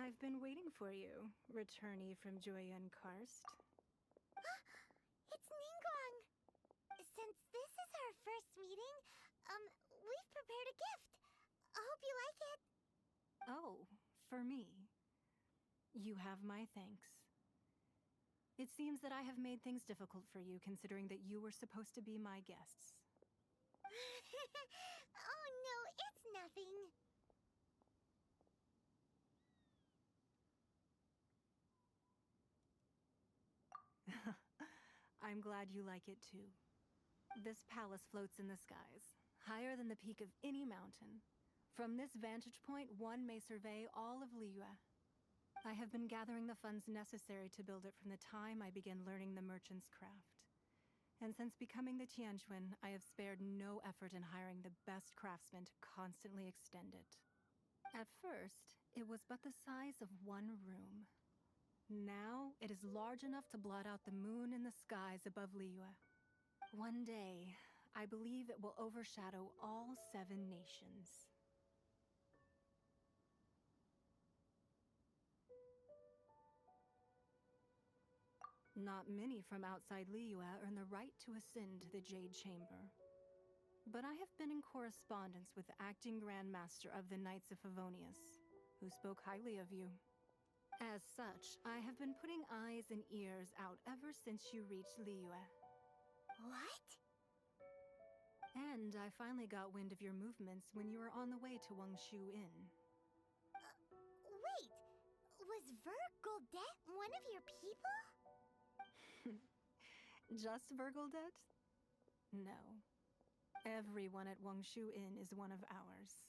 I've been waiting for you, returnee from Joyun Karst. It's Ningguang! Since this is our first meeting, we've prepared a gift. I hope you like it. Oh, for me. You have my thanks. It seems that I have made things difficult for you, considering that you were supposed to be my guests. Oh no, it's nothing. I'm glad you like it too. This palace floats in the skies, higher than the peak of any mountain. From this vantage point, one may survey all of Liyue. I have been gathering the funds necessary to build it from the time I began learning the merchant's craft. And since becoming the Tianquan, I have spared no effort in hiring the best craftsmen to constantly extend it. At first, it was but the size of one room. Now, it is large enough to blot out the moon in the skies above Liyue. One day, I believe it will overshadow all 7 nations. Not many from outside Liyue earn the right to ascend to the Jade Chamber. But I have been in correspondence with the acting Grand Master of the Knights of Favonius, who spoke highly of you. As such, I have been putting eyes and ears out ever since you reached Liyue. What? And I finally got wind of your movements when you were on the way to Wangshu Inn. Wait, was Vergoldet one of your people? Just Vergoldet? No. Everyone at Wangshu Inn is one of ours.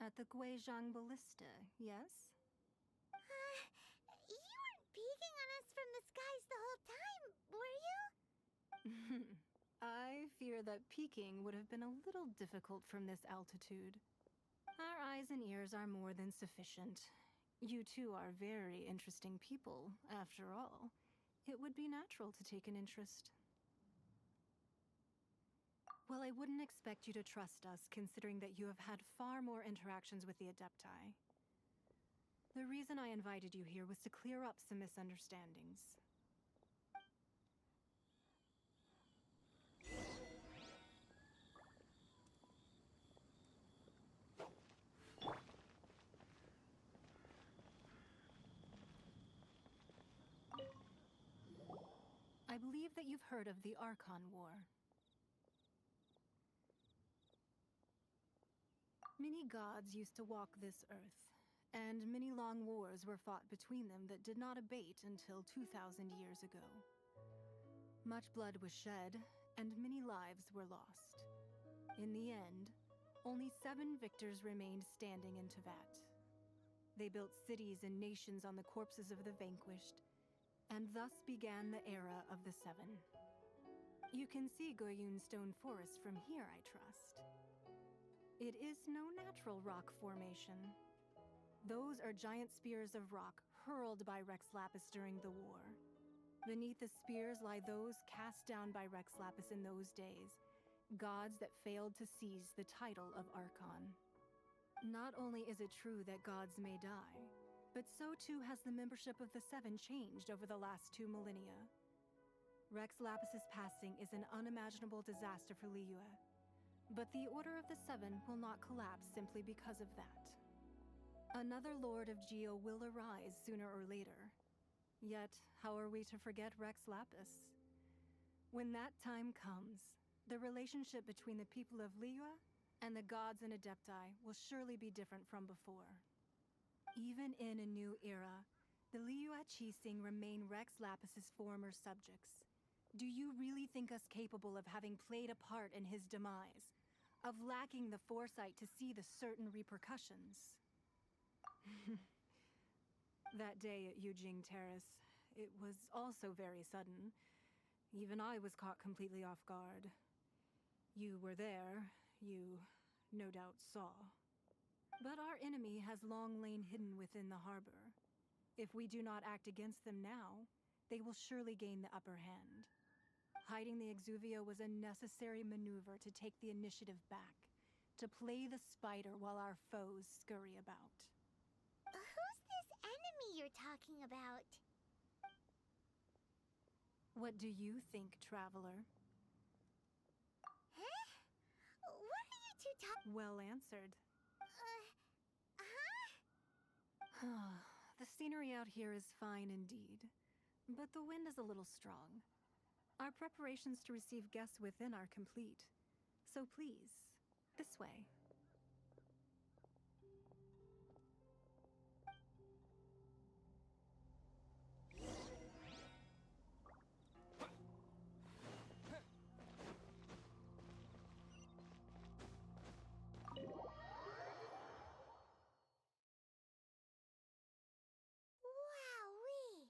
At the Guizhang Ballista, yes? You weren't peeking on us from the skies the whole time, were you? I fear that peeking would have been a little difficult from this altitude. Our eyes and ears are more than sufficient. You two are very interesting people, after all. It would be natural to take an interest. Well, I wouldn't expect you to trust us, considering that you have had far more interactions with the Adepti. The reason I invited you here was to clear up some misunderstandings. I believe that you've heard of the Archon War. Many gods used to walk this earth, and many long wars were fought between them that did not abate until 2,000 years ago. Much blood was shed, and many lives were lost. In the end, only 7 victors remained standing in Tevat. They built cities and nations on the corpses of the vanquished, and thus began the era of the 7. You can see Goyun Stone Forest from here, I trust. It is no natural rock formation. Those are giant spears of rock hurled by Rex Lapis during the war. Beneath the spears lie those cast down by Rex Lapis in those days, gods that failed to seize the title of Archon. Not only is it true that gods may die, but so too has the membership of the 7 changed over the last 2 millennia. Rex Lapis's passing is an unimaginable disaster for Liyue, but the Order of the 7 will not collapse simply because of that. Another Lord of Geo will arise sooner or later. Yet, how are we to forget Rex Lapis? When that time comes, the relationship between the people of Liyue and the gods and Adepti will surely be different from before. Even in a new era, the Liyue Qixing remain Rex Lapis's former subjects. Do you really think us capable of having played a part in his demise? Of lacking the foresight to see the certain repercussions? That day at Yujing Terrace, it was also very sudden. Even I was caught completely off guard. You were there, you no doubt saw. But our enemy has long lain hidden within the harbor. If we do not act against them now, they will surely gain the upper hand. Hiding the Exuvio was a necessary maneuver to take the initiative back, to play the spider while our foes scurry about. Who's this enemy you're talking about? What do you think, traveler? Huh? What are you two talking? Well answered. Huh? The scenery out here is fine indeed, but the wind is a little strong. Our preparations to receive guests within are complete. So please, this way. Wowee!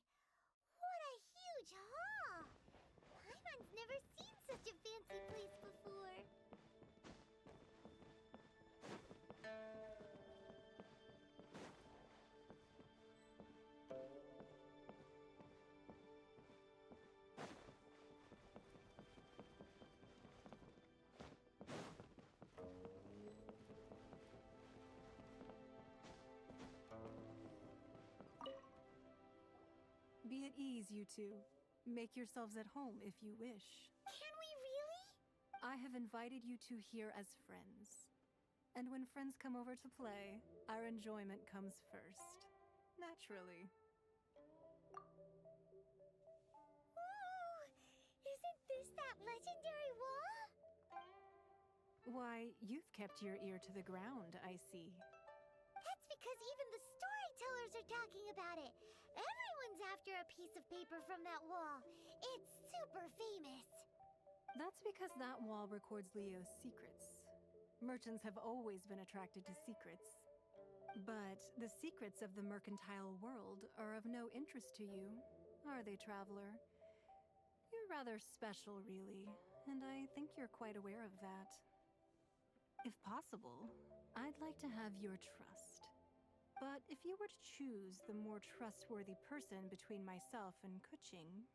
What a huge hall! Paimon's never seen such a fancy place before. Be at ease, you two. Make yourselves at home if you wish. Can we really? I have invited you two here as friends. And when friends come over to play, our enjoyment comes first. Naturally. Whoa! Isn't this that legendary wall? Why, you've kept your ear to the ground, I see. That's because even the storytellers are talking about it. Everyone's after a piece of paper from that wall. It's super famous. That's because that wall records Leo's secrets. Merchants have always been attracted to secrets. But the secrets of the mercantile world are of no interest to you, are they, traveler? You're rather special, really, and I think you're quite aware of that. If possible, I'd like to have your trust. But if you were to choose the more trustworthy person between myself and Kuching...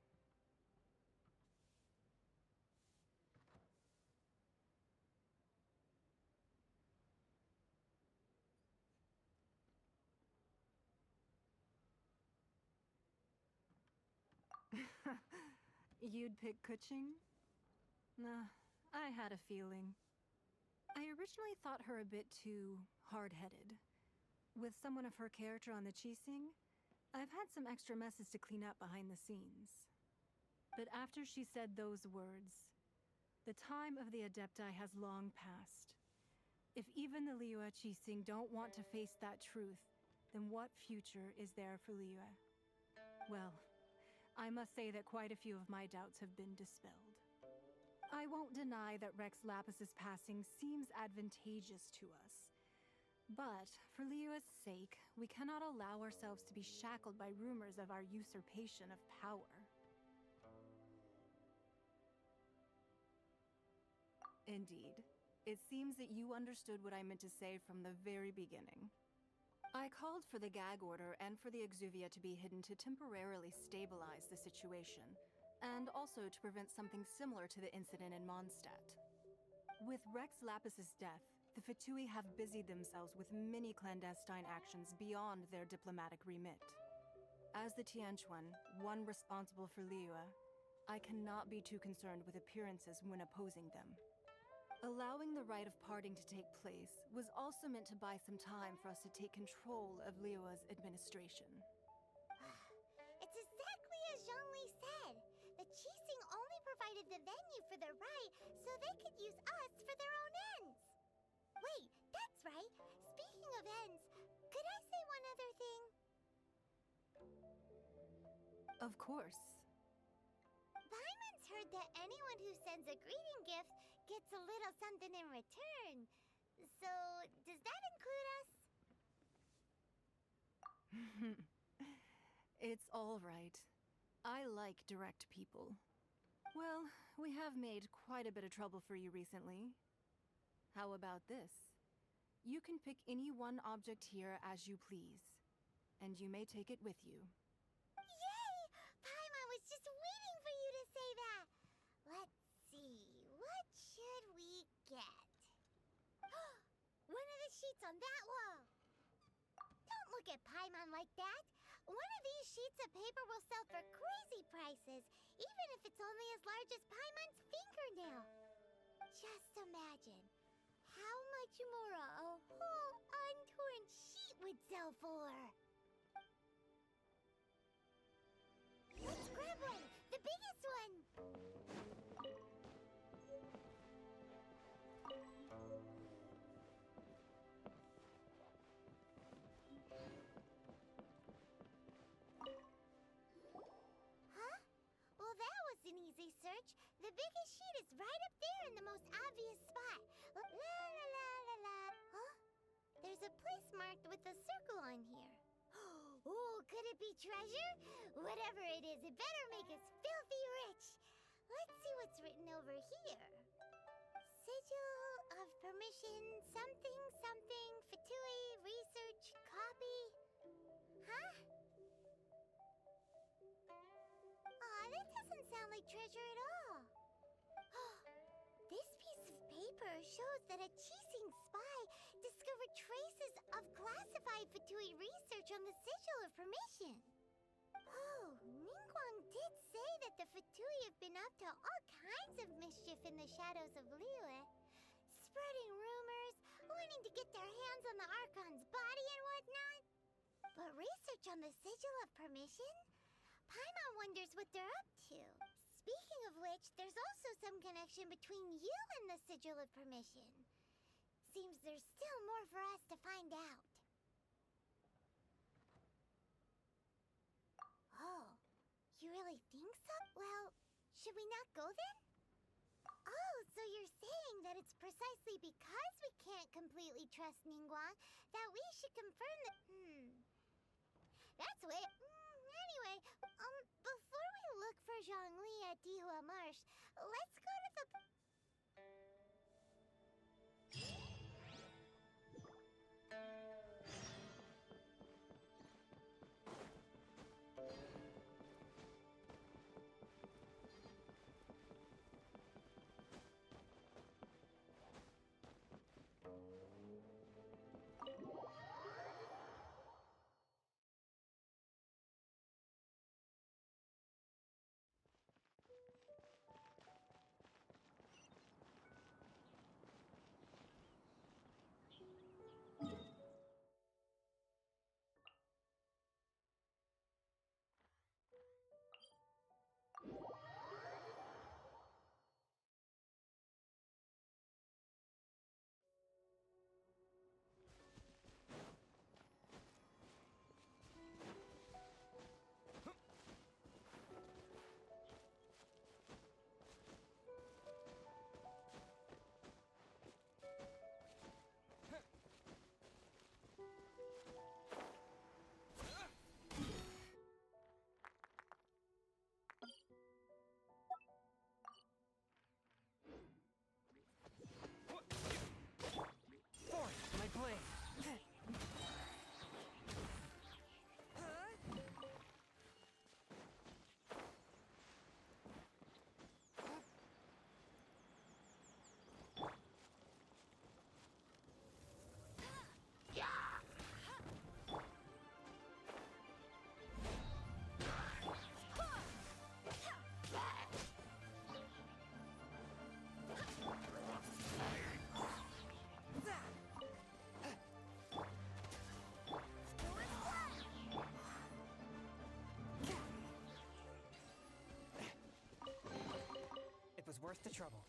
You'd pick Kuching? Nah, I had a feeling. I originally thought her a bit too hard-headed. With someone of her character on the Qixing, I've had some extra messes to clean up behind the scenes. But after she said those words, the time of the Adepti has long passed. If even the Liyue Qixing don't want to face that truth, then what future is there for Liyue? Well, I must say that quite a few of my doubts have been dispelled. I won't deny that Rex Lapis's passing seems advantageous to us. But, for Liyue's sake, we cannot allow ourselves to be shackled by rumors of our usurpation of power. Indeed. It seems that you understood what I meant to say from the very beginning. I called for the gag order and for the Exuvia to be hidden to temporarily stabilize the situation, and also to prevent something similar to the incident in Mondstadt. With Rex Lapis's death, the Fatui have busied themselves with many clandestine actions beyond their diplomatic remit. As the Tianquan, one responsible for Liyue, I cannot be too concerned with appearances when opposing them. Allowing the rite of parting to take place was also meant to buy some time for us to take control of Liyue's administration. It's exactly as Zhongli said. The Qixing only provided the venue for their rite so they could use us for their own ends. Wait, that's right. Speaking of ends, could I say one other thing? Of course. Paimon's heard that anyone who sends a greeting gift gets a little something in return. So, does that include us? It's all right. I like direct people. Well, we have made quite a bit of trouble for you recently. How about this? You can pick any one object here as you please, and you may take it with you. Yay! Paimon was just waiting for you to say that. Let's see, what should we get? sheets on that wall. Don't look at Paimon like that. One of these sheets of paper will sell for crazy prices, even if it's only as large as Paimon's fingernail. Just imagine how much more a whole untorn sheet would sell for. Let's grab one, the biggest one. Huh? Well, that was an easy search. The biggest sheet is right up there in the most obvious spot. La la la la la. Huh? There's a place marked with a circle on here. Oh, could it be treasure? Whatever it is, it better make us filthy rich. Let's see what's written over here. Sigil of permission, something, something, Fatui, research, copy. Huh? Aw, that doesn't sound like treasure at all. This piece of paper shows that a Qixing spy discovered traces of classified Fatui research on the Sigil of Permission. Oh, Ningguang did say that the Fatui have been up to all kinds of mischief in the shadows of Liyue, spreading rumors, wanting to get their hands on the Archon's body and whatnot. But research on the Sigil of Permission? Paimon wonders what they're up to. Speaking of which, there's also some connection between you and the Sigil of Permission. Seems there's still more for us to find out. Oh, you really think so? Well, should we not go then? Oh, so you're saying that it's precisely because we can't completely trust Ningguang that we should confirm that... That's way... Anyway, before we look for Zhongli at Dihua Marsh, let's go to the... was worth the trouble.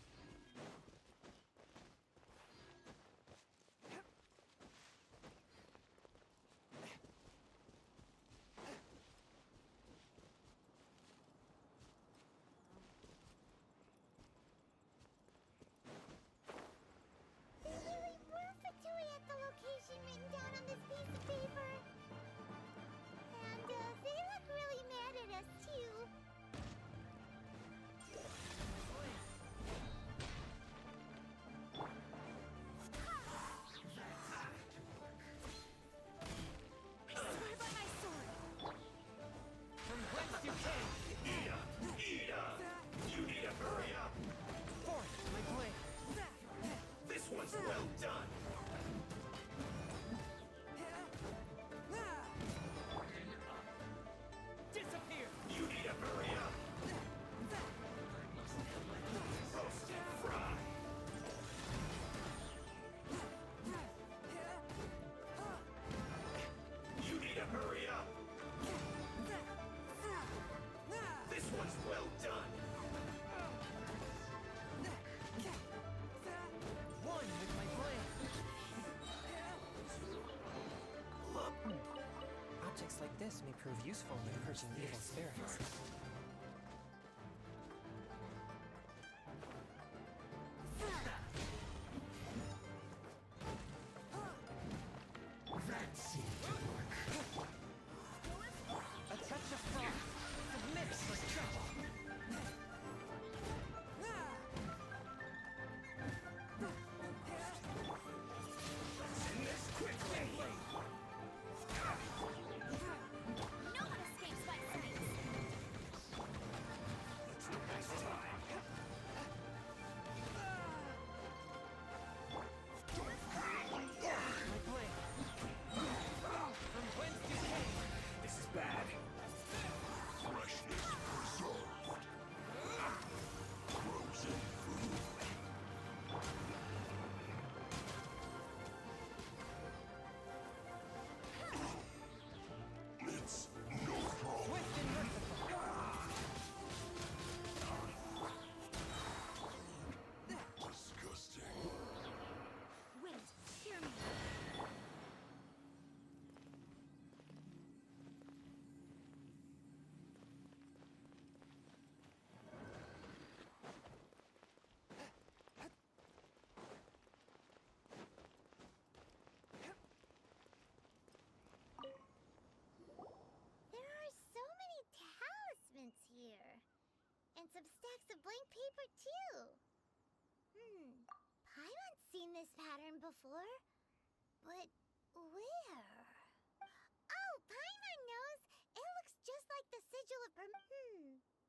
There really were Fatui at the location written down on this piece of paper. And they look really mad at us too. This may prove useful in purging evil spirits. That seemed to work. A touch of frost. Submit for trouble. Let's end this quickly! No one escapes my sight! Let's look this time. My blade. From whence you came. This is bad. Freshness preserved. Frozen food. It's no problem. Swift and merciful. Disgusting. Wait, hear me. There are so many talismans here. And some stacks of blank paper, too. Paimon's seen this pattern before. But where? Oh, Paimon knows! It looks just like the sigil of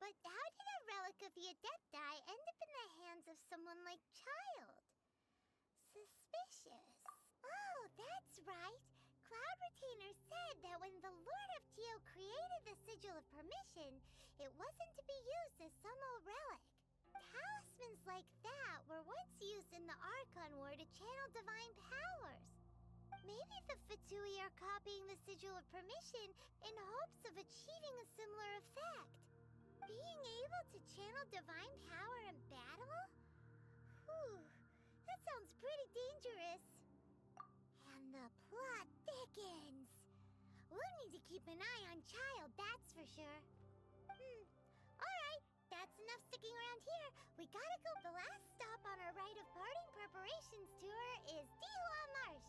But how did a relic of the Adepti end up in the hands of someone like Child? Suspicious. Oh, that's right. Cloud Retainer said that when the Lord of Geo created the Sigil of Permission, it wasn't to be used as some old relic. Talismans like that were once used in the Archon War to channel divine powers. Maybe the Fatui are copying the Sigil of Permission in hopes of achieving a similar effect. Being able to channel divine power in battle? Whew, that sounds pretty dangerous. And the plot thickens. We'll need to keep an eye on Child, that's for sure. Alright, that's enough sticking around here. We gotta go. The last stop on our rite of parting preparations tour is Dihua Marsh.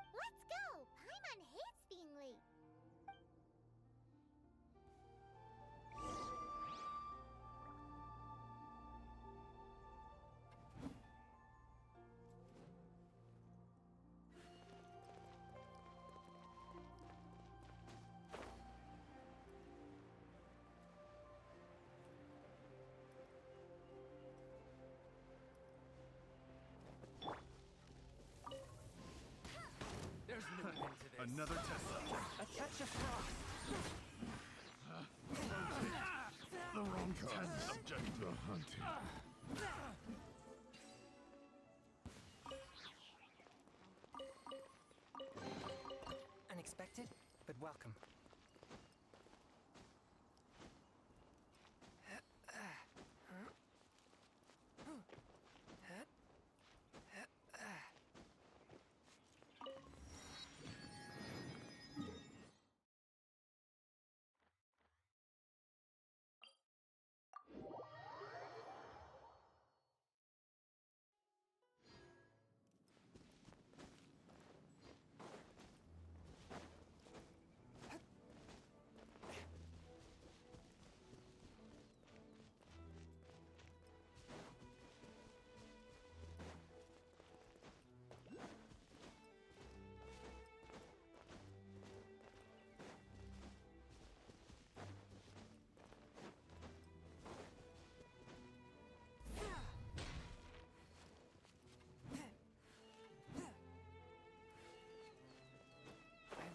Let's go! Paimon hates being late. There's no end to this. Another test subject. A touch of frost. The wrong test subject. The hunting. Unexpected, but welcome.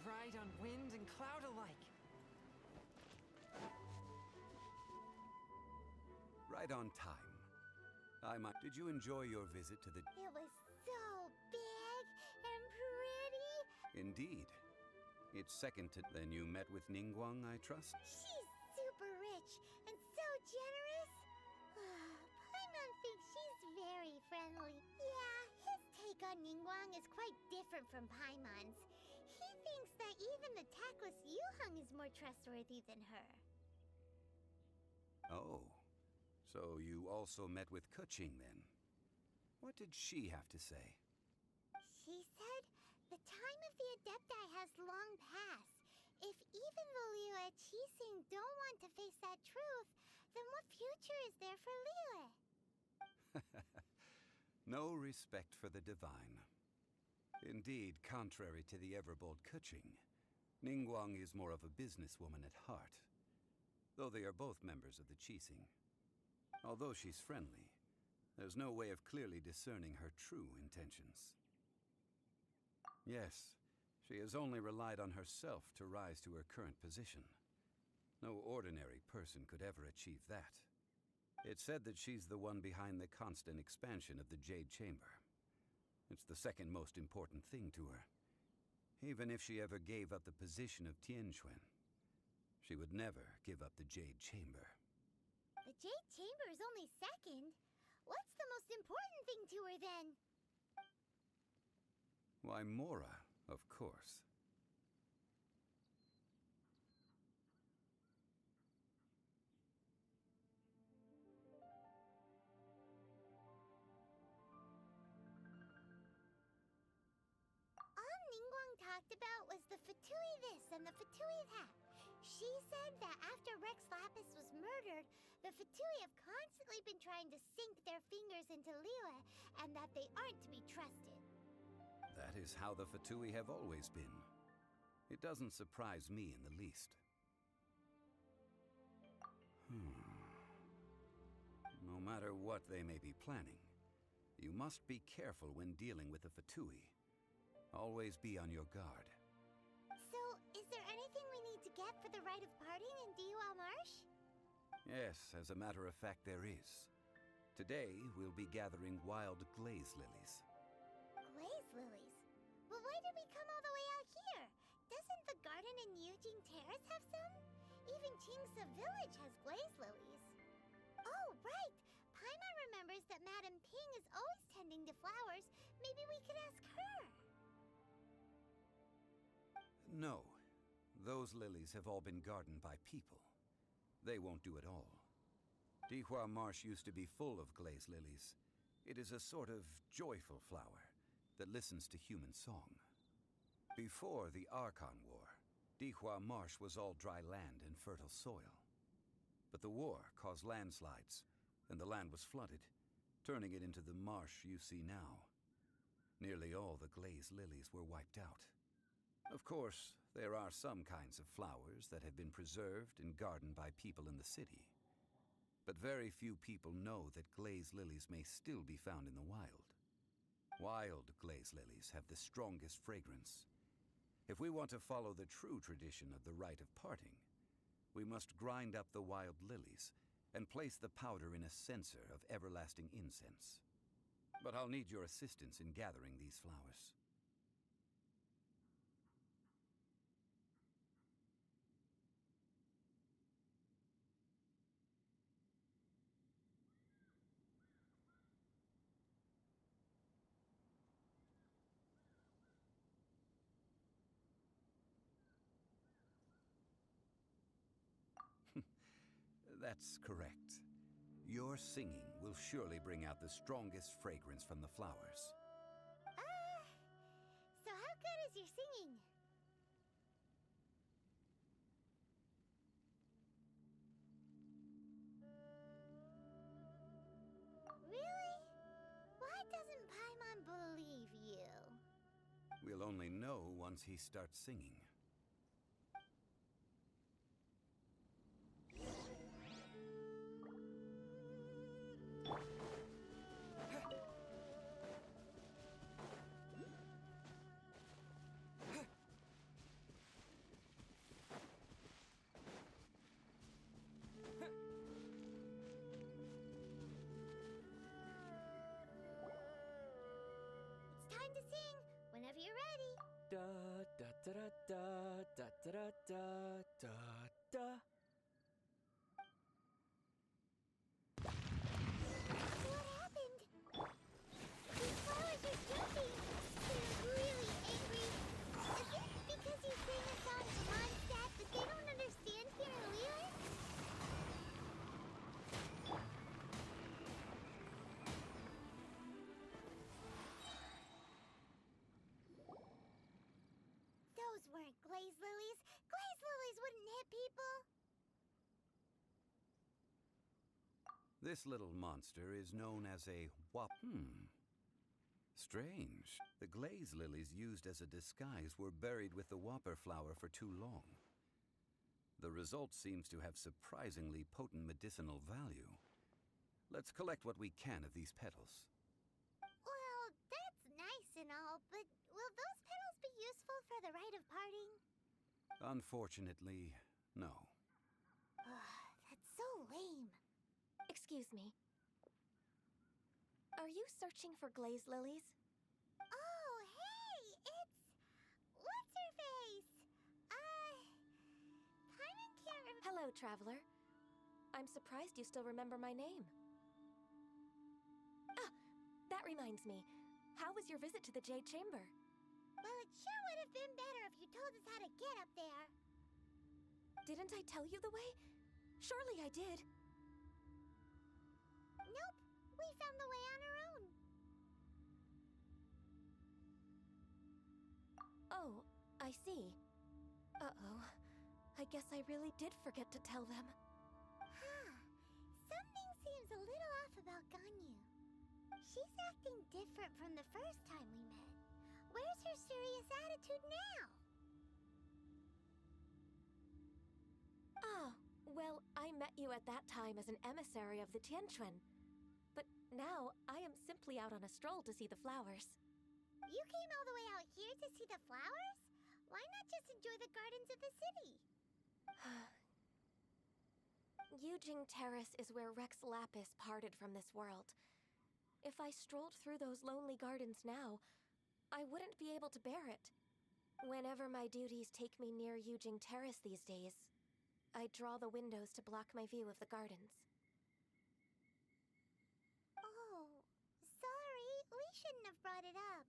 Ride on wind and cloud alike. Right on time. Did you enjoy your visit to the... It was so big and pretty. Indeed. It's second to... Then you met with Ningguang, I trust? She's super rich and so generous. Paimon thinks she's very friendly. Yeah, his take on Ningguang is quite different from Paimon's. He thinks that even the tactless Yuheng is more trustworthy than her. Oh, so you also met with Keqing then? What did she have to say? She said the time of the Adepti has long passed. If even the Liyue Qixing don't want to face that truth, then what future is there for Liyue? No respect for the divine. Indeed, contrary to the ever-bold Keqing, Ningguang is more of a businesswoman at heart, though they are both members of the Qixing. Although she's friendly, there's no way of clearly discerning her true intentions. Yes, she has only relied on herself to rise to her current position. No ordinary person could ever achieve that. It's said that she's the one behind the constant expansion of the Jade Chamber. It's the second most important thing to her. Even if she ever gave up the position of Tianquan, she would never give up the Jade Chamber. The Jade Chamber is only second. What's the most important thing to her then? Why, Mora, of course. All Ningguang talked about was the Fatui this and the Fatui that. She said that after Rex Lapis was murdered, the Fatui have constantly been trying to sink their fingers into Liyue, and that they aren't to be trusted. That is how the Fatui have always been. It doesn't surprise me in the least. No matter what they may be planning, you must be careful when dealing with the Fatui. Always be on your guard. So, is there anything we need to get for the rite of parting in Liyue Marsh? Yes, as a matter of fact, there is. Today, we'll be gathering wild glaze lilies. Glaze lilies? But why did we come all the way out here? Doesn't the garden in Yujing Terrace have some? Even Qingse Village has glaze lilies. Oh, right! Paimon remembers that Madame Ping is always tending to flowers. Maybe we could ask her. No. Those lilies have all been gardened by people. They won't do it all. Liyue Marsh used to be full of glaze lilies. It is a sort of joyful flower that listens to human song. Before the Archon War, Liyue Marsh was all dry land and fertile soil. But the war caused landslides, and the land was flooded, turning it into the marsh you see now. Nearly all the glaze lilies were wiped out. Of course, there are some kinds of flowers that have been preserved and gardened by people in the city. But very few people know that glaze lilies may still be found in the wild. Wild glaze lilies have the strongest fragrance. If we want to follow the true tradition of the rite of parting, we must grind up the wild lilies and place the powder in a censer of everlasting incense. But I'll need your assistance in gathering these flowers. That's correct. Your singing will surely bring out the strongest fragrance from the flowers. So how good is your singing? Really? Why doesn't Paimon believe you? We'll only know once he starts singing. It's time to sing, whenever you're ready. Da da da da da da da da da da. What happened? These flowers are jumping. They're really angry. Is it because you weren't glaze lilies. Glaze lilies wouldn't hit people. This little monster is known as a Strange. The glaze lilies used as a disguise were buried with the whopper flower for too long. The result seems to have surprisingly potent medicinal value. Let's collect what we can of these petals. Well, that's nice and all, but will those petals be useful for the rite of parting? Unfortunately, no. That's so lame. Excuse me. Are you searching for glaze lilies? Oh, hey, it's... What's-her-face? Paimon can't remember... Hello, traveler. I'm surprised you still remember my name. Ah, that reminds me. How was your visit to the Jade Chamber? Well, it sure would have been better if you told us how to get up there. Didn't I tell you the way? Surely I did. Nope, we found the way on our own. Oh, I see. Uh-oh. I guess I really did forget to tell them. Something seems a little off about Ganyu. She's acting different from the first time we met. Where's her serious attitude now? Ah, well, I met you at that time as an emissary of the Tianquan. But now, I am simply out on a stroll to see the flowers. You came all the way out here to see the flowers? Why not just enjoy the gardens of the city? Yujing Terrace is where Rex Lapis parted from this world. If I strolled through those lonely gardens now, I wouldn't be able to bear it. Whenever my duties take me near Yujing Terrace these days, I draw the windows to block my view of the gardens. Oh, sorry. We shouldn't have brought it up.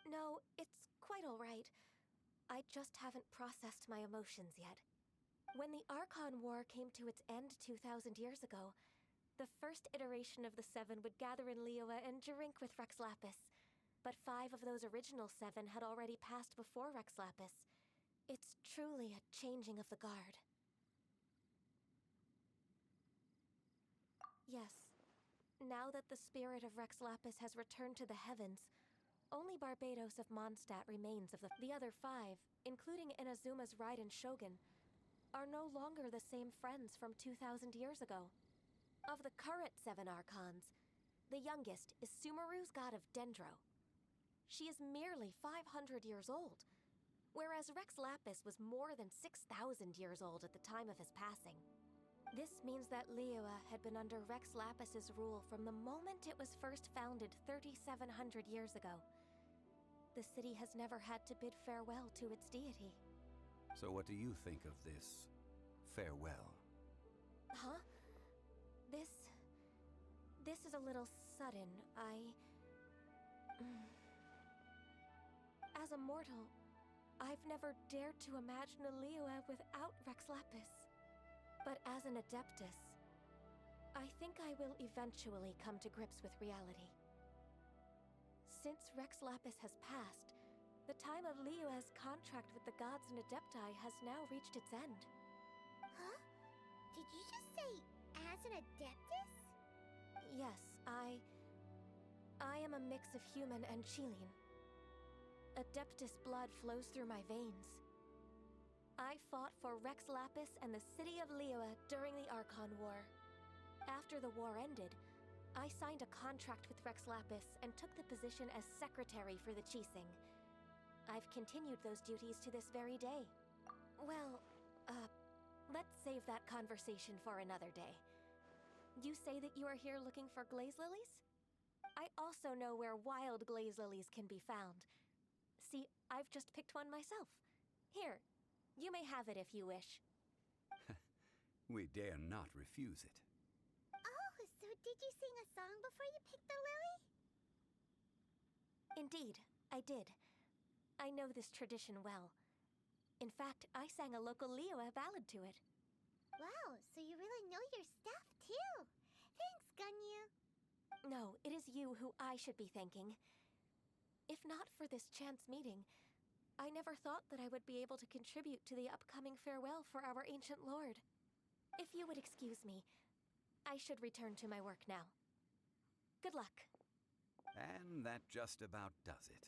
No, it's quite all right. I just haven't processed my emotions yet. When the Archon War came to its end 2,000 years ago, the first iteration of the Seven would gather in Liyue and drink with Rex Lapis. But 5 of those original 7 had already passed before Rex Lapis. It's truly a changing of the guard. Yes. Now that the spirit of Rex Lapis has returned to the heavens, only Barbados of Mondstadt remains of the other 5, including Inazuma's Raiden Shogun, are no longer the same friends from 2,000 years ago. Of the current 7 Archons, the youngest is Sumeru's god of Dendro. She is merely 500 years old, whereas Rex Lapis was more than 6,000 years old at the time of his passing. This means that Liyue had been under Rex Lapis's rule from the moment it was first founded 3,700 years ago. The city has never had to bid farewell to its deity. So what do you think of this farewell? Huh? This is a little sudden. As a mortal, I've never dared to imagine a Liyue without Rex Lapis. But as an Adeptus, I think I will eventually come to grips with reality. Since Rex Lapis has passed, the time of Liyue's contract with the gods and Adepti has now reached its end. Huh? Did you just say, as an Adeptus? Yes, I am a mix of human and Qilin. Adeptus blood flows through my veins. I fought for Rex Lapis and the city of Liyue during the Archon War. After the war ended, I signed a contract with Rex Lapis and took the position as secretary for the Qixing. I've continued those duties to this very day. Well, let's save that conversation for another day. You say that you are here looking for glaze lilies? I also know where wild glaze lilies can be found. See, I've just picked one myself. Here, you may have it if you wish. We dare not refuse it. Oh, so did you sing a song before you picked the lily? Indeed, I did. I know this tradition well. In fact, I sang a local Liyue ballad to it. Wow, so you really know your stuff, too. Thanks, Ganyu. No, it is you who I should be thanking. If not for this chance meeting, I never thought that I would be able to contribute to the upcoming farewell for our ancient lord. If you would excuse me, I should return to my work now. Good luck. And that just about does it.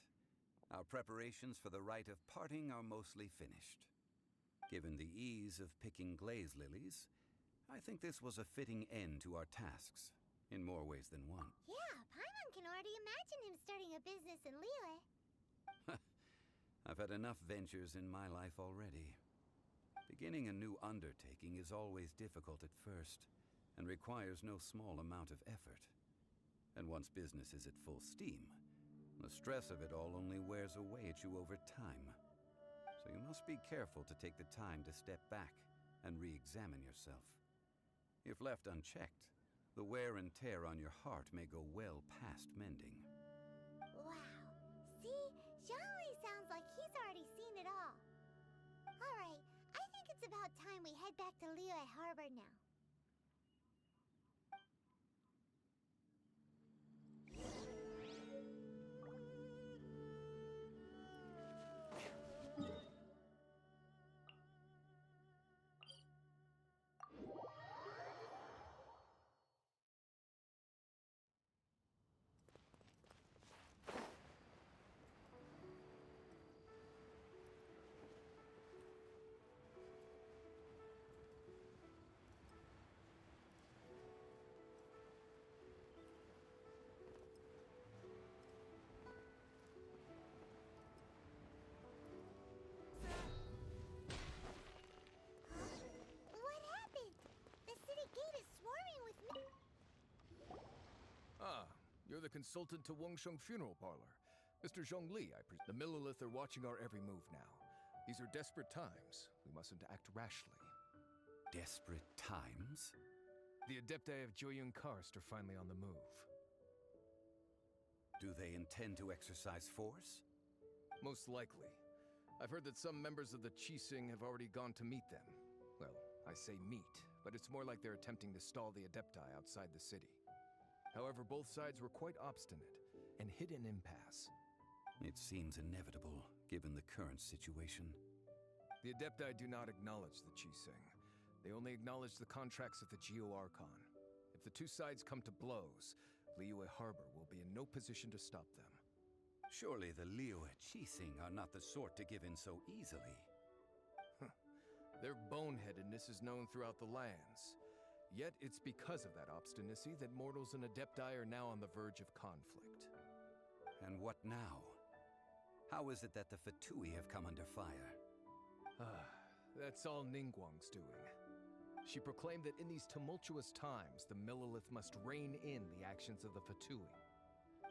Our preparations for the rite of parting are mostly finished. Given the ease of picking glaze lilies, I think this was a fitting end to our tasks, in more ways than one. Yeah, Paimon can already imagine him starting a business in Liyue. I've had enough ventures in my life already. Beginning a new undertaking is always difficult at first, and requires no small amount of effort. And once business is at full steam, the stress of it all only wears away at you over time. So you must be careful to take the time to step back and re-examine yourself. If left unchecked, the wear and tear on your heart may go well past mending. Wow. See? Zhongli sounds like he's already seen it all. Alright, I think it's about time we head back to Liyue Harbor now. What happened? The city gate is swarming with me. Ah, you're the consultant to Wangsheng Funeral Parlor. Mr. Zhongli, the Millelith are watching our every move now. These are desperate times. We mustn't act rashly. Desperate times? The Adepti of Joyun Karst are finally on the move. Do they intend to exercise force? Most likely. I've heard that some members of the Qixing have already gone to meet them. Well, I say meet, but it's more like they're attempting to stall the Adepti outside the city. However, both sides were quite obstinate and hit an impasse. It seems inevitable, given the current situation. The Adepti do not acknowledge the Qixing. They only acknowledge the contracts of the Liyue Archon. If the two sides come to blows, Liyue Harbor will be in no position to stop them. Surely the Liyue Qixing are not the sort to give in so easily. Their boneheadedness is known throughout the lands. Yet it's because of that obstinacy that mortals and Adepti are now on the verge of conflict. And what now? How is it that the Fatui have come under fire? That's all Ningguang's doing. She proclaimed that in these tumultuous times, the Millelith must rein in the actions of the Fatui.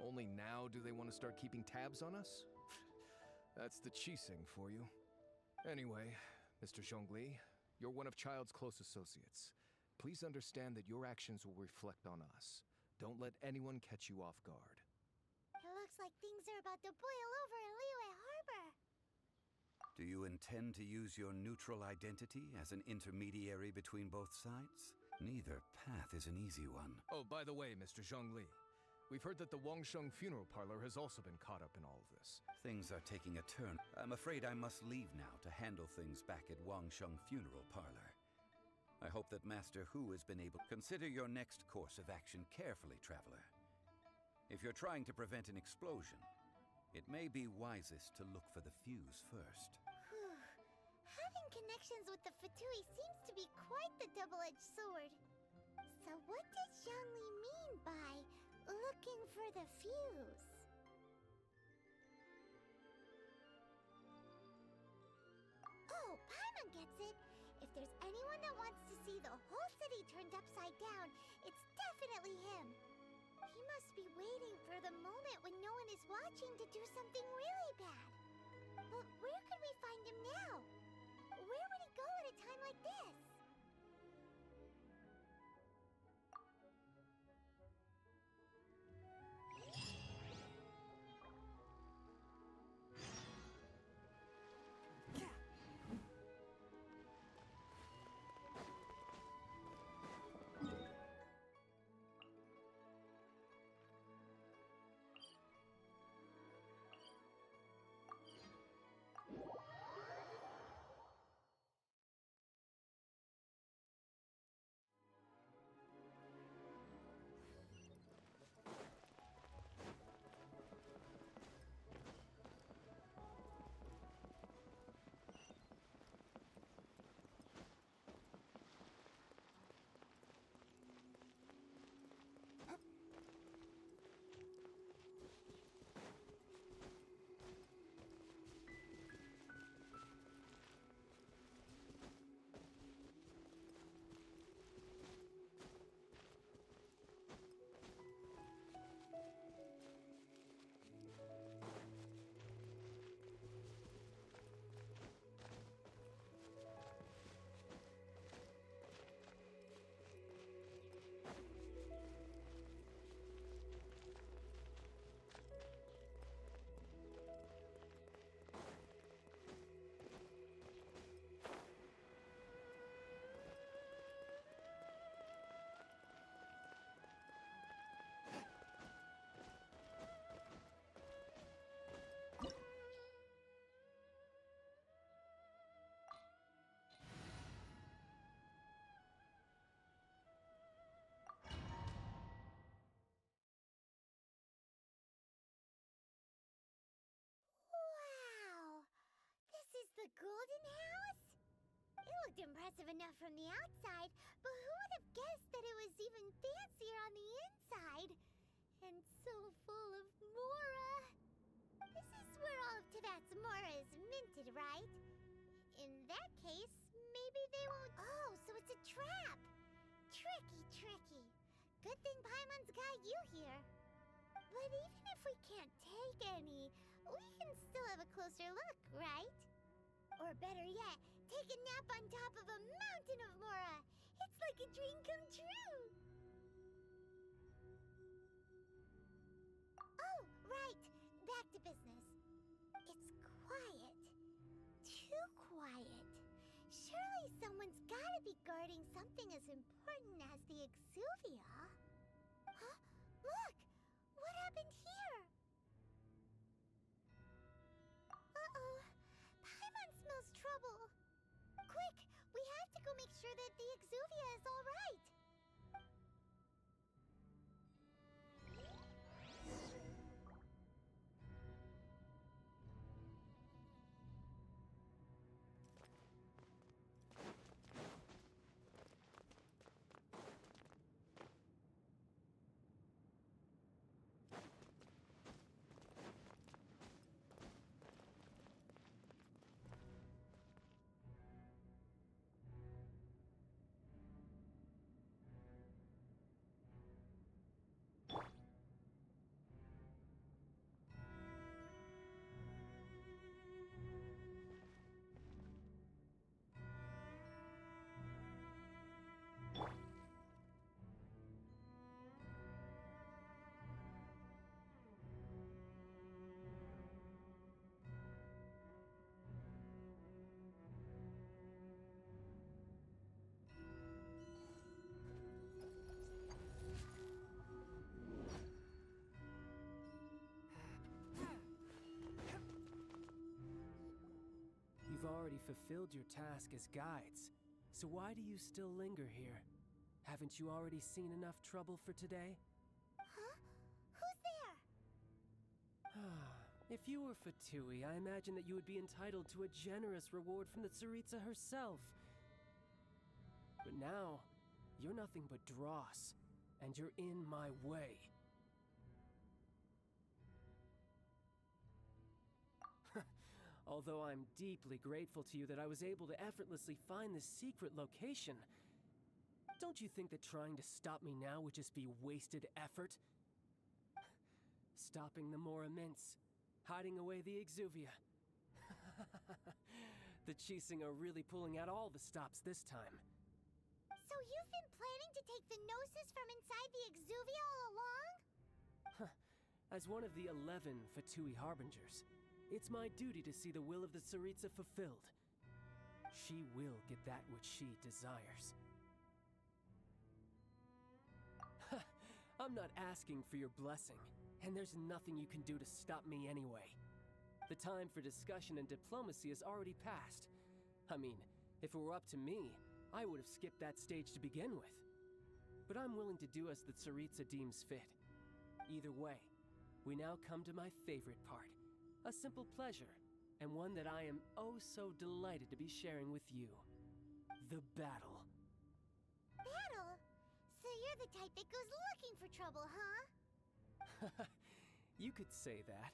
Only now do they want to start keeping tabs on us? That's the Qixing for you. Anyway, Mr. Zhongli, you're one of Child's close associates. Please understand that your actions will reflect on us. Don't let anyone catch you off guard. It looks like things are about to boil over in Liyue Harbor. Do you intend to use your neutral identity as an intermediary between both sides? Neither path is an easy one. Oh, by the way, Mr. Zhongli, we've heard that the Wangsheng Funeral Parlor has also been caught up in all of this. Things are taking a turn. I'm afraid I must leave now to handle things back at Wangsheng Funeral Parlor. I hope that Master Hu has been able to consider your next course of action carefully, Traveler. If you're trying to prevent an explosion, it may be wisest to look for the fuse first. Whew. Having connections with the Fatui seems to be quite the double-edged sword. So what does Zhongli mean by looking for the fuse? Oh, Paimon gets it. If there's anyone that wants to see the whole city turned upside down, it's definitely him. He must be waiting for the moment when no one is watching to do something really bad. But where could we find him now? Where would he go at a time like this? The Golden House? It looked impressive enough from the outside, but who would have guessed that it was even fancier on the inside? And so full of Mora. This is where all of Teyvat's Mora is minted, right? In that case, maybe they won't. Oh, so it's a trap! Tricky, tricky. Good thing Paimon's got you here. But even if we can't take any, we can still have a closer look, right? Or better yet, take a nap on top of a mountain of Mora. It's like a dream come true. Oh, right. Back to business. It's quiet. Too quiet. Surely someone's gotta be guarding something as important as the Exuvia. Huh? Look! What happened here? Uh-oh. Paimon smells trouble. Quick! We have to go make sure that the Exuvia is all right. You've already fulfilled your task as guides, so why do you still linger here? Haven't you already seen enough trouble for today? Huh? Who's there? If you were Fatui, I imagine that you would be entitled to a generous reward from the Tsaritsa herself. But now, you're nothing but dross, and you're in my way. Although I'm deeply grateful to you that I was able to effortlessly find this secret location, don't you think that trying to stop me now would just be wasted effort? Stopping the Mora Mints, hiding away the Exuvia. The Chising are really pulling out all the stops this time. So you've been planning to take the Gnosis from inside the Exuvia all along? As one of the 11 Fatui Harbingers, it's my duty to see the will of the Tsaritsa fulfilled. She will get that which she desires. I'm not asking for your blessing, and there's nothing you can do to stop me anyway. The time for discussion and diplomacy has already passed. I mean, if it were up to me, I would have skipped that stage to begin with. But I'm willing to do as the Tsaritsa deems fit. Either way, we now come to my favorite part. A simple pleasure, and one that I am oh so delighted to be sharing with you. The battle. Battle? So you're the type that goes looking for trouble, huh? You could say that.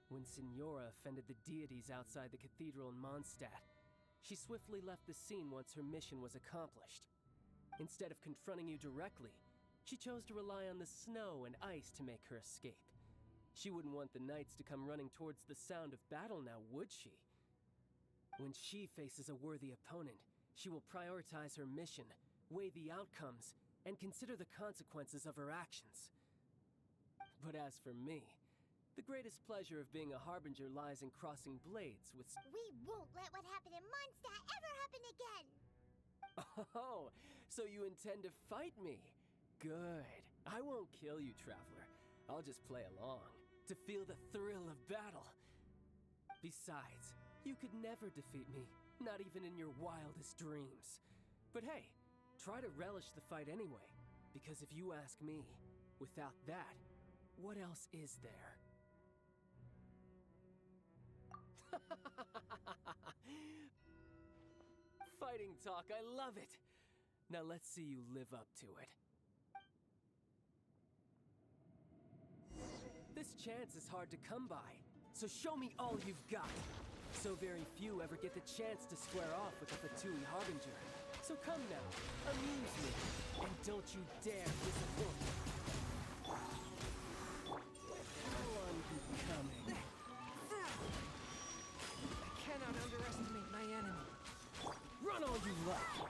When Signora offended the deities outside the cathedral in Mondstadt, she swiftly left the scene once her mission was accomplished. Instead of confronting you directly, she chose to rely on the snow and ice to make her escape. She wouldn't want the knights to come running towards the sound of battle now, would she? When she faces a worthy opponent, she will prioritize her mission, weigh the outcomes, and consider the consequences of her actions. But as for me, the greatest pleasure of being a harbinger lies in crossing blades with... We won't let what happened in Mondstadt ever happen again! Oh, so you intend to fight me? Good. I won't kill you, Traveler. I'll just play along, to feel the thrill of battle. Besides, you could never defeat me, not even in your wildest dreams. But hey, try to relish the fight anyway, because if you ask me, without that, what else is there? Fighting talk, I love it! Now let's see you live up to it. This chance is hard to come by, so show me all you've got. So very few ever get the chance to square off with the Fatui Harbinger. So come now, amuse me, and don't you dare disappoint me. Go on becoming. I cannot underestimate my enemy. Run all you like!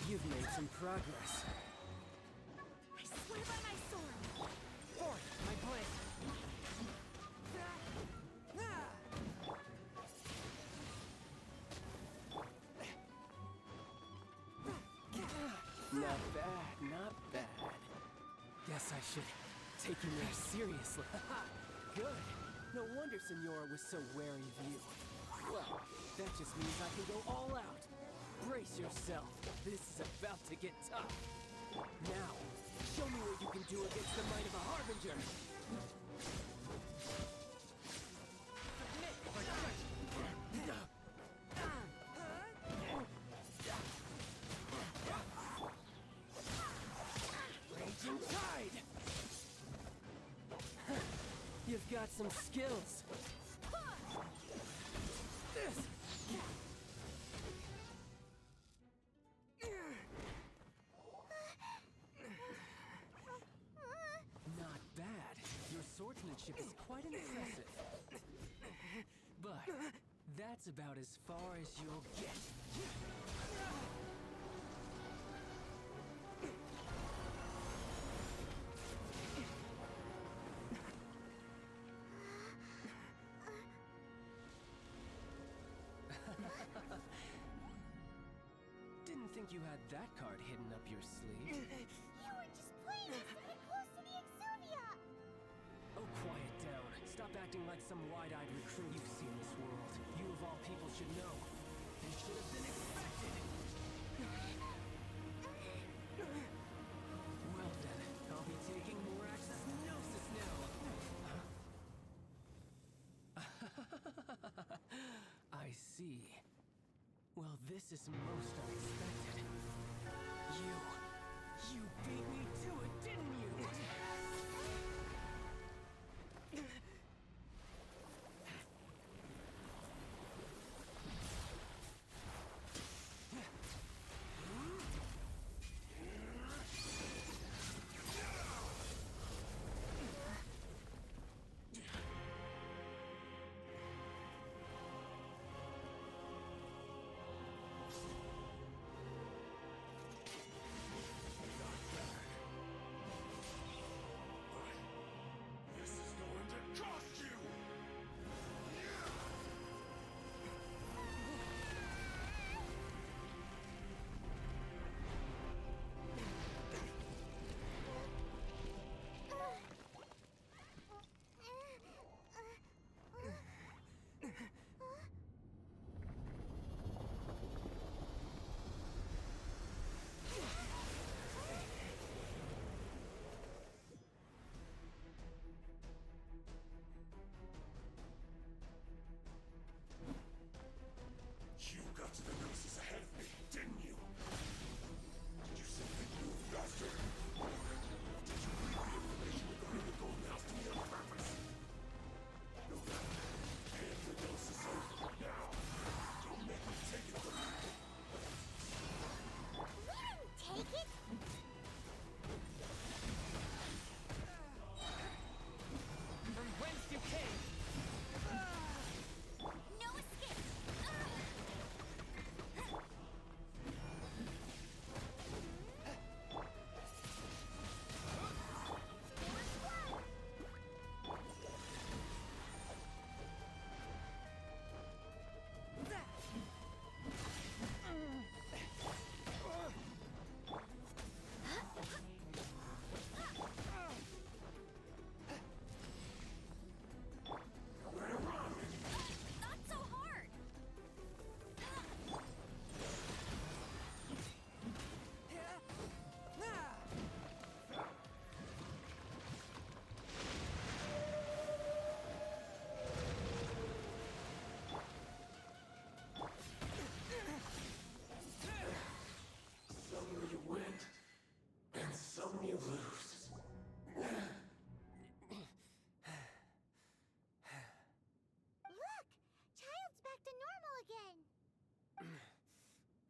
You've made some progress. I swear by my sword. Forth, my blade. Not bad, not bad. Guess I should take you more seriously. Good. No wonder Senora was so wary of you. Well, that just means I can go all out. Brace yourself. This is about to get tough. Now, show me what you can do against the might of a Harbinger. Raging Tide! You've got some skills. This! Not bad. Your swordsmanship is quite impressive. But that's about as far as you'll get. Didn't think you had that card hidden up your sleeve. You were just playing us to get close to the Exuvia! Oh, quiet down. Stop acting like some wide-eyed recruit. You've seen this world. You of all people should know. You should have been expected. Well then, I'll be taking more access gnosis now. I see. Well, this is most unexpected. You beat me to it, didn't you?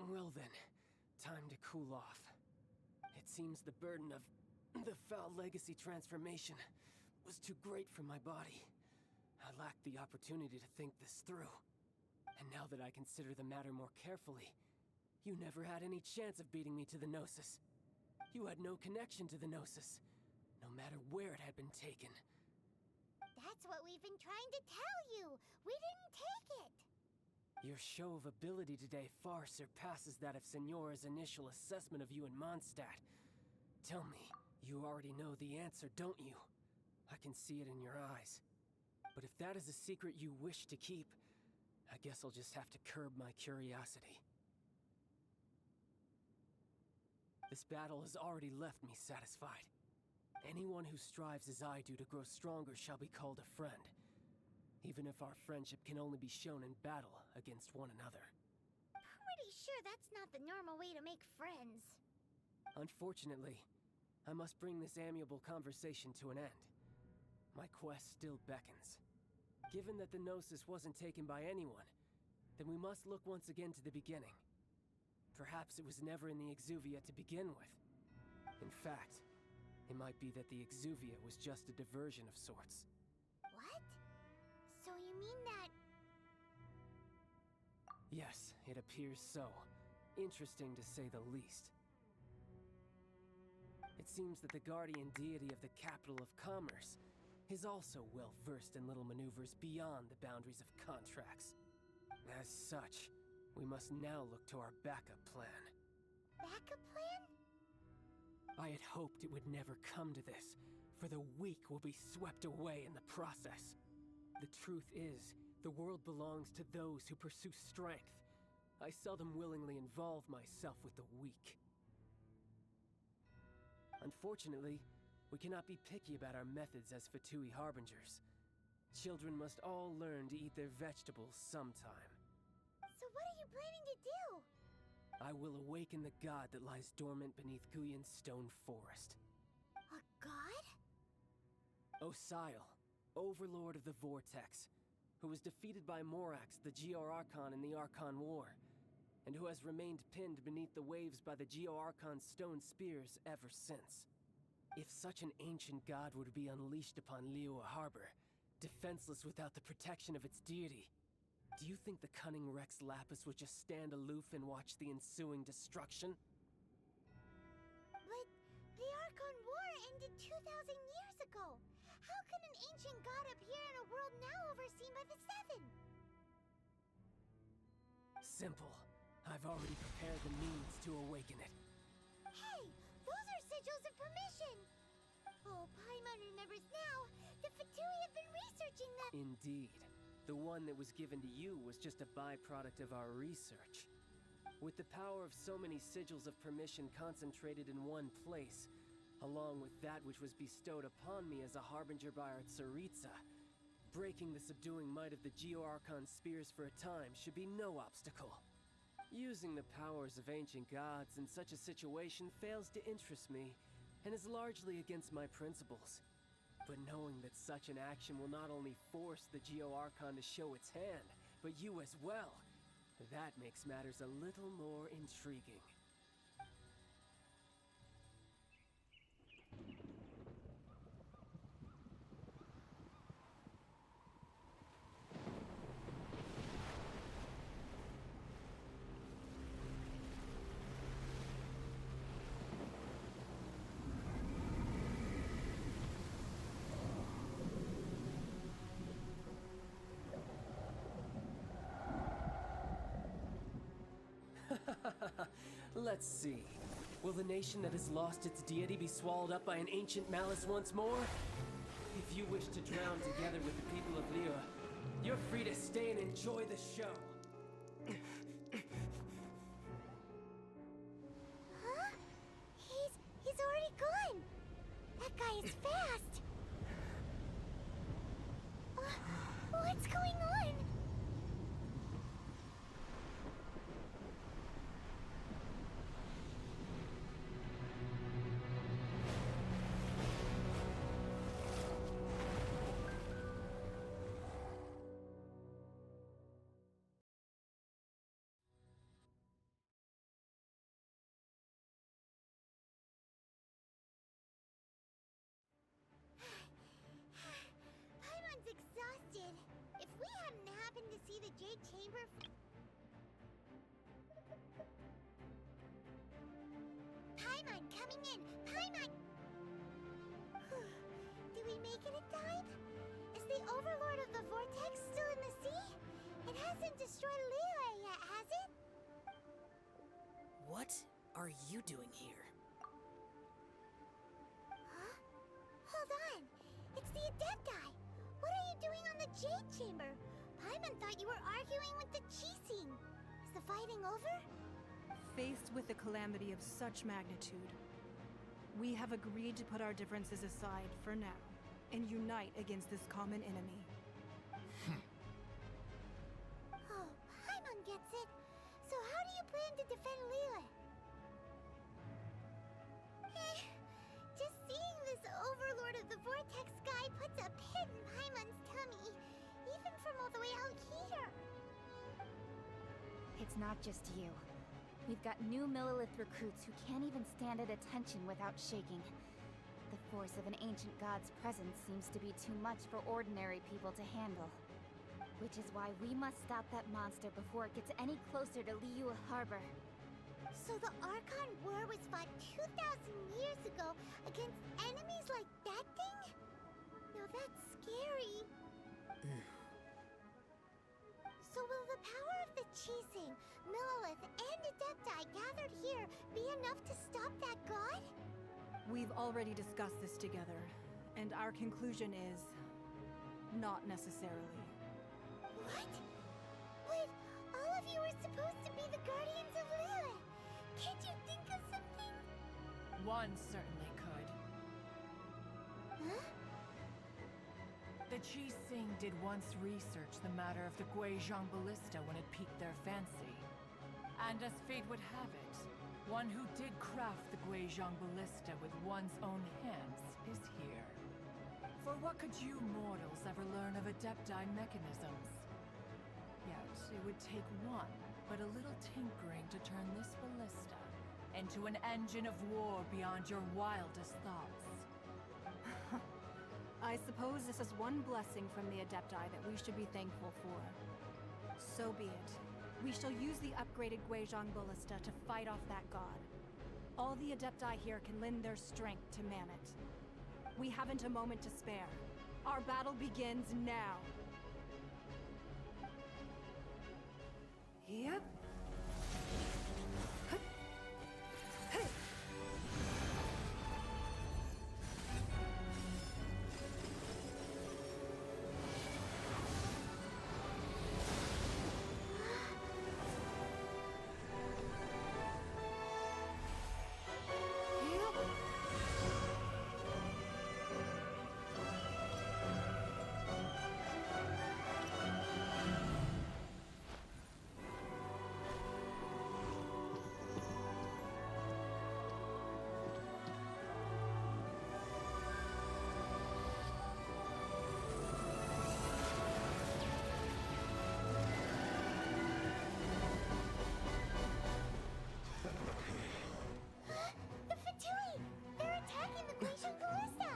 Well then, time to cool off. It seems the burden of the foul legacy transformation was too great for my body. I lacked the opportunity to think this through. And now that I consider the matter more carefully, you never had any chance of beating me to the Gnosis. You had no connection to the Gnosis, no matter where it had been taken. That's what we've been trying to tell you! We didn't take it! Your show of ability today far surpasses that of Signora's initial assessment of you in Mondstadt. Tell me, you already know the answer, don't you? I can see it in your eyes. But if that is a secret you wish to keep, I guess I'll just have to curb my curiosity. This battle has already left me satisfied. Anyone who strives as I do to grow stronger shall be called a friend, even if our friendship can only be shown in battle against one another. Pretty sure that's not the normal way to make friends. Unfortunately, I must bring this amiable conversation to an end. My quest still beckons. Given that the Gnosis wasn't taken by anyone, then we must look once again to the beginning. Perhaps it was never in the Exuvia to begin with. In fact, it might be that the Exuvia was just a diversion of sorts. What? So you mean that... Yes, it appears so. Interesting to say the least. It seems that the guardian deity of the capital of commerce is also well versed in little maneuvers beyond the boundaries of contracts. As such, we must now look to our backup plan. Backup plan? I had hoped it would never come to this, for the weak will be swept away in the process. The truth is, the world belongs to those who pursue strength. I seldom willingly involve myself with the weak. Unfortunately, we cannot be picky about our methods as Fatui Harbingers. Children must all learn to eat their vegetables sometime. So what are you planning to do? I will awaken the god that lies dormant beneath Guyon's stone forest. A god? Osial, overlord of the Vortex, who was defeated by Morax, the Geo-Archon in the Archon War, and who has remained pinned beneath the waves by the Geo-Archon's stone spears ever since. If such an ancient god were to be unleashed upon Liyue Harbor, defenseless without the protection of its deity, do you think the cunning Rex Lapis would just stand aloof and watch the ensuing destruction? But the Archon War ended 2,000 years ago. How can an ancient god appear in a world now overseen by the Seven? Simple. I've already prepared the means to awaken it. Hey, those are sigils of permission! Oh, Paimon remembers now. The Fatui have been researching them. Indeed. The one that was given to you was just a byproduct of our research. With the power of so many sigils of permission concentrated in one place, along with that which was bestowed upon me as a harbinger by our Tsaritsa, breaking the subduing might of the Geo-Archon spears for a time should be no obstacle. Using the powers of ancient gods in such a situation fails to interest me, and is largely against my principles. But knowing that such an action will not only force the Geo-Archon to show its hand, but you as well, that makes matters a little more intriguing. Let's see. Will the nation that has lost its deity be swallowed up by an ancient malice once more? If you wish to drown together with the people of Liyue, you're free to stay and enjoy the show. Huh? He's already gone. That guy is fast. What's going on? see the Jade Chamber. Paimon coming in! Paimon! Do we make it in time? Is the Overlord of the Vortex still in the sea? It hasn't destroyed Liyue yet, has it? What are you doing here? Huh? Hold on! It's the Adepti! What are you doing on the Jade Chamber? Paimon thought you were arguing with the Qixing. Is the fighting over? Faced with a calamity of such magnitude, we have agreed to put our differences aside for now and unite against this common enemy. Oh, Paimon gets it. So how do you plan to defend Liyue? Just seeing this Overlord of the Vortex guy puts a pit in Paimon's tummy, even from all the way out here. It's not just you. We've got new Millilith recruits who can't even stand at attention without shaking. The force of an ancient god's presence seems to be too much for ordinary people to handle. Which is why we must stop that monster before it gets any closer to Liyue Harbor. So the Archon War was fought 2,000 years ago against enemies like that thing? Now that's scary. So will the power of the Qixing, Millilith, and Adepti gathered here be enough to stop that god? We've already discussed this together, and our conclusion is not necessarily. What? Wait, all of you were supposed to be the guardians of Liyue. Can't you think of something? One certainly could. Huh? The Qixing did once research the matter of the Guizhong Ballista when it piqued their fancy. And as fate would have it, one who did craft the Guizhong Ballista with one's own hands is here. For what could you mortals ever learn of Adepti mechanisms? Yet, it would take one, but a little tinkering to turn this ballista into an engine of war beyond your wildest thoughts. I suppose this is one blessing from the Adepti that we should be thankful for. So be it. We shall use the upgraded Guizhong Ballista to fight off that god. All the Adepti here can lend their strength to man it. We haven't a moment to spare. Our battle begins now. Yep. The Fatui! They're attacking the Guizhong Ballista!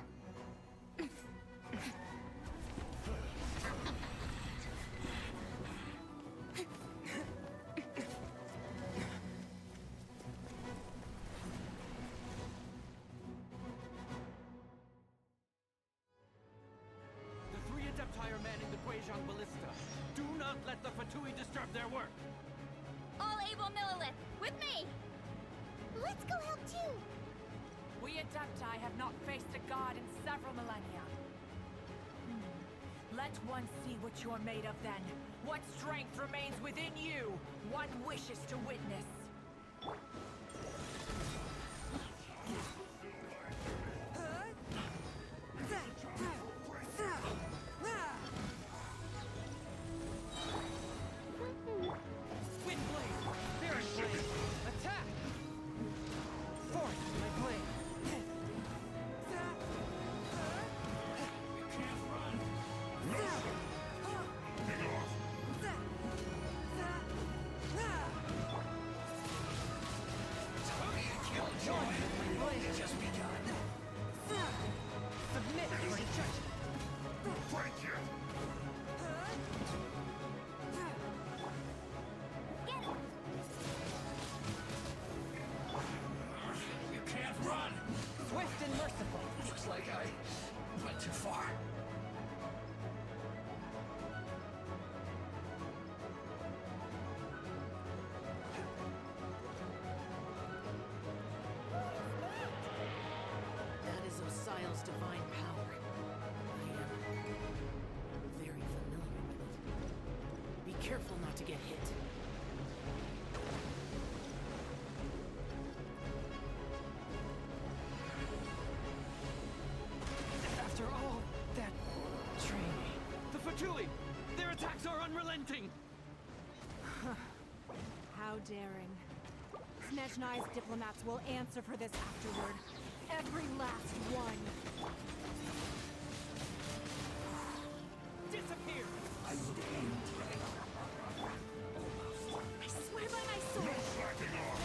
The three Adepti are manning the Guizhong Ballista. Do not let the Fatui disturb their work. All able Millilith, with me! Let's go help too! We Adepti have not faced a god in several millennia. Let one see what you're made of then. What strength remains within you, one wishes to witness. Wind Blade! Spirit Blade! Attack! Force my blade! Careful not to get hit. After all that training... The Fatui! Their attacks are unrelenting! How daring. Snezhnai's diplomats will answer for this afterward. Every last one. Disappear! I swear by my sword! No slacking off!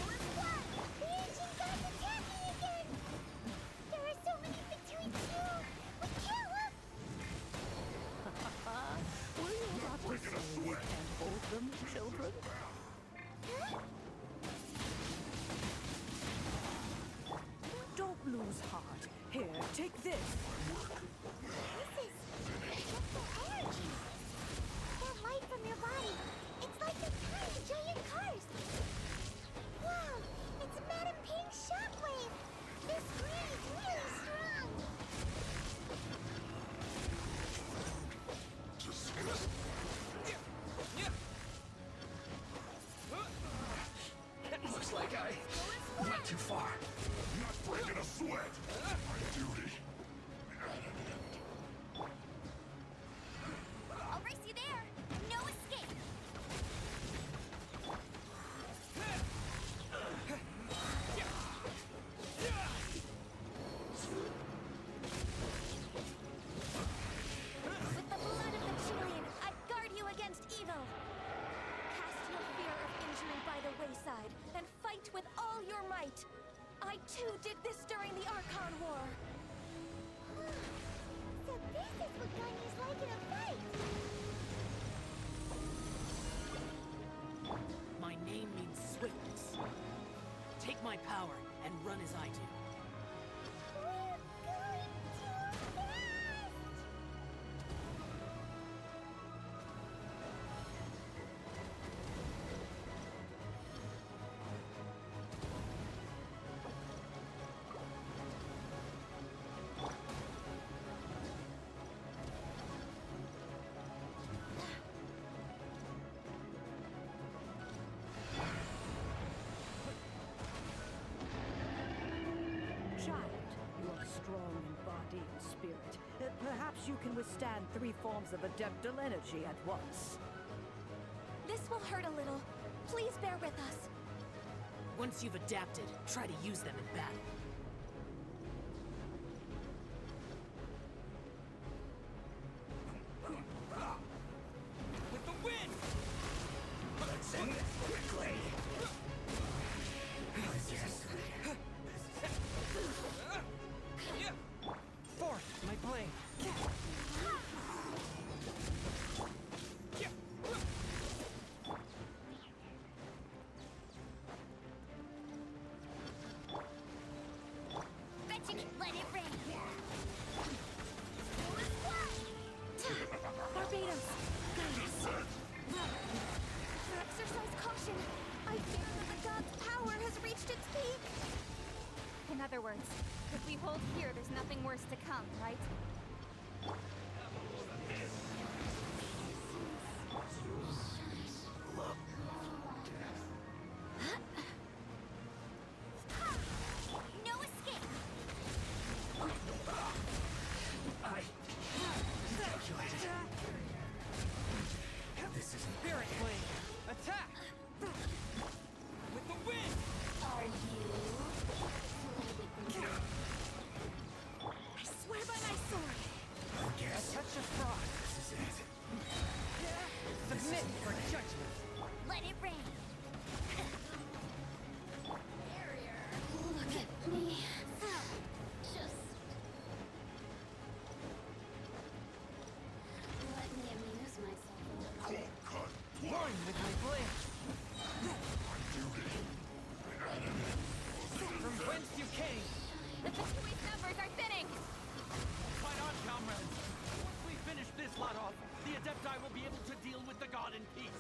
The ancient gods attacking again! There are so many Fatui too! We kill them! Were you about to say we can't hold them, children? Huh? Don't lose heart. Here, take this. This is magical energy! That light from your body, it's like the tiny giant cars! Wow! It's Madame Ping's shockwave! This screen is really strong! Looks like I went too far. Not breaking a sweat. My duty. I'll race you there! No escape! With the blood of the Chilean, I guard you against evil! Cast your fear of injury by the wayside, and fight with all your might! I too did this during the Archon War! So this is what Ganyu's like in a fight! My name means swiftness. Take my power and run as I do. We're going too fast! Child, you are strong in body and spirit. Perhaps you can withstand 3 forms of adeptal energy at once. This will hurt a little. Please bear with us. Once you've adapted, try to use them in battle. With the wind! Let's end this quickly. Fourth, my blade. Bet you can let it rain! Barbados! Exercise caution! I fear that the god's power has reached its peak! In other words, if we hold here, there's nothing worse to come, right? No escape! I calculated. This isn't Spirit blade! Attack! With the wind! Are you? I swear by my sword! I guess A touch of frost. this is it. Submit for judgment. Let it rain! Look at me. Just... let me amuse myself a little. Cold cut. One with my blade. My duty. From whence you came. The Fatui's numbers are thinning! Fight on, comrades. Once we finish this lot off, the Adepti will be able to deal with the god in peace.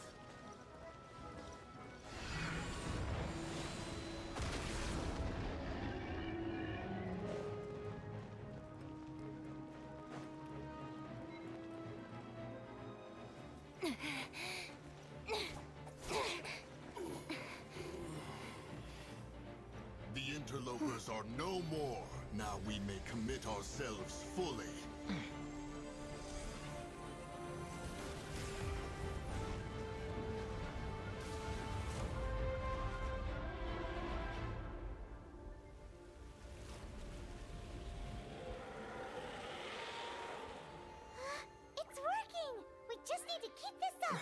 interlopers are no more. Now we may commit ourselves fully. It's working! We just need to keep this up!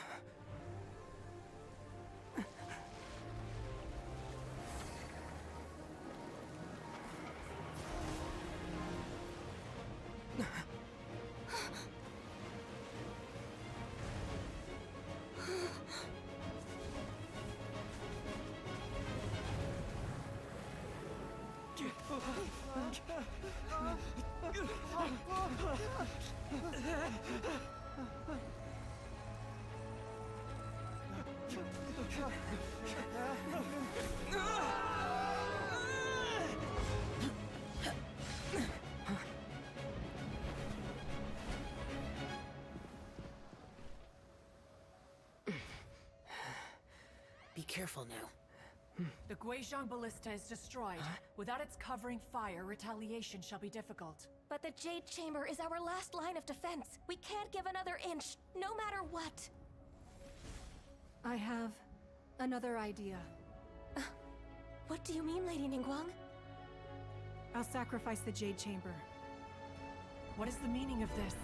Be careful now. The Guizhong Ballista is destroyed. Without its covering fire, retaliation shall be difficult. But the Jade Chamber is our last line of defense. We can't give another inch, no matter what. I have another idea. What do you mean, Lady Ningguang? I'll sacrifice the Jade Chamber. What is the meaning of this?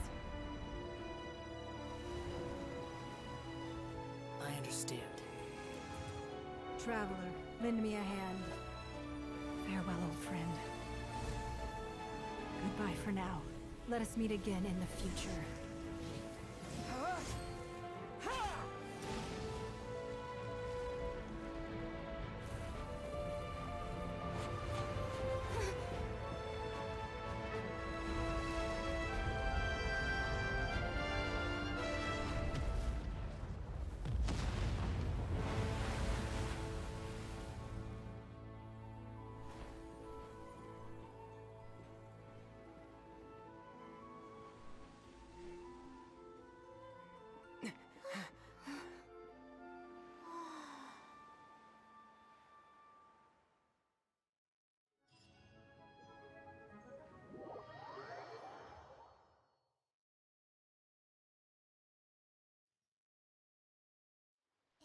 I understand. Traveler, lend me a hand. Farewell, old friend. Goodbye for now. Let us meet again in the future.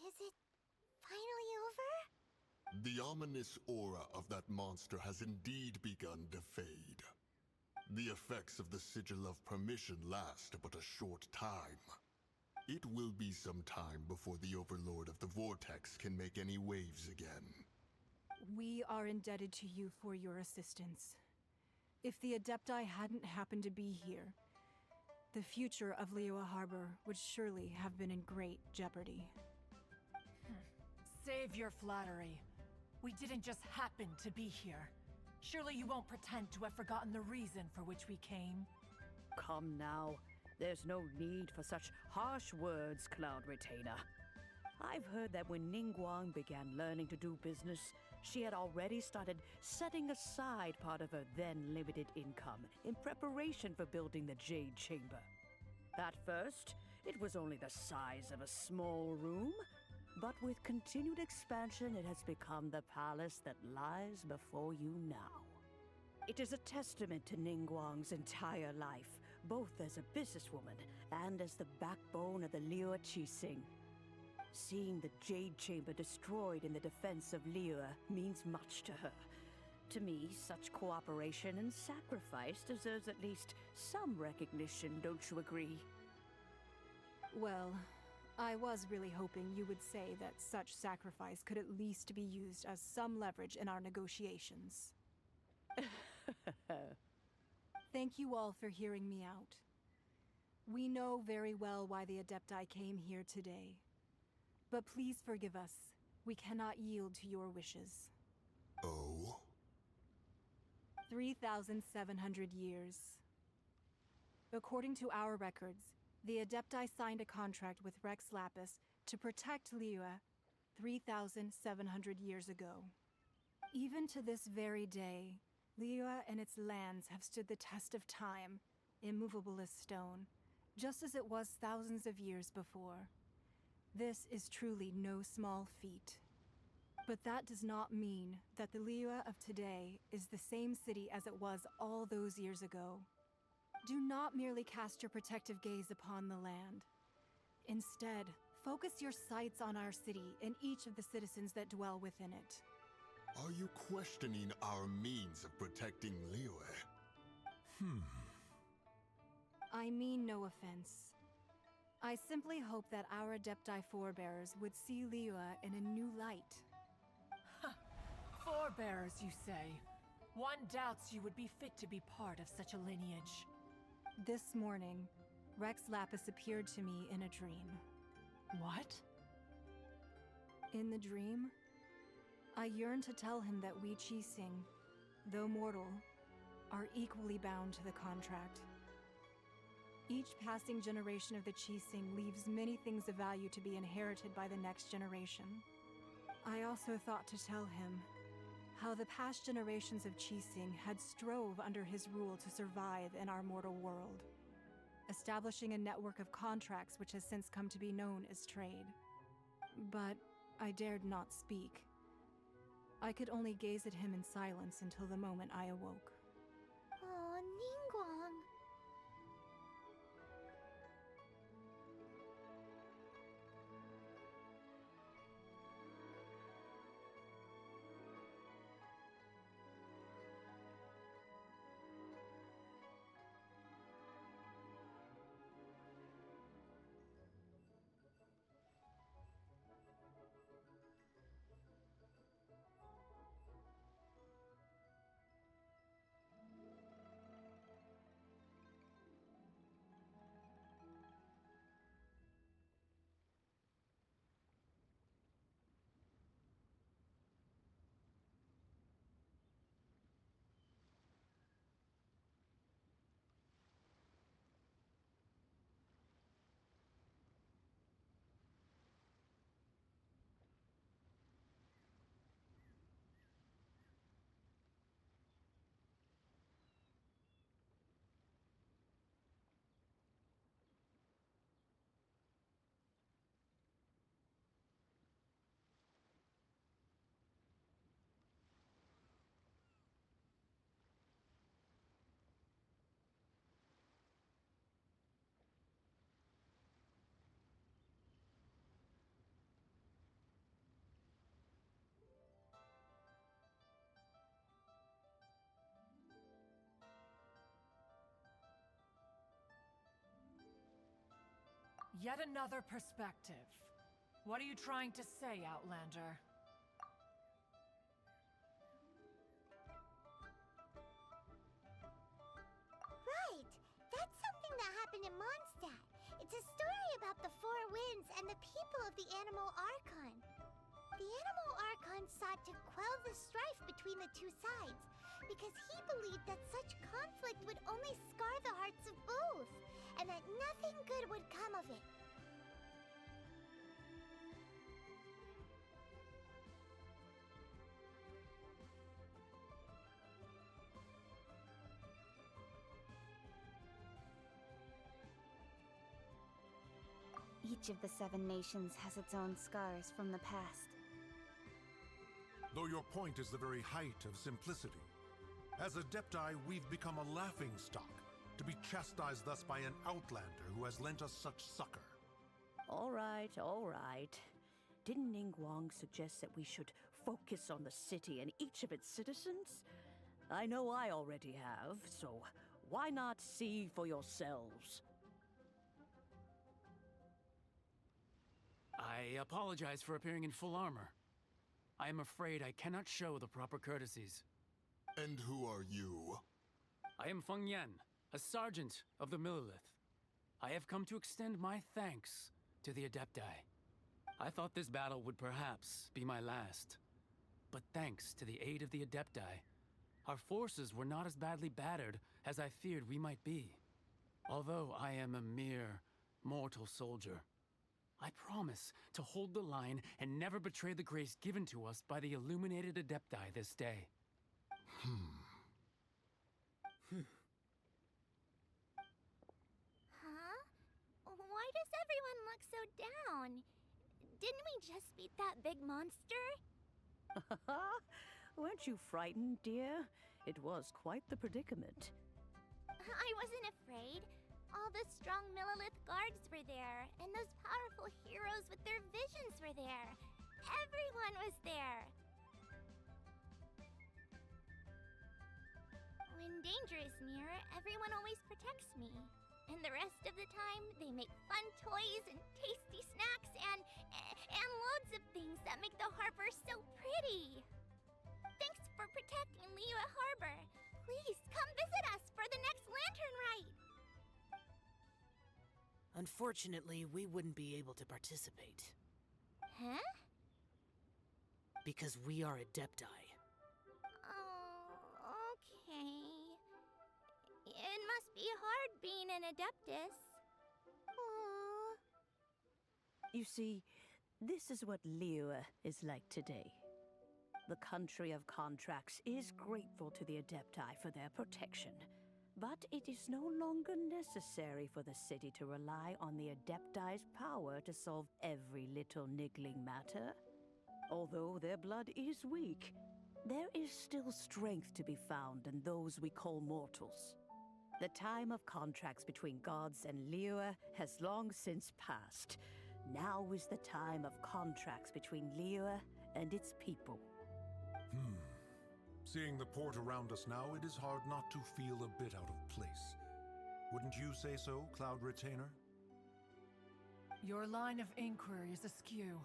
Is it finally over? The ominous aura of that monster has indeed begun to fade. The effects of the Sigil of Permission last but a short time. It will be some time before the Overlord of the Vortex can make any waves again. We are indebted to you for your assistance. If the Adepti hadn't happened to be here, the future of Liyue Harbor would surely have been in great jeopardy. Save your flattery. We didn't just happen to be here. Surely you won't pretend to have forgotten the reason for which we came. Come now. There's no need for such harsh words, Cloud Retainer. I've heard that when Ningguang began learning to do business, she had already started setting aside part of her then limited income in preparation for building the Jade Chamber. At first, it was only the size of a small room, but with continued expansion, it has become the palace that lies before you now. It is a testament to Ningguang's entire life, both as a businesswoman and as the backbone of the Liyue Qixing. Seeing the Jade Chamber destroyed in the defense of Liyue means much to her. To me, such cooperation and sacrifice deserves at least some recognition, don't you agree? Well, I was really hoping you would say that such sacrifice could at least be used as some leverage in our negotiations. Thank you all for hearing me out. We know very well why the Adepti came here today. But please forgive us. We cannot yield to your wishes. Oh? 3,700 years. According to our records, the Adepti signed a contract with Rex Lapis to protect Liyue 3,700 years ago. Even to this very day, Liyue and its lands have stood the test of time, immovable as stone, just as it was thousands of years before. This is truly no small feat. But that does not mean that the Liyue of today is the same city as it was all those years ago. Do not merely cast your protective gaze upon the land. Instead, focus your sights on our city and each of the citizens that dwell within it. Are you questioning our means of protecting Liyue? I mean no offense. I simply hope that our Adepti forebears would see Liyue in a new light. Forebearers, you say? One doubts you would be fit to be part of such a lineage. This morning, Rex Lapis appeared to me in a dream. What? In the dream, I yearned to tell him that we Qixing, though mortal, are equally bound to the contract. Each passing generation of the Qixing leaves many things of value to be inherited by the next generation. I also thought to tell him how the past generations of Qixing had strove under his rule to survive in our mortal world, establishing a network of contracts which has since come to be known as trade. But I dared not speak. I could only gaze at him in silence until the moment I awoke. Oh, Ningguang. Yet another perspective. What are you trying to say, Outlander? Right! That's something that happened in Mondstadt. It's a story about the Four Winds and the people of the Animal Archon. The Animal Archon sought to quell the strife between the two sides, because he believed that such conflict would only scar the hearts of both, and that nothing good would come of it. Each of the 7 nations has its own scars from the past. Though your point is the very height of simplicity. As Adepti, we've become a laughingstock, to be chastised thus by an outlander who has lent us such succor. All right, all right. Didn't Ningguang suggest that we should focus on the city and each of its citizens? I know I already have, so why not see for yourselves? I apologize for appearing in full armor. I am afraid I cannot show the proper courtesies. And who are you? I am Feng Yan, a sergeant of the Millelith. I have come to extend my thanks to the Adepti. I thought this battle would perhaps be my last. But thanks to the aid of the Adepti, our forces were not as badly battered as I feared we might be. Although I am a mere mortal soldier, I promise to hold the line and never betray the grace given to us by the illuminated Adepti this day. Huh? Why does everyone look so down? Didn't we just beat that big monster? Weren't you frightened, dear? It was quite the predicament. I wasn't afraid. All the strong Millilith guards were there, and those powerful heroes with their visions were there. Everyone was there. When danger is near, everyone always protects me. And the rest of the time, they make fun toys and tasty snacks and loads of things that make the harbor so pretty. Thanks for protecting Liyue Harbor. Please come visit us for the next lantern rite. Unfortunately, we wouldn't be able to participate. Huh? Because we are Adepti. Oh, okay. It must be hard being an Adeptus. Aww. You see, this is what Liyue is like today. The country of contracts is grateful to the Adepti for their protection. But it is no longer necessary for the city to rely on the Adepti's power to solve every little niggling matter. Although their blood is weak, there is still strength to be found in those we call mortals. The time of contracts between gods and Liyue has long since passed. Now is the time of contracts between Liyue and its people. Seeing the port around us now, it is hard not to feel a bit out of place. Wouldn't you say so, Cloud Retainer? Your line of inquiry is askew.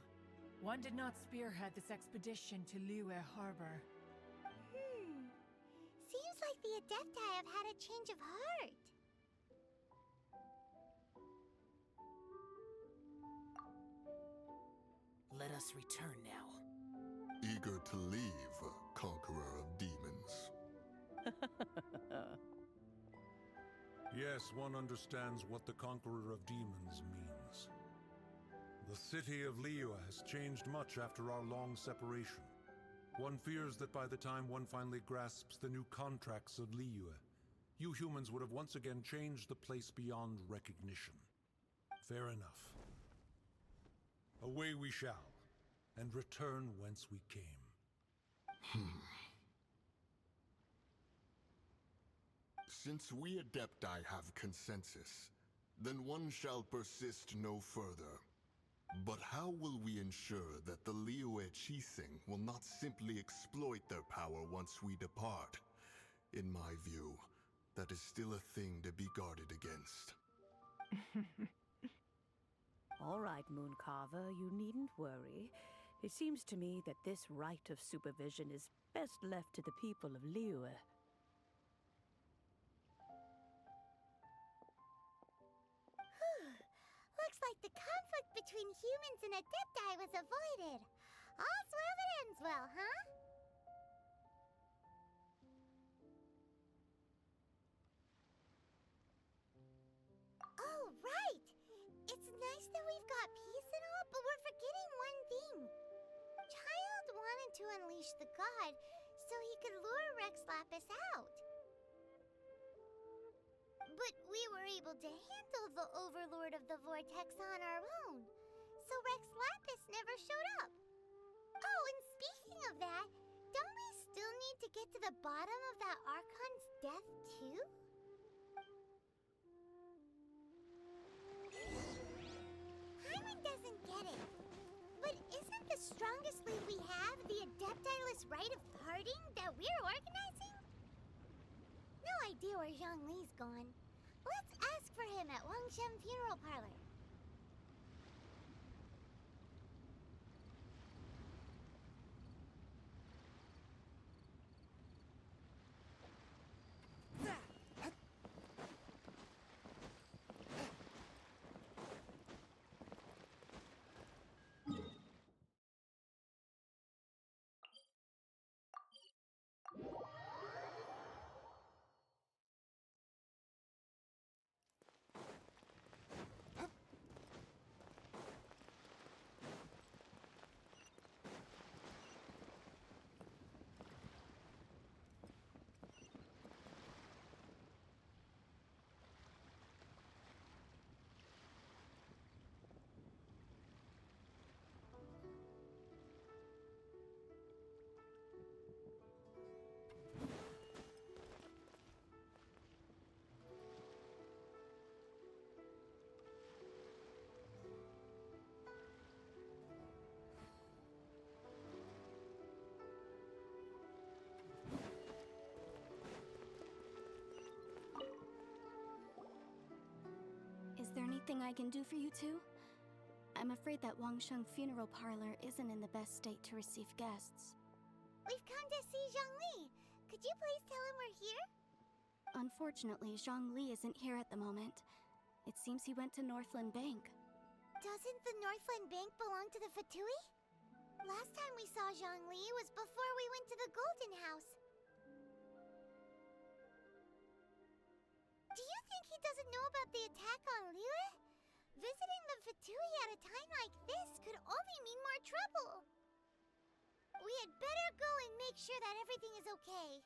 One did not spearhead this expedition to Liyue Harbor. Seems like the Adepti have had a change of heart. Let us return now. Eager to leave, Conqueror of Demons. Yes, one understands what the Conqueror of Demons means. The city of Liyue has changed much after our long separation. One fears that by the time one finally grasps the new contracts of Liyue, you humans would have once again changed the place beyond recognition. Fair enough. Away we shall, and return whence we came. Since we Adepti have consensus, then one shall persist no further. But how will we ensure that the Liyue Qixing will not simply exploit their power once we depart? In my view, that is still a thing to be guarded against. All right, Mooncarver, you needn't worry. It seems to me that this right of supervision is best left to the people of Liyue. Looks like the conflict between humans and Adepti was avoided. All's well that ends well, huh? Oh, right! It's nice that we've got peace and all, but we're forgetting one thing. Child wanted to unleash the god so he could lure Rex Lapis out. But we were able to handle the Overlord of the Vortex on our own, so Rex Lapis never showed up. Oh, and speaking of that, don't we still need to get to the bottom of that Archon's death, too? Paimon doesn't get it. But isn't the strongest lead we have the Adepti-less rite of parting that we're organizing? No idea where Zhongli's gone. Let's ask for him at Wangshen Funeral Parlor. anything I can do for you two? I'm afraid that Wangsheng Funeral Parlor isn't in the best state to receive guests. We've come to see Zhongli. Could you please tell him we're here? Unfortunately, Zhongli isn't here at the moment. It seems he went to Northland Bank. Doesn't the Northland Bank belong to the Fatui? Last time we saw Zhongli was before we went to the Golden House. Do you think he doesn't know about the attack on Liyue? Visiting the Fatui at a time like this could only mean more trouble. We had better go and make sure that everything is okay.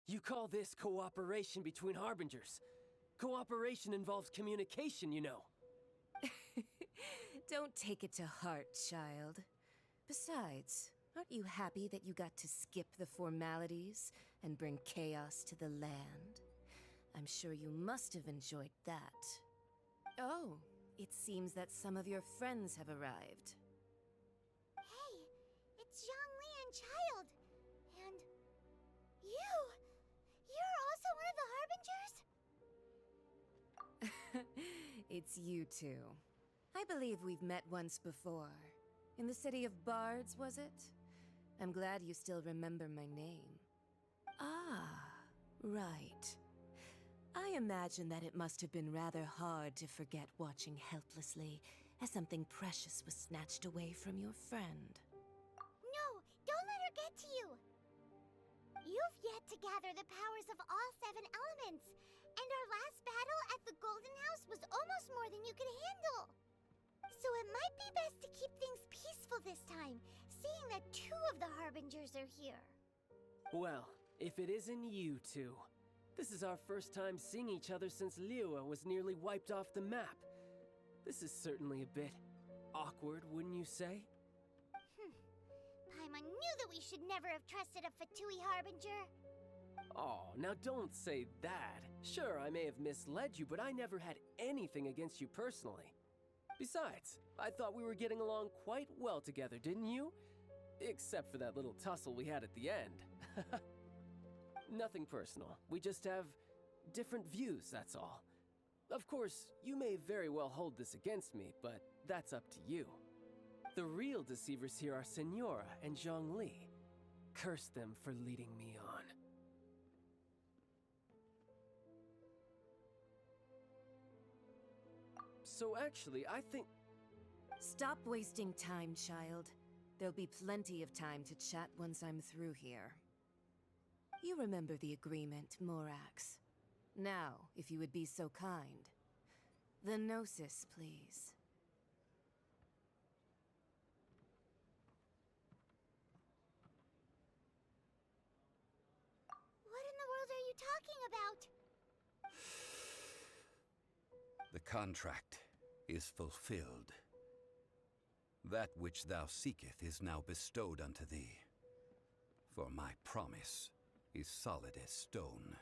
You call this cooperation between Harbingers? Cooperation involves communication, you know. Don't take it to heart, child. Besides, aren't you happy that you got to skip the formalities and bring chaos to the land? I'm sure you must have enjoyed that. Oh, it seems that some of your friends have arrived. Hey, it's Zhongli and Child. And you! You're also one of the Harbingers? It's you two. I believe we've met once before. In the city of Bards, was it? I'm glad you still remember my name. Ah, right. I imagine that it must have been rather hard to forget watching helplessly as something precious was snatched away from your friend. No, don't let her get to you! You've yet to gather the powers of all 7 elements, and our last battle at the Golden House was almost more than you could handle. So it might be best to keep things peaceful this time, seeing that 2 of the Harbingers are here. Well, if it isn't you two. This is our first time seeing each other since Liyue was nearly wiped off the map. This is certainly a bit awkward, wouldn't you say? Paimon knew that we should never have trusted a Fatui Harbinger. Oh, now don't say that. Sure, I may have misled you, but I never had anything against you personally. Besides, I thought we were getting along quite well together, didn't you? Except for that little tussle we had at the end. Nothing personal. We just have different views, that's all. Of course, you may very well hold this against me, but that's up to you. The real deceivers here are Senora and Zhongli. Curse them for leading me on. So actually, I think... Stop wasting time, child. There'll be plenty of time to chat once I'm through here. You remember the agreement, Morax. Now, if you would be so kind. The Gnosis, please. What in the world are you talking about? The contract is fulfilled. That which thou seeketh is now bestowed unto thee. For my promise is solid as stone.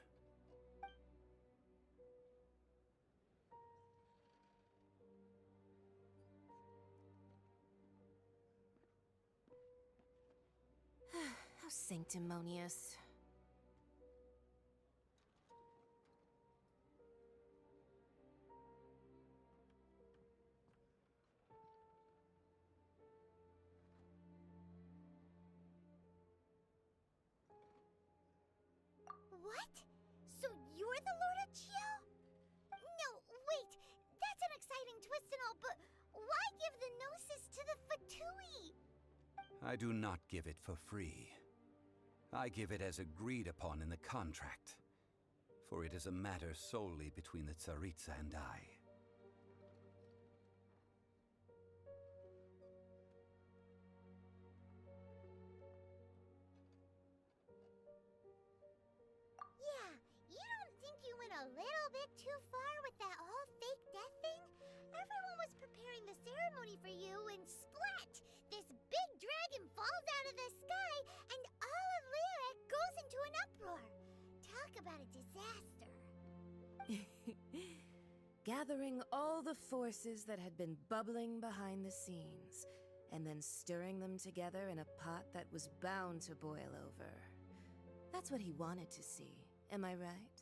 How sanctimonious. What? So you're the Lord of Chio? No, wait. That's an exciting twist and all, but why give the Gnosis to the Fatui? I do not give it for free. I give it as agreed upon in the contract, for it is a matter solely between the Tsaritsa and I. Yeah, you don't think you went a little bit too far with that whole fake death thing? Everyone was preparing the ceremony for you and splat! This big dragon falls out of the sky and all of Liyue goes into an uproar. Talk about a disaster. Gathering all the forces that had been bubbling behind the scenes, and then stirring them together in a pot that was bound to boil over. That's what he wanted to see, am I right?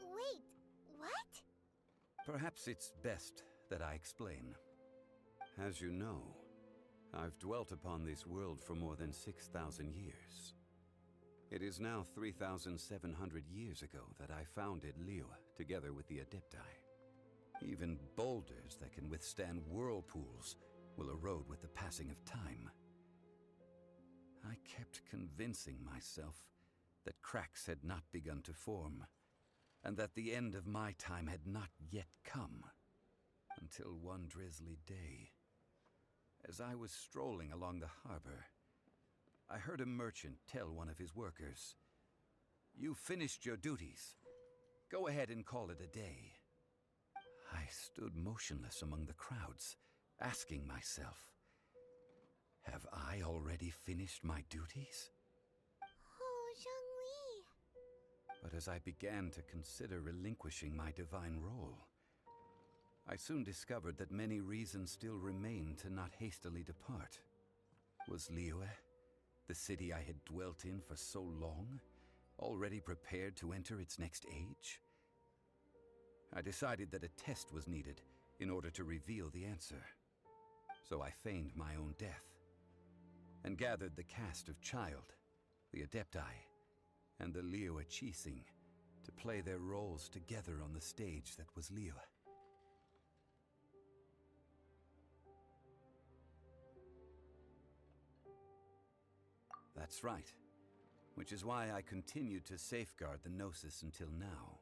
Wait, what? Perhaps it's best that I explain. As you know, I've dwelt upon this world for more than 6,000 years. It is now 3,700 years ago that I founded Liyue together with the Adepti. Even boulders that can withstand whirlpools will erode with the passing of time. I kept convincing myself that cracks had not begun to form, and that the end of my time had not yet come. Until one drizzly day, as I was strolling along the harbor, I heard a merchant tell one of his workers, "You finished your duties. Go ahead and call it a day." I stood motionless among the crowds, asking myself, have I already finished my duties? Oh, Zhongli. But as I began to consider relinquishing my divine role, I soon discovered that many reasons still remained to not hastily depart. Was Liyue, the city I had dwelt in for so long, already prepared to enter its next age? I decided that a test was needed in order to reveal the answer. So I feigned my own death, and gathered the cast of Child, the Adepti, and the Liyue Archon to play their roles together on the stage that was Liyue. That's right. Which is why I continued to safeguard the Gnosis until now.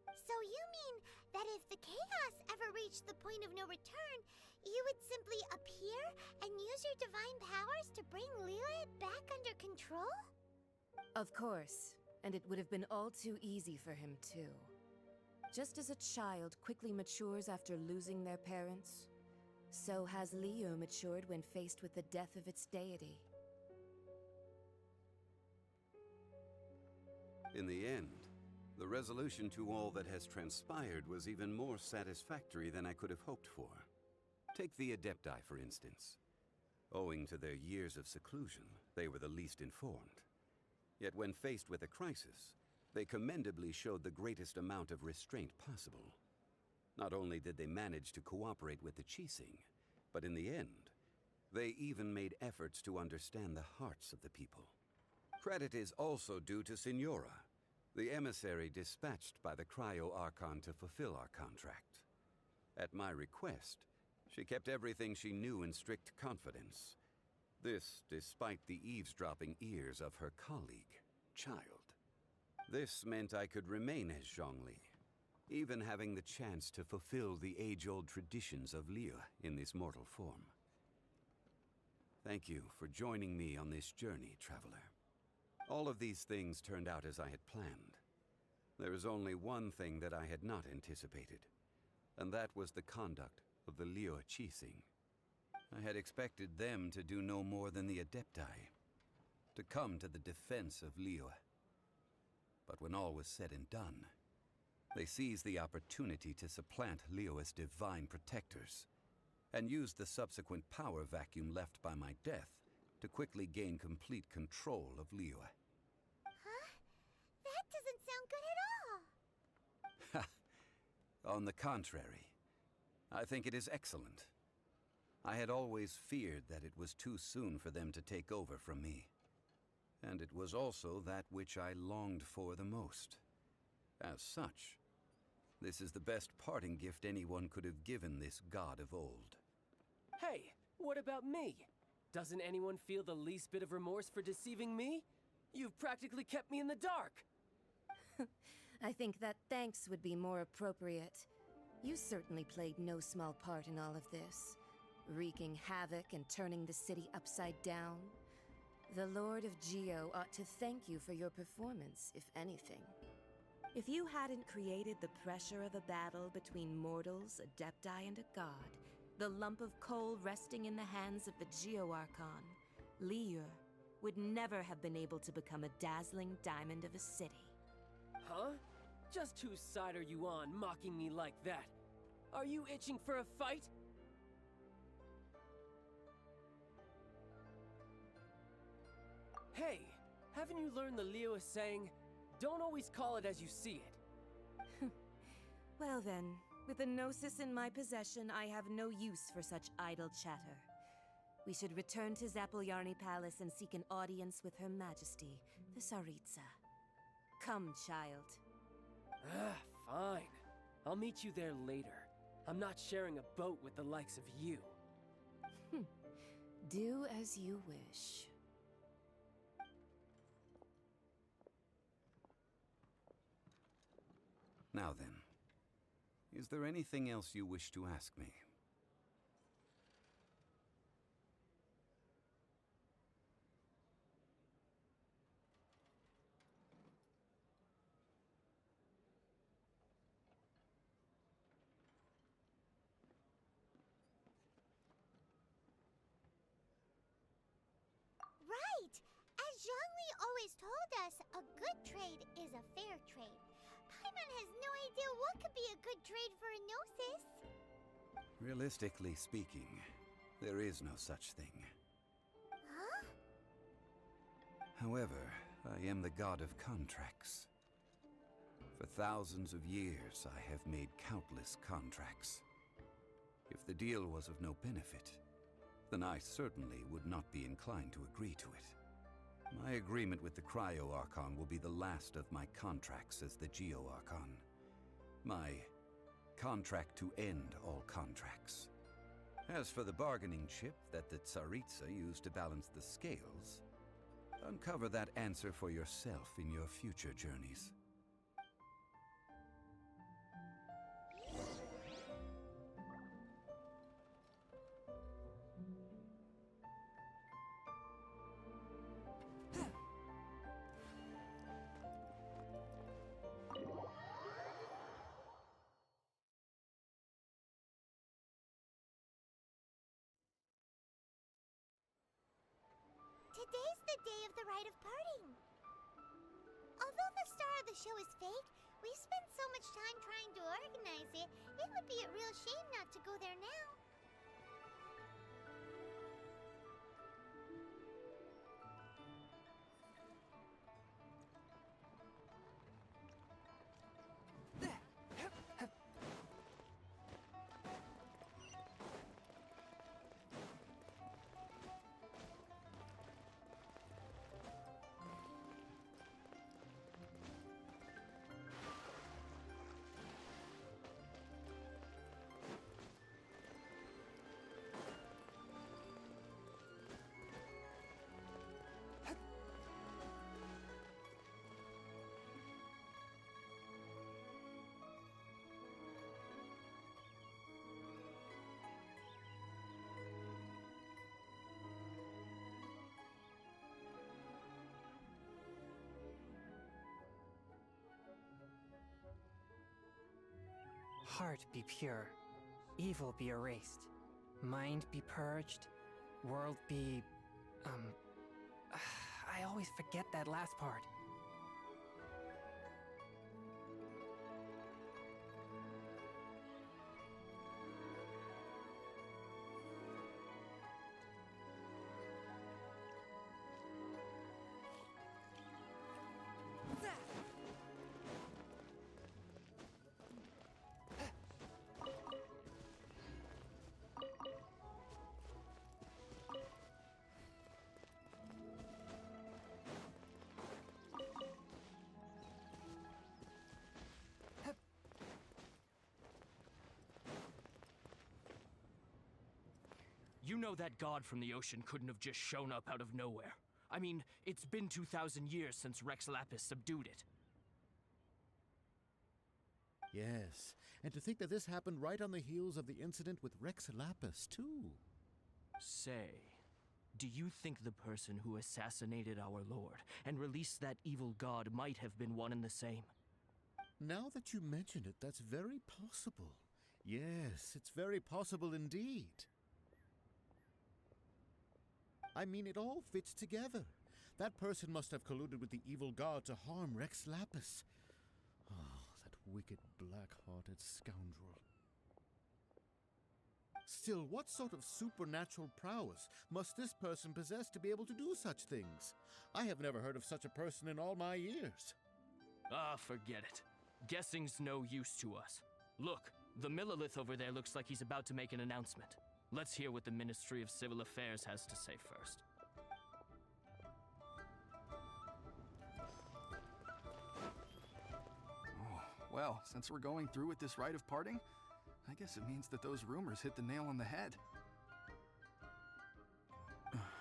So you mean that if the chaos ever reached the point of no return, you would simply appear and use your divine powers to bring Liyue back under control? Of course, and it would have been all too easy for him too. Just as a child quickly matures after losing their parents, so has Liyue matured when faced with the death of its deity. In the end, the resolution to all that has transpired was even more satisfactory than I could have hoped for. Take the Adepti, for instance. Owing to their years of seclusion, they were the least informed. Yet when faced with a crisis, they commendably showed the greatest amount of restraint possible. Not only did they manage to cooperate with the Qixing, but in the end, they even made efforts to understand the hearts of the people. Credit is also due to Signora, the emissary dispatched by the Liyue Archon to fulfill our contract. At my request, she kept everything she knew in strict confidence. This despite the eavesdropping ears of her colleague, Child. This meant I could remain as Zhongli, even having the chance to fulfill the age-old traditions of Liyue in this mortal form. Thank you for joining me on this journey, Traveler. All of these things turned out as I had planned. There is only one thing that I had not anticipated, and that was the conduct of the Liyue Qixing. I had expected them to do no more than the Adepti. to come to the defense of Liyue. But when all was said and done, they seized the opportunity to supplant Liyue's divine protectors, and used the subsequent power vacuum left by my death to quickly gain complete control of Liyue. Huh? That doesn't sound good at all! On the contrary, I think it is excellent. I had always feared that it was too soon for them to take over from me. And it was also that which I longed for the most. As such, this is the best parting gift anyone could have given this god of old. Hey, what about me? Doesn't anyone feel the least bit of remorse for deceiving me? You've practically kept me in the dark! I think that thanks would be more appropriate. You certainly played no small part in all of this, wreaking havoc and turning the city upside down. The Lord of Geo ought to thank you for your performance, if anything. If you hadn't created the pressure of a battle between mortals, adepti, and a god, the lump of coal resting in the hands of the Liyue Archon, Liyue would never have been able to become a dazzling diamond of a city. Huh? Just whose side are you on, mocking me like that? Are you itching for a fight? Hey, haven't you learned the Liyue saying, don't always call it as you see it? Well then, with the Gnosis in my possession, I have no use for such idle chatter. We should return to Zapolyarny Palace and seek an audience with Her Majesty, the Tsaritsa. Come, child. Fine. I'll meet you there later. I'm not sharing a boat with the likes of you. Do as you wish. Now then, is there anything else you wish to ask me? Right! As Zhongli always told us, a good trade is a fair trade. Paimon has no idea what could be a good trade for a Gnosis. Realistically speaking, there is no such thing. Huh? However, I am the god of contracts. For thousands of years, I have made countless contracts. If the deal was of no benefit, then I certainly would not be inclined to agree to it. My agreement with the Cryo Archon will be the last of my contracts as the Geo Archon. My contract to end all contracts. As for the bargaining chip that the Tsaritsa used to balance the scales, uncover that answer for yourself in your future journeys. Today's the day of the rite of parting. Although the star of the show is fake, we've spent so much time trying to organize it, it would be a real shame not to go there now. Heart be pure, evil be erased, mind be purged, world be, I always forget that last part. You know that god from the ocean couldn't have just shown up out of nowhere. I mean, it's been 2,000 years since Rex Lapis subdued it. Yes, and to think that this happened right on the heels of the incident with Rex Lapis, too. Say, do you think the person who assassinated our lord and released that evil god might have been one and the same? Now that you mention it, that's very possible. Yes, it's very possible indeed. I mean, it all fits together. That person must have colluded with the evil god to harm Rex Lapis. Oh, that wicked, black-hearted scoundrel. Still, what sort of supernatural prowess must this person possess to be able to do such things? I have never heard of such a person in all my years. Ah, forget it. Guessing's no use to us. Look, the Millilith over there looks like he's about to make an announcement. Let's hear what the Ministry of Civil Affairs has to say first. Oh, well, since we're going through with this rite of parting, I guess it means that those rumors hit the nail on the head.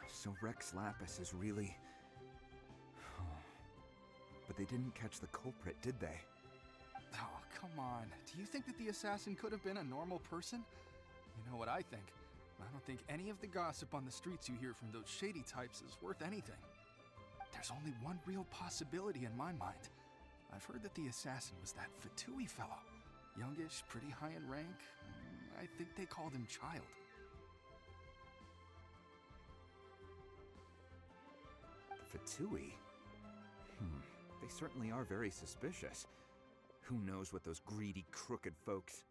So Rex Lapis is really... But they didn't catch the culprit, did they? Oh, come on. Do you think that the assassin could have been a normal person? You know what I think? I don't think any of the gossip on the streets you hear from those shady types is worth anything. There's only one real possibility in my mind. I've heard that the assassin was that Fatui fellow. Youngish, pretty high in rank. I think they called him Child. Fatui? They certainly are very suspicious. Who knows what those greedy, crooked folks...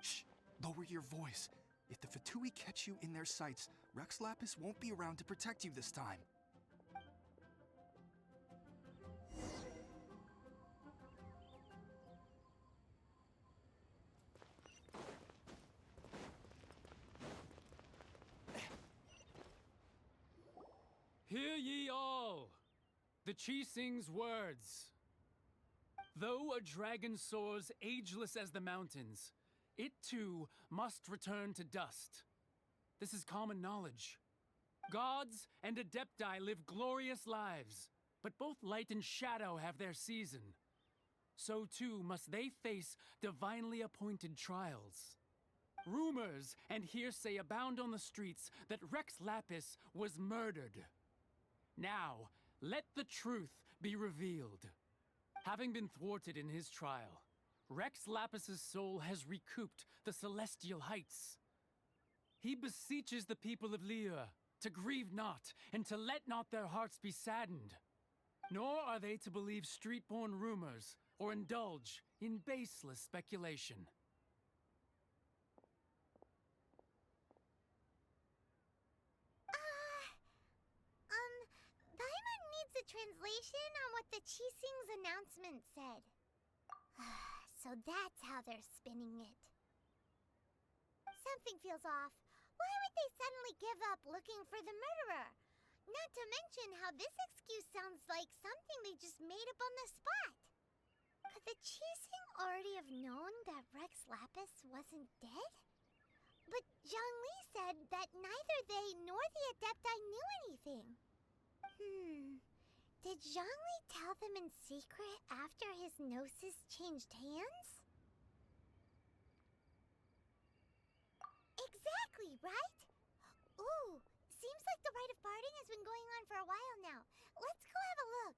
Shh! Lower your voice. If the Fatui catch you in their sights, Rex Lapis won't be around to protect you this time. Hear ye all, the Qixing's words. Though a dragon soars ageless as the mountains, it too must return to dust. This is common knowledge. Gods and Adepti live glorious lives, but both light and shadow have their season. So too must they face divinely appointed trials. Rumors and hearsay abound on the streets that Rex Lapis was murdered. Now, let the truth be revealed. Having been thwarted in his trial, Rex Lapis's soul has recouped the celestial heights. He beseeches the people of Liyue to grieve not and to let not their hearts be saddened. Nor are they to believe street-born rumors or indulge in baseless speculation. Paimon needs a translation on what the Qixing's announcement said. So that's how they're spinning it. Something feels off. Why would they suddenly give up looking for the murderer? Not to mention how this excuse sounds like something they just made up on the spot. Could the Qixing already have known that Rex Lapis wasn't dead? But Zhongli said that neither they nor the Adepti knew anything. Did Zhongli tell them in secret after his gnosis changed hands? Exactly, right? Ooh, seems like the rite of parting has been going on for a while now. Let's go have a look.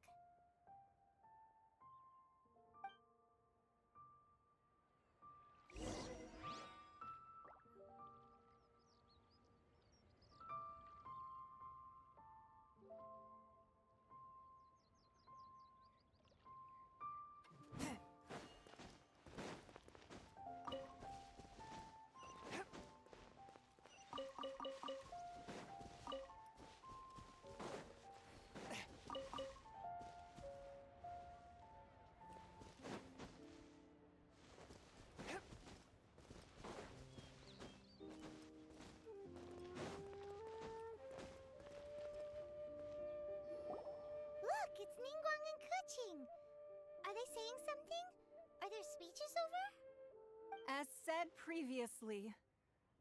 said previously,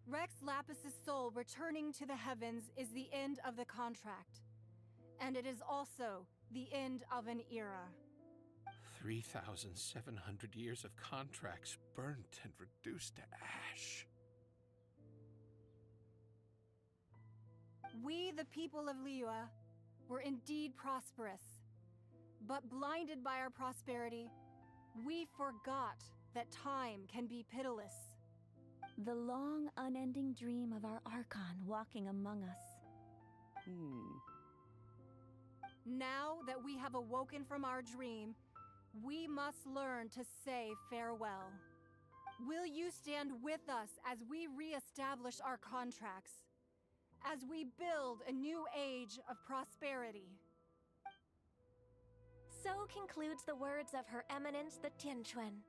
Rex Lapis' soul returning to the heavens is the end of the contract. And it is also the end of an era. 3,700 years of contracts burnt and reduced to ash. We, the people of Liyue, were indeed prosperous. But blinded by our prosperity, we forgot that time can be pitiless. The long, unending dream of our Archon walking among us. Now that we have awoken from our dream, we must learn to say farewell. Will you stand with us as we re-establish our contracts? As we build a new age of prosperity? So concludes the words of Her Eminence the Tianquan.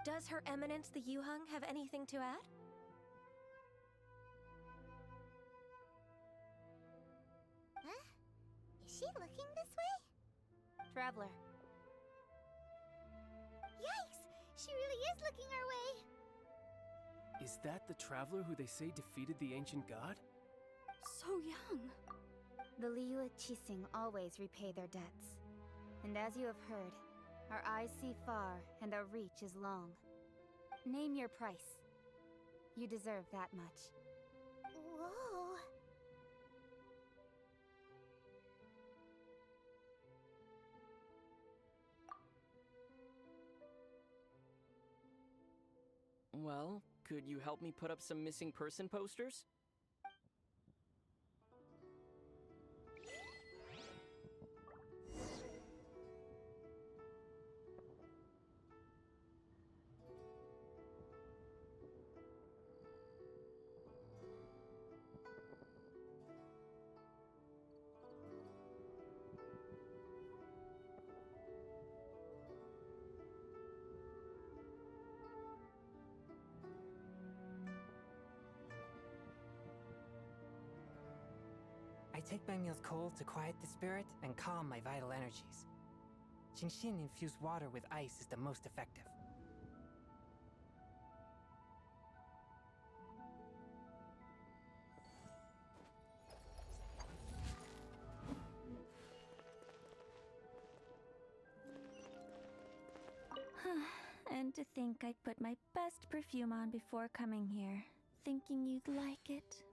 Does Her Eminence the Yuheng have anything to add? Huh? Is she looking this way? Traveler. Yikes! She really is looking our way! Is that the traveler who they say defeated the ancient god? So young. The Liyue Qixing always repay their debts. And as you have heard, our eyes see far and our reach is long. Name your price. You deserve that much. Whoa! Well, could you help me put up some missing person posters? I take my meals cold to quiet the spirit and calm my vital energies. Qingxin infused water with ice is the most effective. And to think I'd put my best perfume on before coming here, thinking you'd like it.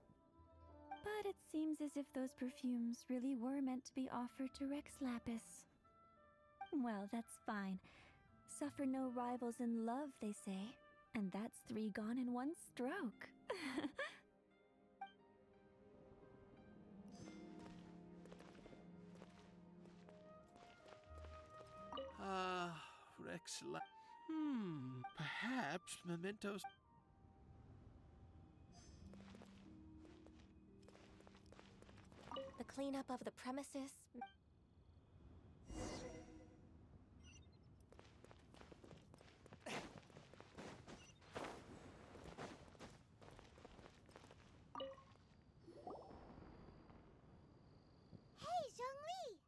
But it seems as if those perfumes really were meant to be offered to Rex Lapis. Well, that's fine. Suffer no rivals in love, they say. And that's 3 gone in 1 stroke. Rex perhaps mementos. The cleanup of the premises. Hey, Zhongli!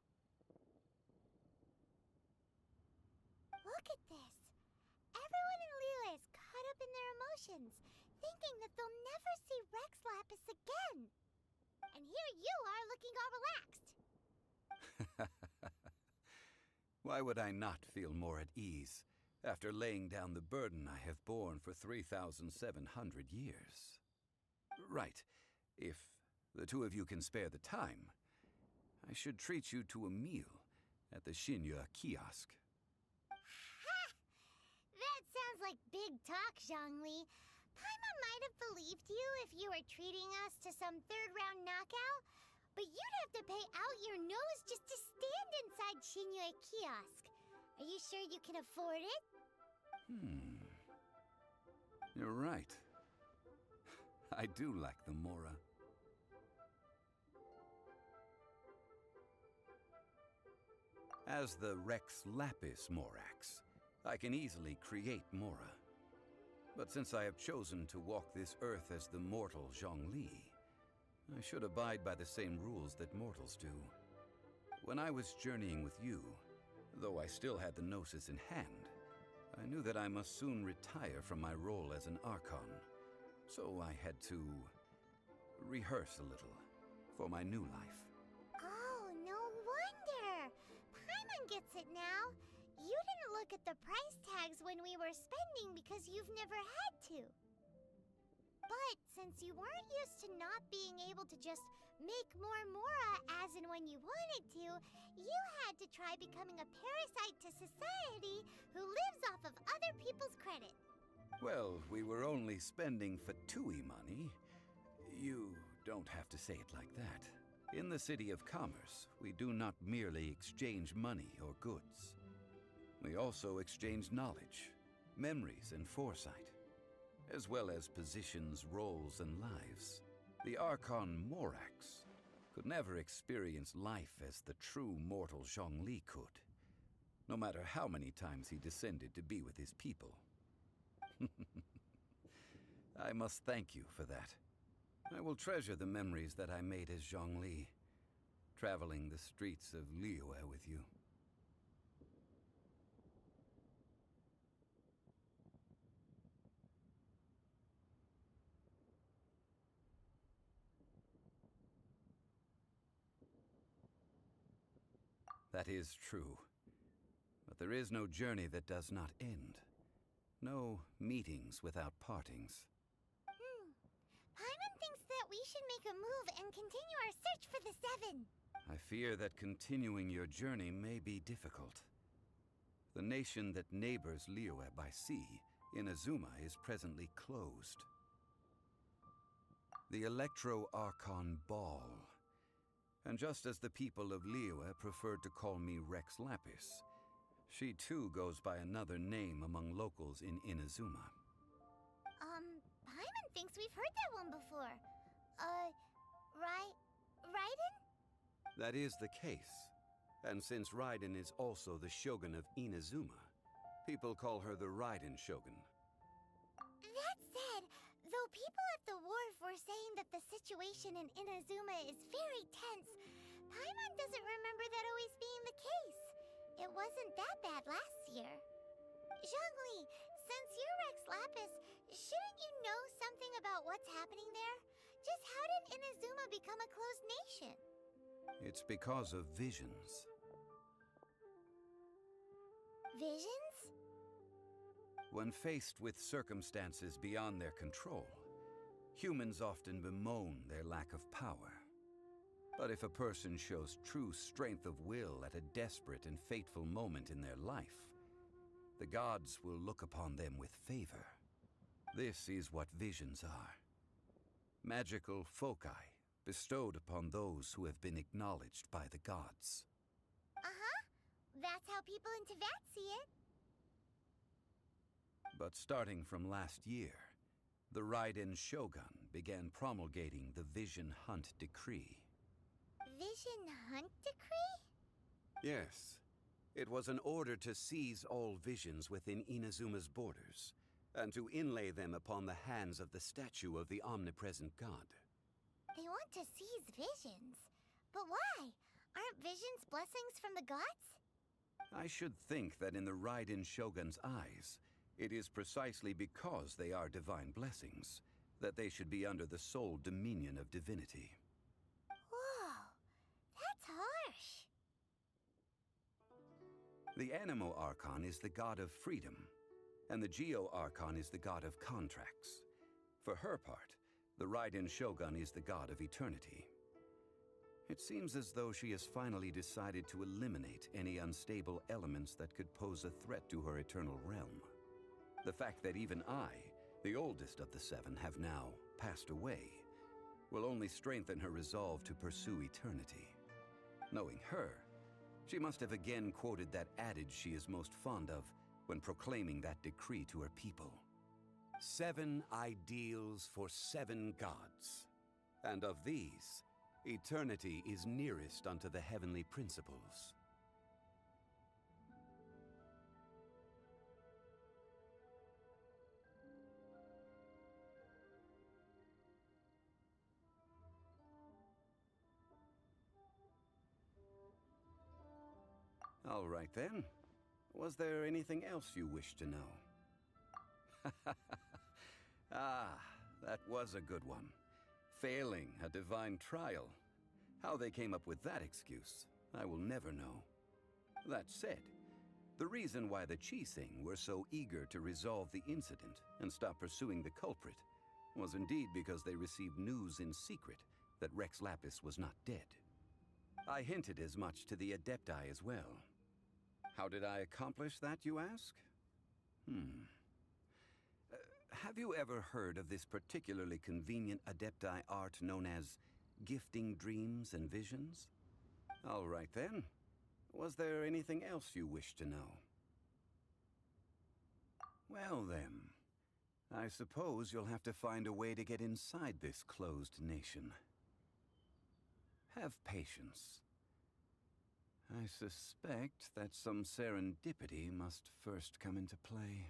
Look at this. Everyone in Liyue is caught up in their emotions, thinking that they'll never see Rex Lapis again. And here you are looking all relaxed. Why would I not feel more at ease after laying down the burden I have borne for 3,700 years? Right. If the 2 of you can spare the time, I should treat you to a meal at the Liyue kiosk. Ha! That sounds like big talk, Zhongli. Paimon might have believed you if you were treating us to some 3rd-round knockout, but you'd have to pay out your nose just to stand inside Liyue kiosk. Are you sure you can afford it? You're right. I do like the Mora. As the Rex Lapis Morax, I can easily create Mora. But since I have chosen to walk this earth as the mortal Zhongli, I should abide by the same rules that mortals do. When I was journeying with you, though I still had the Gnosis in hand, I knew that I must soon retire from my role as an Archon, so I had to rehearse a little for my new life. Oh, no wonder! Paimon gets it now. You didn't look at the price tags when we were spending because you've never had to. But since you weren't used to not being able to just make more Mora as and when you wanted to, you had to try becoming a parasite to society who lives off of other people's credit. Well, we were only spending Fatui money. You don't have to say it like that. In the City of Commerce, we do not merely exchange money or goods. We also exchange knowledge, memories, and foresight, as well as positions, roles, and lives. The Archon Morax could never experience life as the true mortal Zhongli could, no matter how many times he descended to be with his people. I must thank you for that. I will treasure the memories that I made as Zhongli, traveling the streets of Liyue with you. That is true. But there is no journey that does not end. No meetings without partings. Paimon thinks that we should make a move and continue our search for the Seven. I fear that continuing your journey may be difficult. The nation that neighbors Liyue by sea, Inazuma, is presently closed. The Electro-Archon Ball. And just as the people of Liyue preferred to call me Rex Lapis, she too goes by another name among locals in Inazuma. Paimon thinks we've heard that one before. Raiden? That is the case. And since Raiden is also the Shogun of Inazuma, people call her the Raiden Shogun. That said, though people at the wharf were saying that the situation in Inazuma is very tense, Paimon doesn't remember that always being the case. It wasn't that bad last year. Zhongli, since you're Rex Lapis, shouldn't you know something about what's happening there? Just how did Inazuma become a closed nation? It's because of visions. Visions? When faced with circumstances beyond their control, humans often bemoan their lack of power. But if a person shows true strength of will at a desperate and fateful moment in their life, the gods will look upon them with favor. This is what visions are. Magical foci bestowed upon those who have been acknowledged by the gods. That's how people in Teyvat see it. But starting from last year, the Raiden Shogun began promulgating the Vision Hunt Decree. Vision Hunt Decree? Yes. It was an order to seize all visions within Inazuma's borders, and to inlay them upon the hands of the statue of the omnipresent god. They want to seize visions. But why? Aren't visions blessings from the gods? I should think that in the Raiden Shogun's eyes, it is precisely because they are divine blessings that they should be under the sole dominion of divinity. Whoa, that's harsh. The Animo Archon is the god of freedom, and the Geo Archon is the god of contracts. For her part, the Raiden Shogun is the god of eternity. It seems as though she has finally decided to eliminate any unstable elements that could pose a threat to her eternal realm. The fact that even I, the oldest of the seven, have now passed away, will only strengthen her resolve to pursue eternity. Knowing her, she must have again quoted that adage she is most fond of when proclaiming that decree to her people. 7 ideals for 7 gods. And of these, eternity is nearest unto the heavenly principles. All right then. Was there anything else you wish to know? Ah, that was a good one. Failing a divine trial. How they came up with that excuse, I will never know. That said, the reason why the Qixing were so eager to resolve the incident and stop pursuing the culprit was indeed because they received news in secret that Rex Lapis was not dead. I hinted as much to the Adepti as well. How did I accomplish that, you ask? Have you ever heard of this particularly convenient Adepti art known as gifting dreams and visions? All right then. Was there anything else you wish to know? Well then, I suppose you'll have to find a way to get inside this closed nation. Have patience. I suspect that some serendipity must first come into play.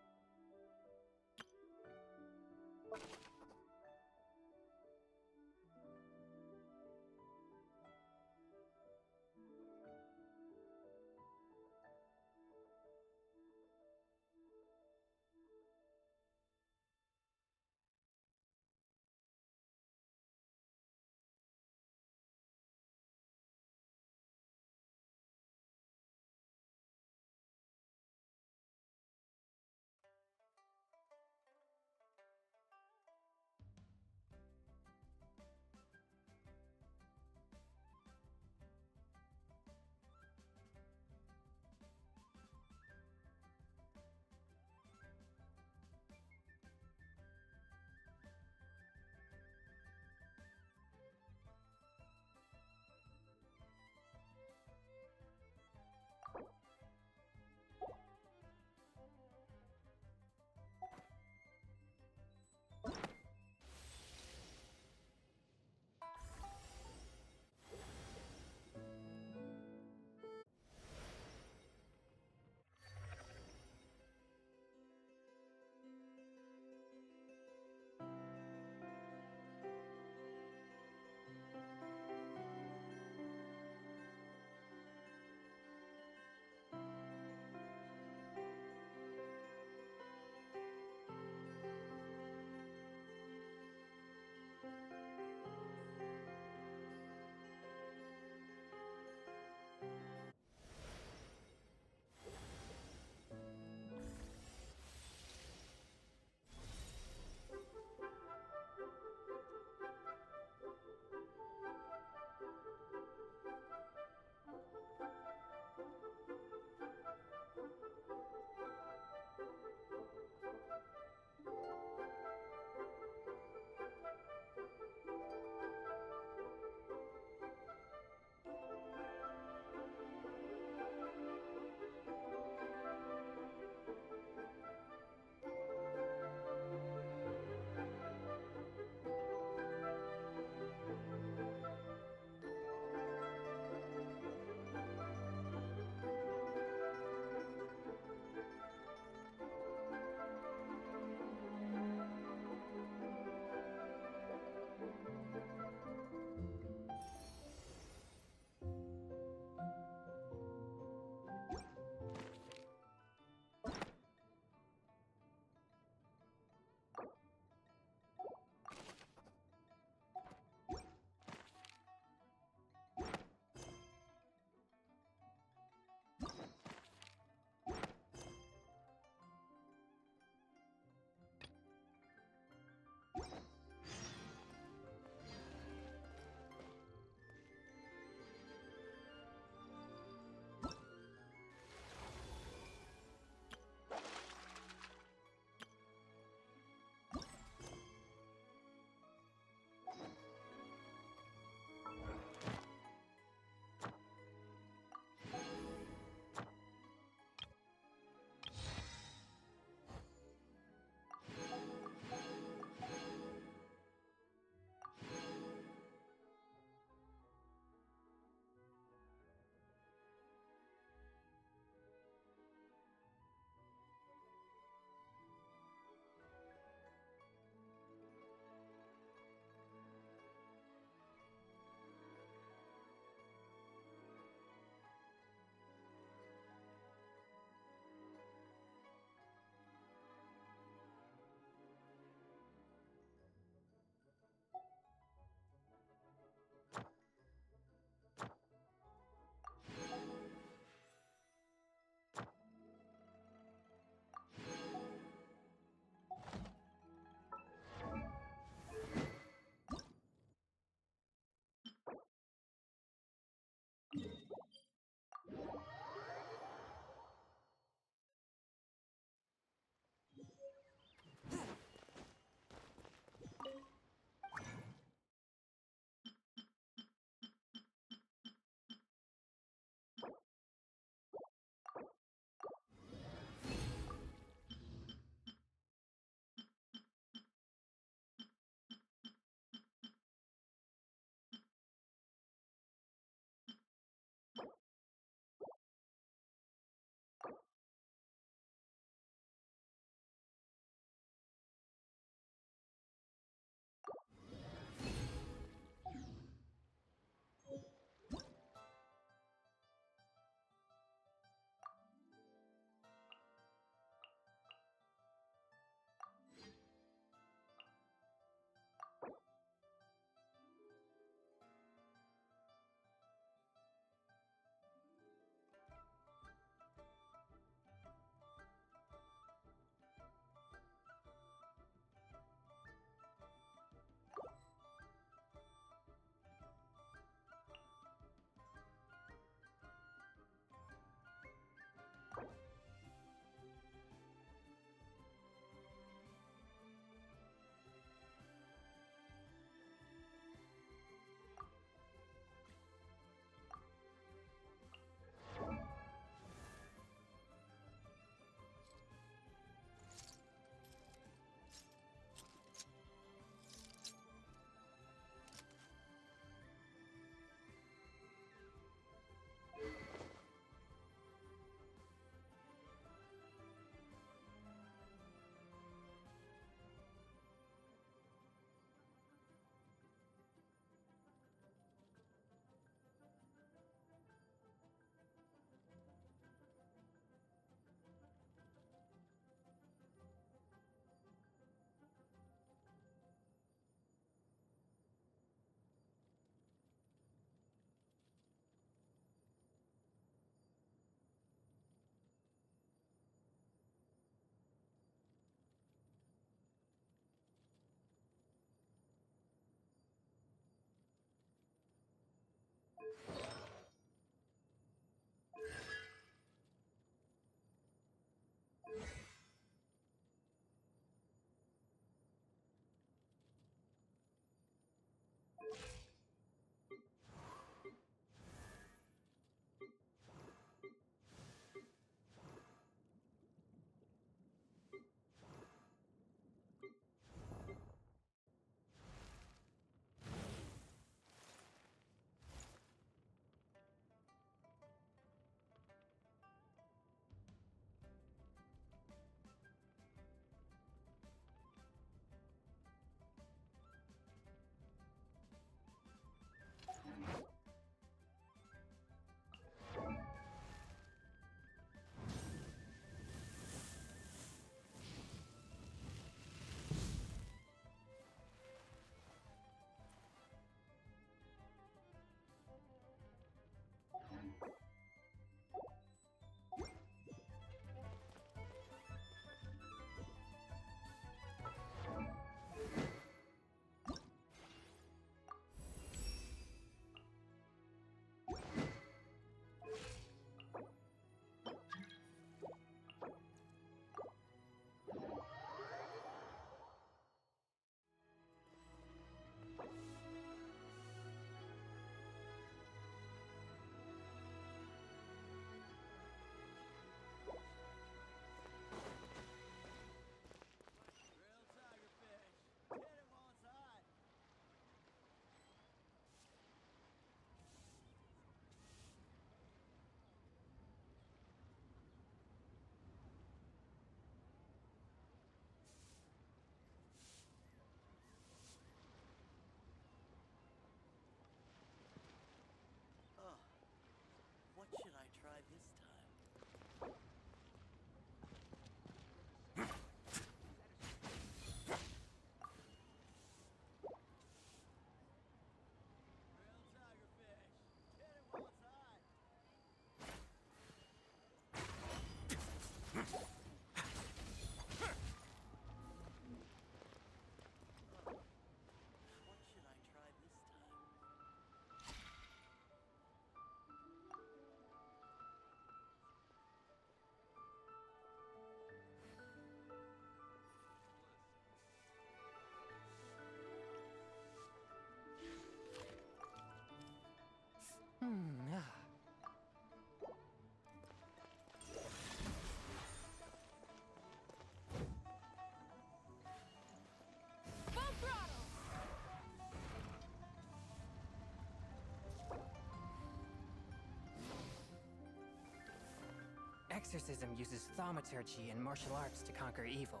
exorcism uses thaumaturgy and martial arts to conquer evil.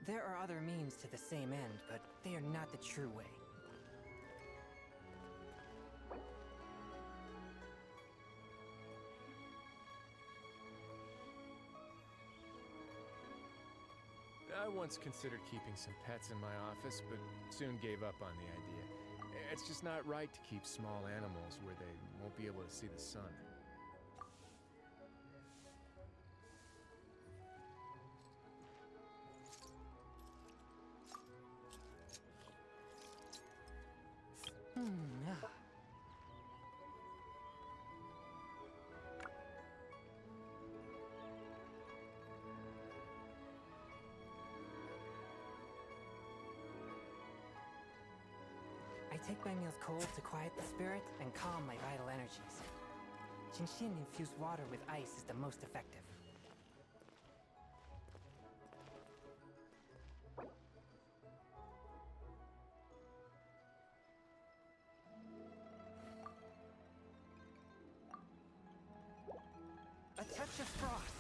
There are other means to the same end, but they are not the true way. I once considered keeping some pets in my office, but soon gave up on the idea. It's just not right to keep small animals where they won't be able to see the sun. I take my meals cold to quiet the spirit and calm my vital energies. Genshin-infused water with ice is the most effective. A touch of frost!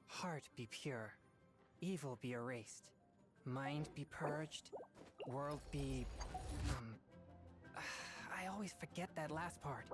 Heart be pure, evil be erased, mind be purged, world be... I always forget that last part.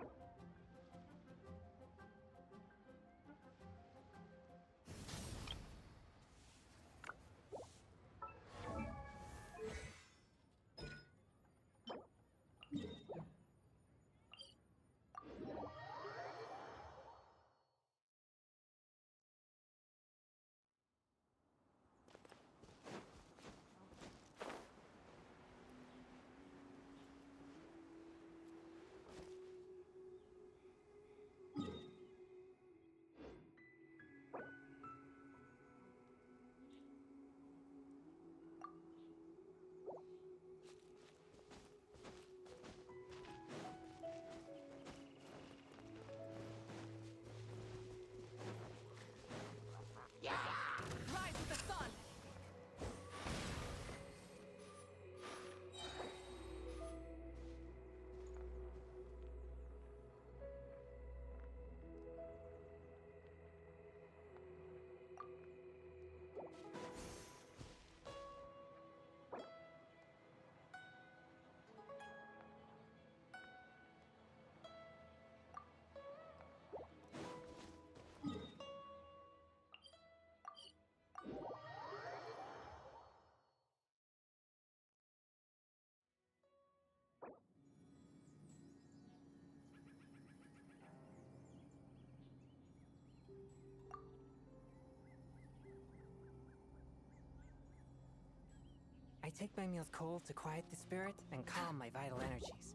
I take my meals cold to quiet the spirit and calm my vital energies.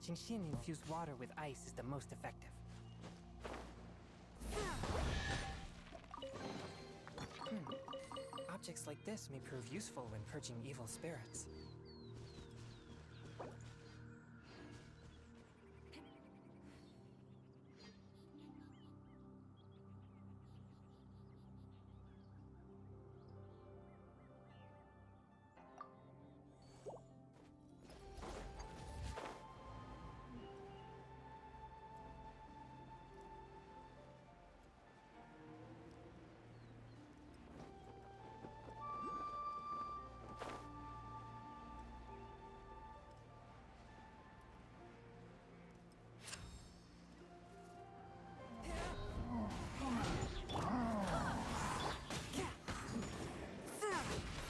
Jinshin-infused water with ice is the most effective. Objects like this may prove useful when purging evil spirits.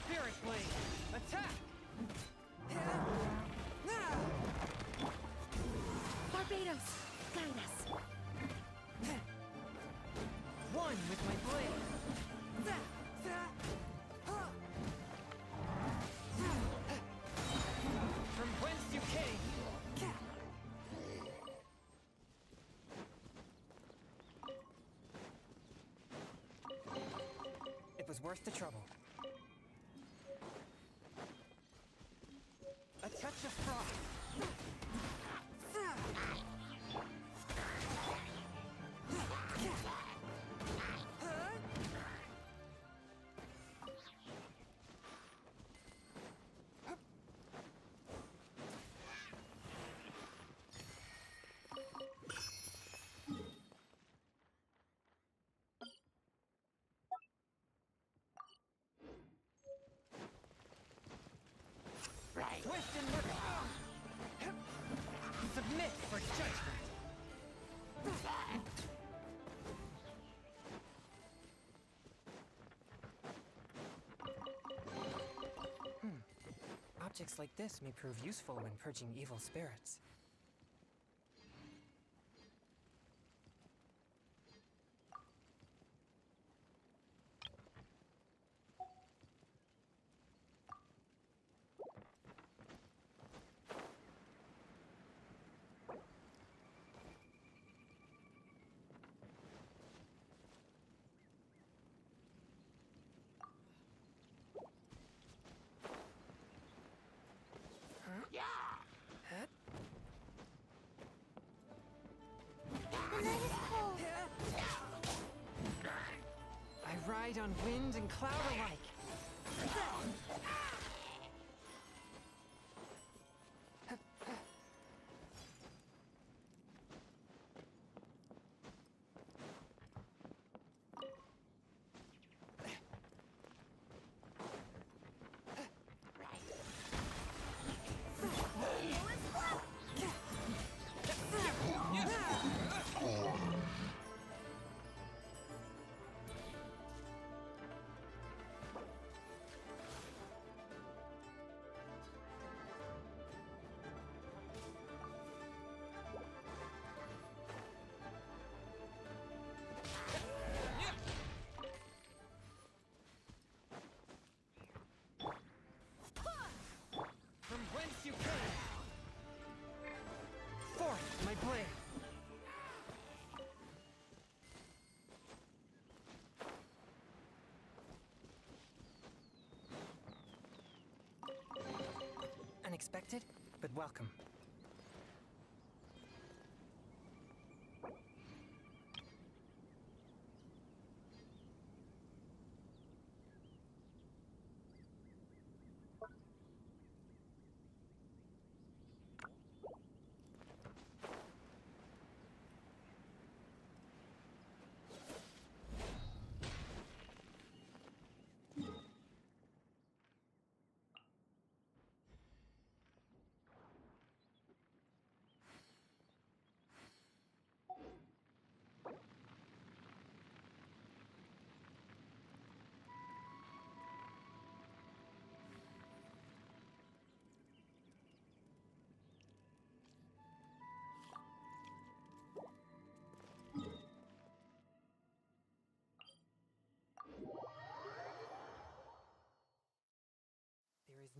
Spirit Blade! Attack! Barbados, guide us. One with my blade! From whence you came! It was worth the trouble. A touch of frost! Twist and look! Submit for judgment! Objects like this may prove useful when purging evil spirits. The night is cold. I ride on wind and cloud alike. From whence you came! Forth, my blade! Unexpected, but welcome.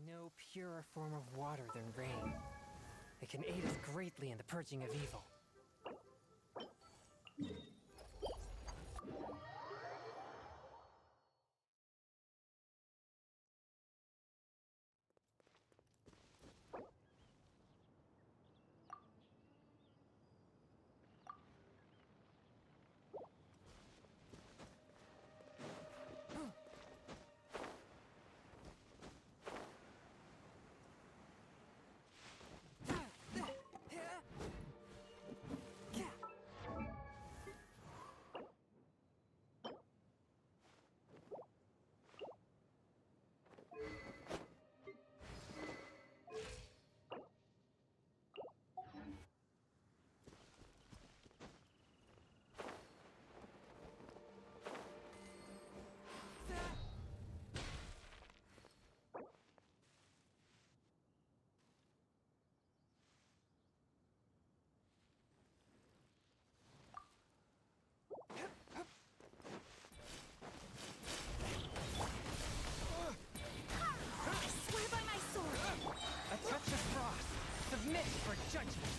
no purer form of water than rain. It can aid us greatly in the purging of evil. Submit for judgment!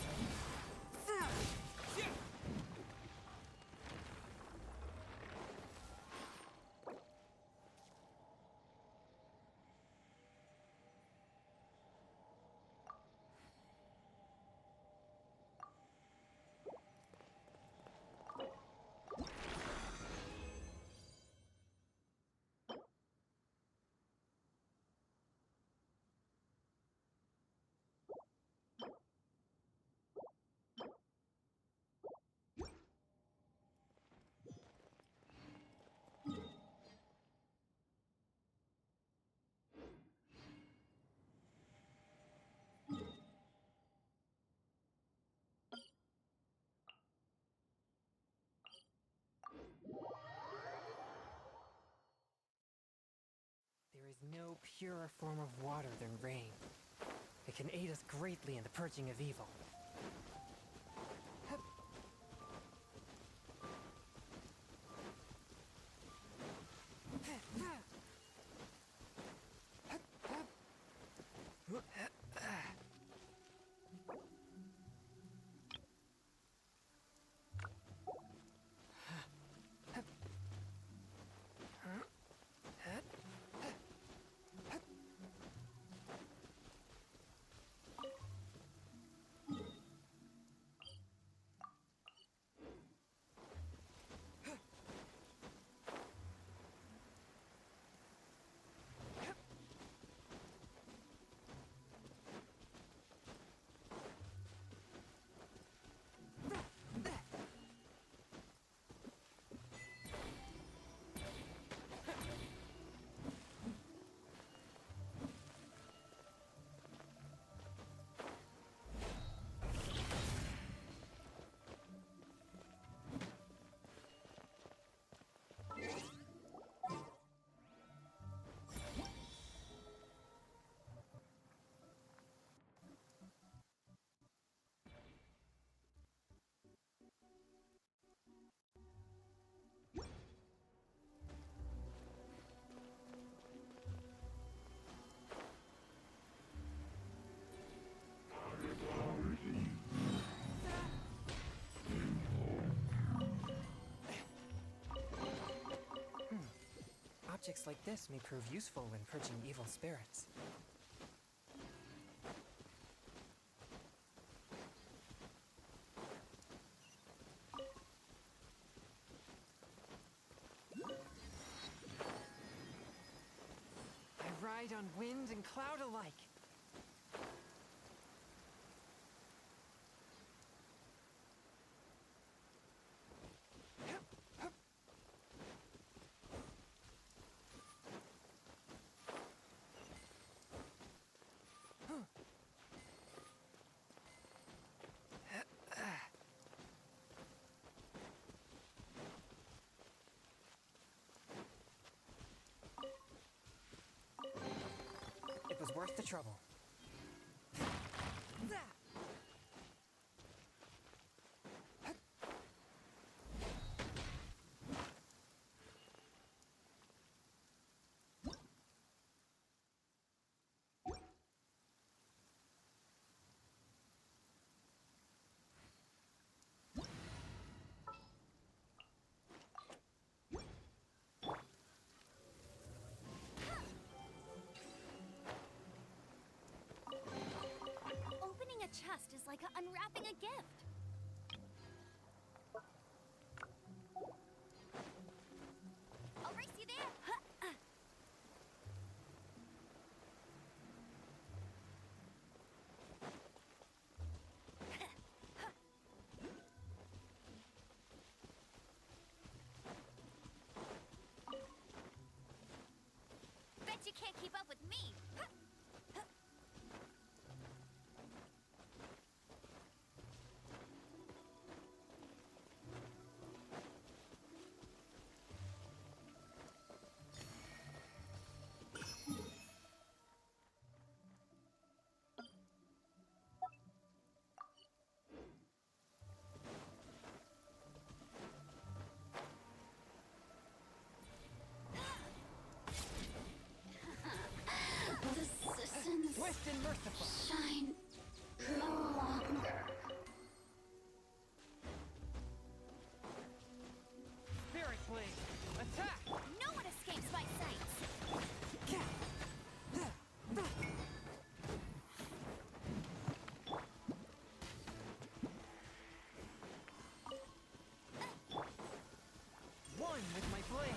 There is no purer form of water than rain. It can aid us greatly in the purging of evil. Objects like this may prove useful when purging evil spirits. I ride on wind and cloud alike. It was worth the trouble. like unwrapping a gift. I'll race you there. Bet you can't keep up with me. Swift and merciful. Shine long. Spirit Blade, attack! No one escapes my sights. One with my blade.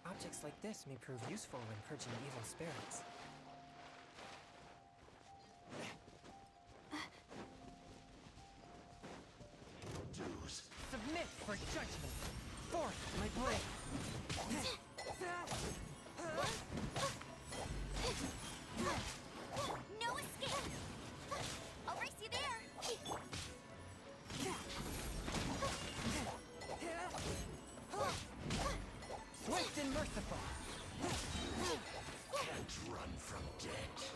Objects like this may prove useful when purging evil spirits. Submit for judgment! Forth my blade! No escape! I'll race you there! Swift and merciful! Can't run from death.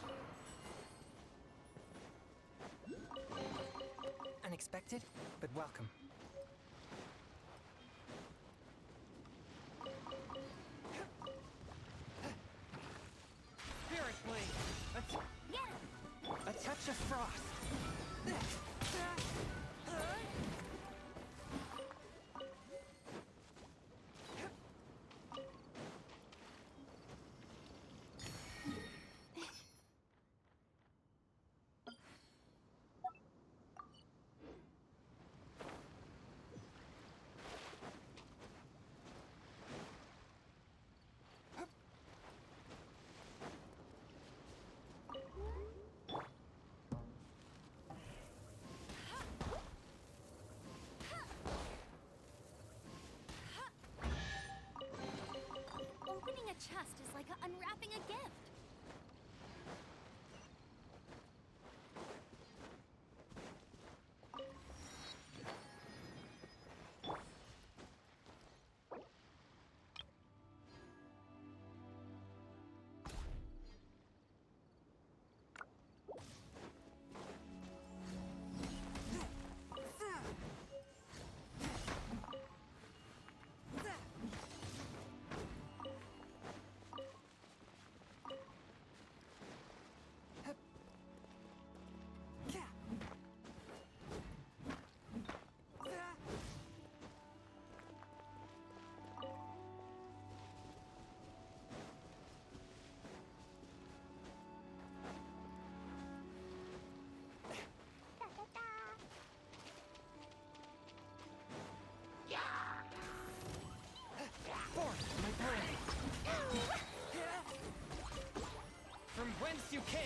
Unexpected, but welcome. Spirit Blade! A touch of frost! you came!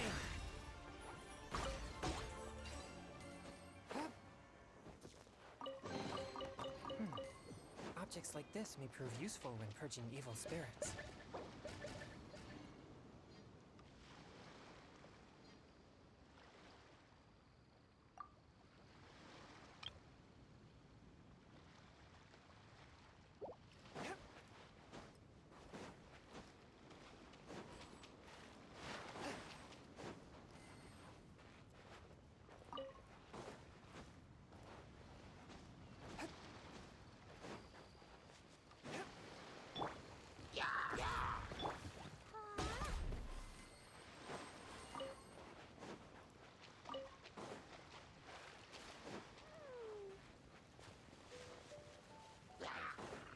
Objects like this may prove useful when purging evil spirits.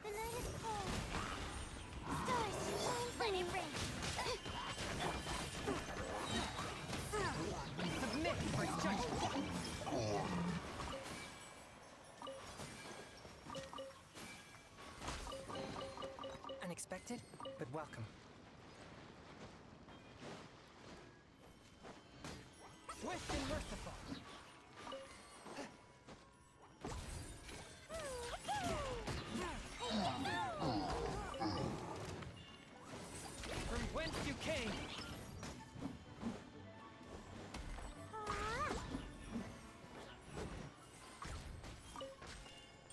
The night is cold. Stars, shine for me. Submit for judgment! Unexpected, but welcome. Swift and merciful! From whence you came!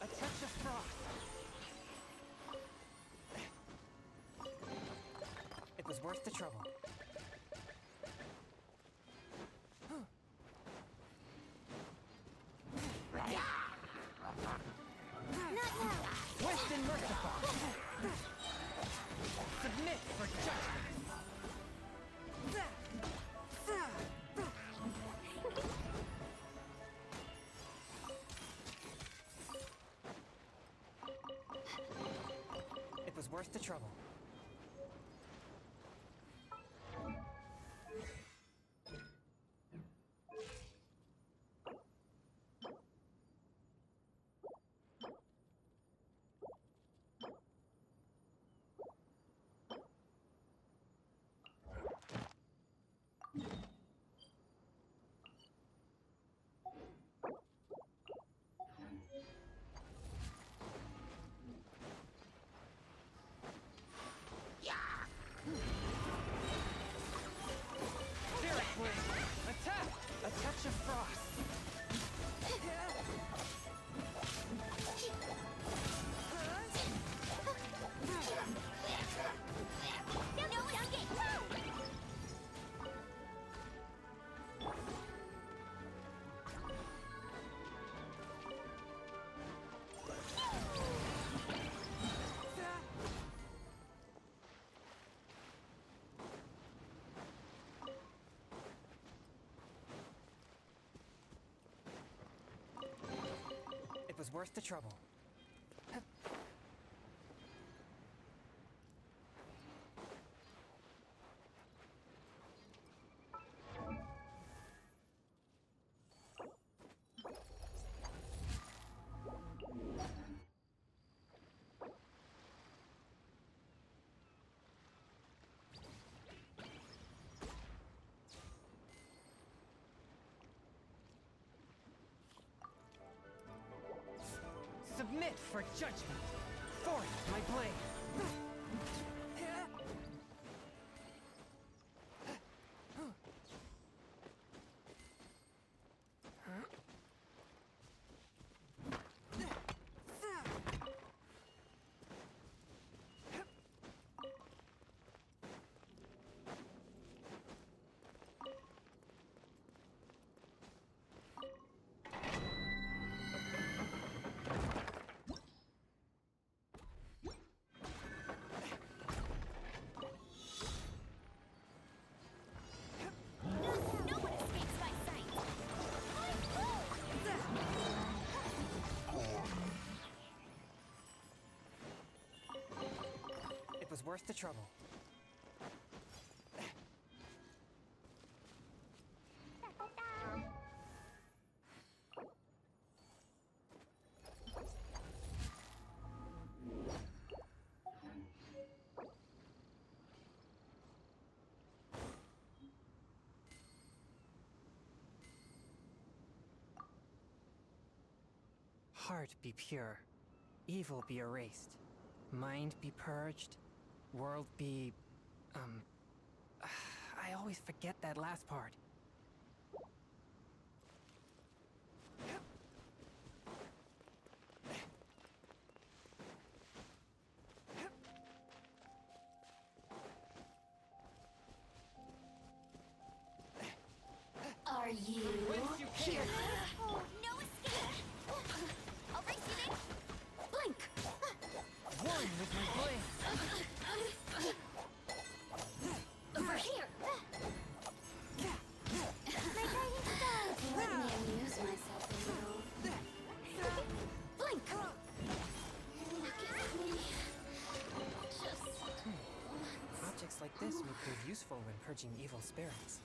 A touch of frost! It was worth the trouble. Not now. Swift and merciful! Submit for judgment! It was worth the trouble. Spirit Wing! Attack! A touch of frost! It was worth the trouble. Submit for judgment! Forth my blade! It was worth the trouble. heart be pure, evil be erased, mind be purged, world be... I always forget that last part. Are you here? Oh, no escape! I'll race you, Nick! Blink! One with my blade! Over here! My guiding star! Let me amuse myself a little. Blink! Look at me. Just Objects like this may prove useful when purging evil spirits.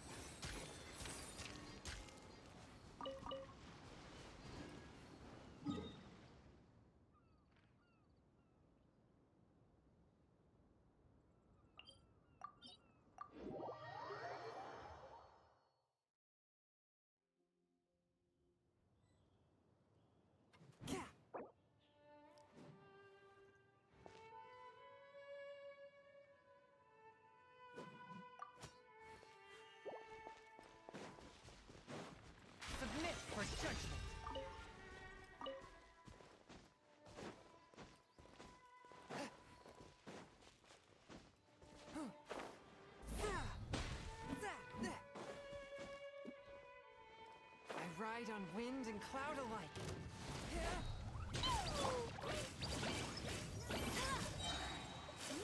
Submit for judgment! I ride on wind and cloud alike.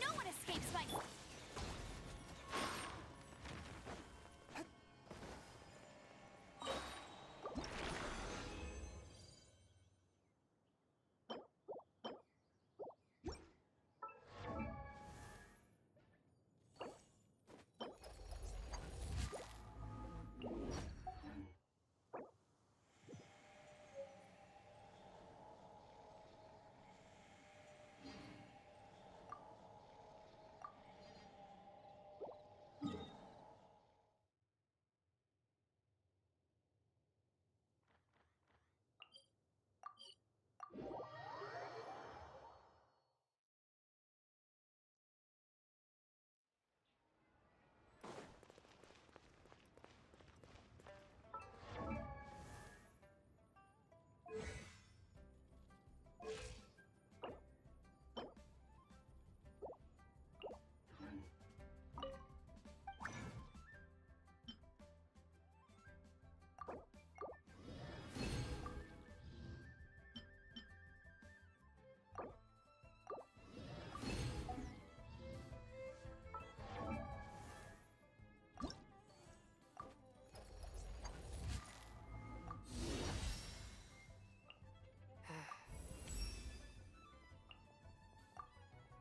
no one escapes my...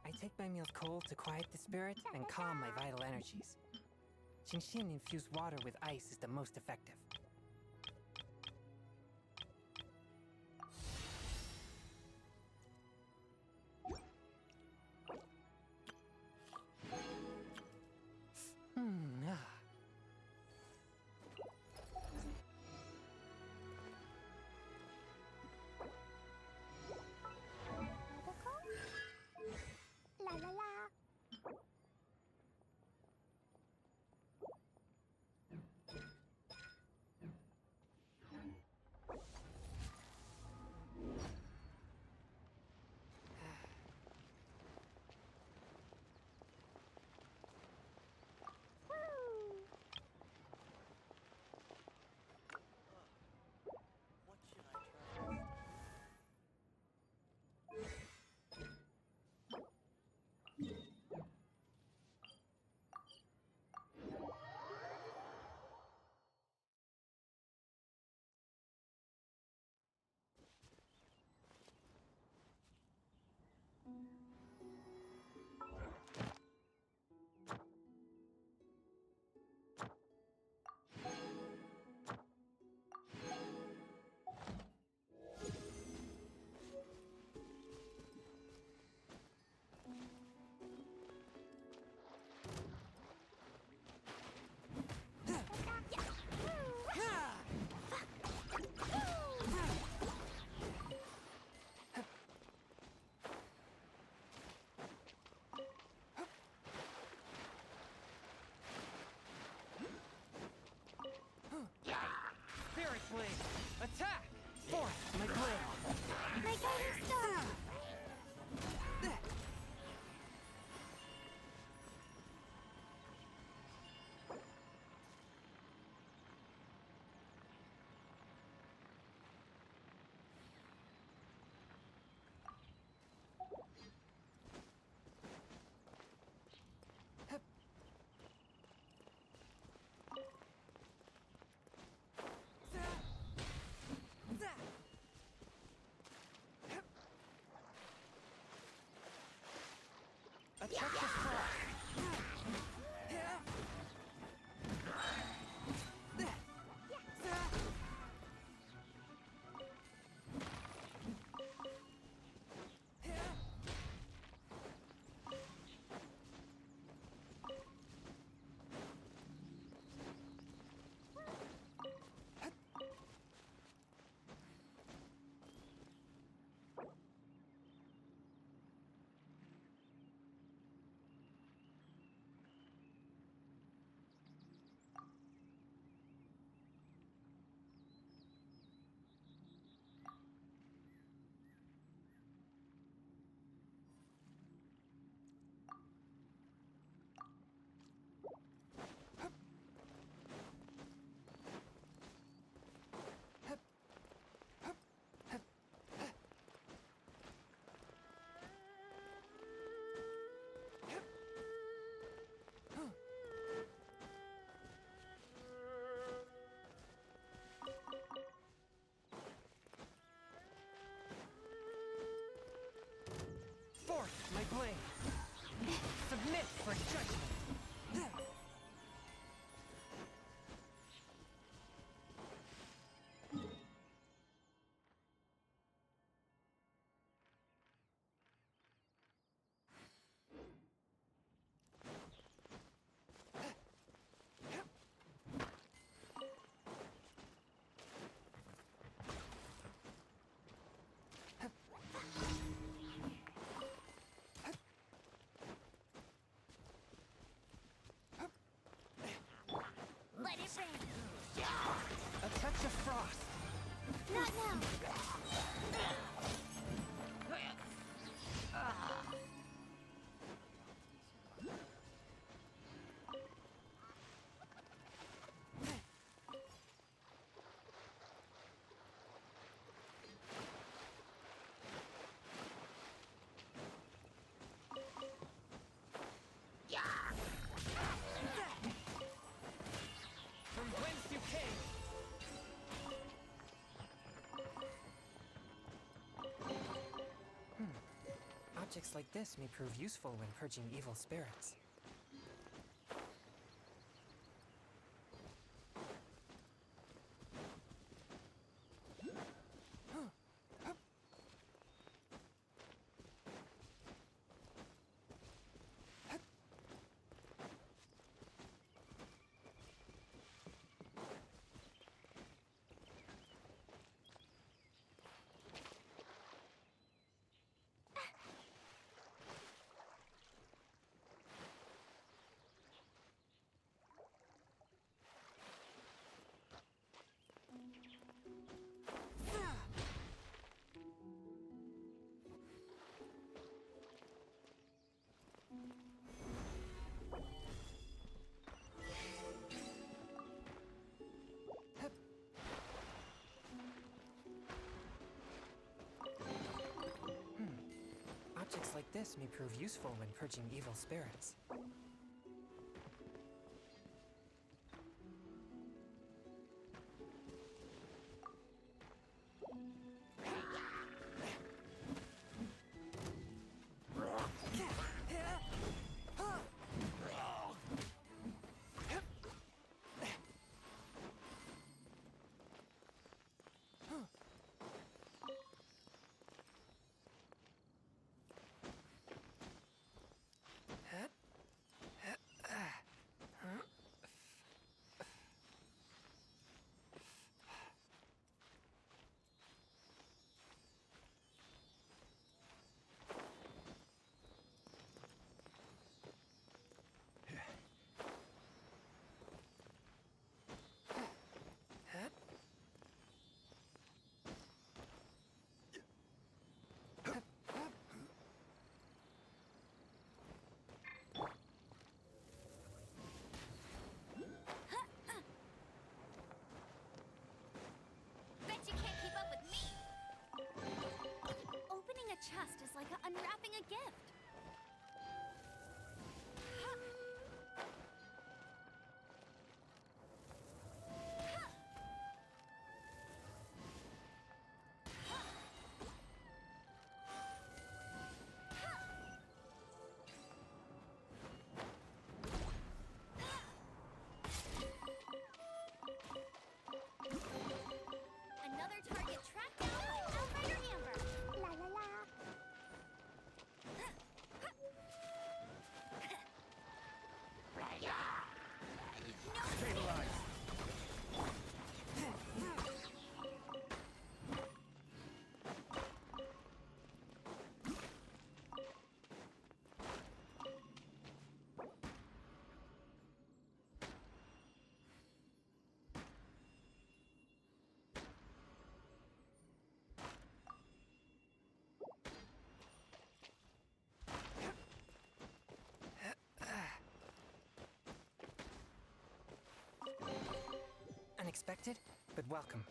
I take my meals cold to quiet the spirit and calm my vital energies. Genshin infused water with ice is the most effective. La la la. judgment. Let it rain. A touch of frost. Not now. From whence you came. Objects like this may prove useful when purging evil spirits. Objects like this may prove useful when purging evil spirits. Bet you can't keep up with me. Opening a chest is like unwrapping a gift. Another target tracked down by Outrider Amber. La la la. Stabilize. Unexpected, but welcome.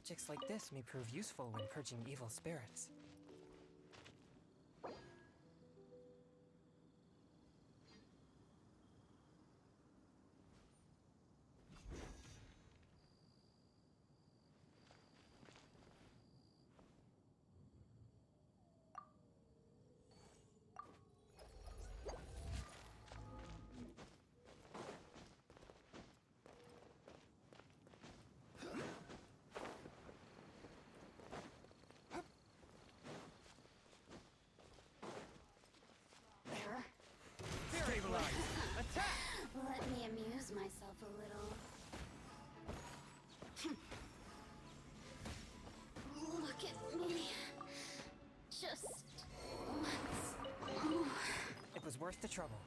Objects like this may prove useful when purging evil spirits. Let me amuse myself a little. Look at me. Just once more. It was worth the trouble.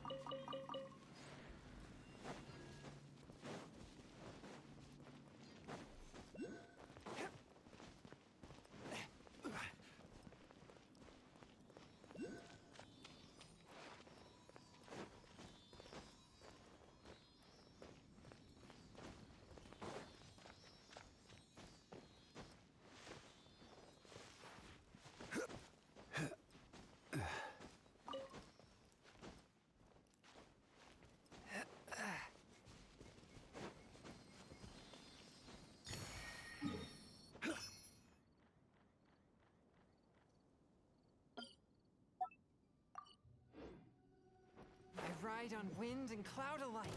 I ride on wind and cloud alike.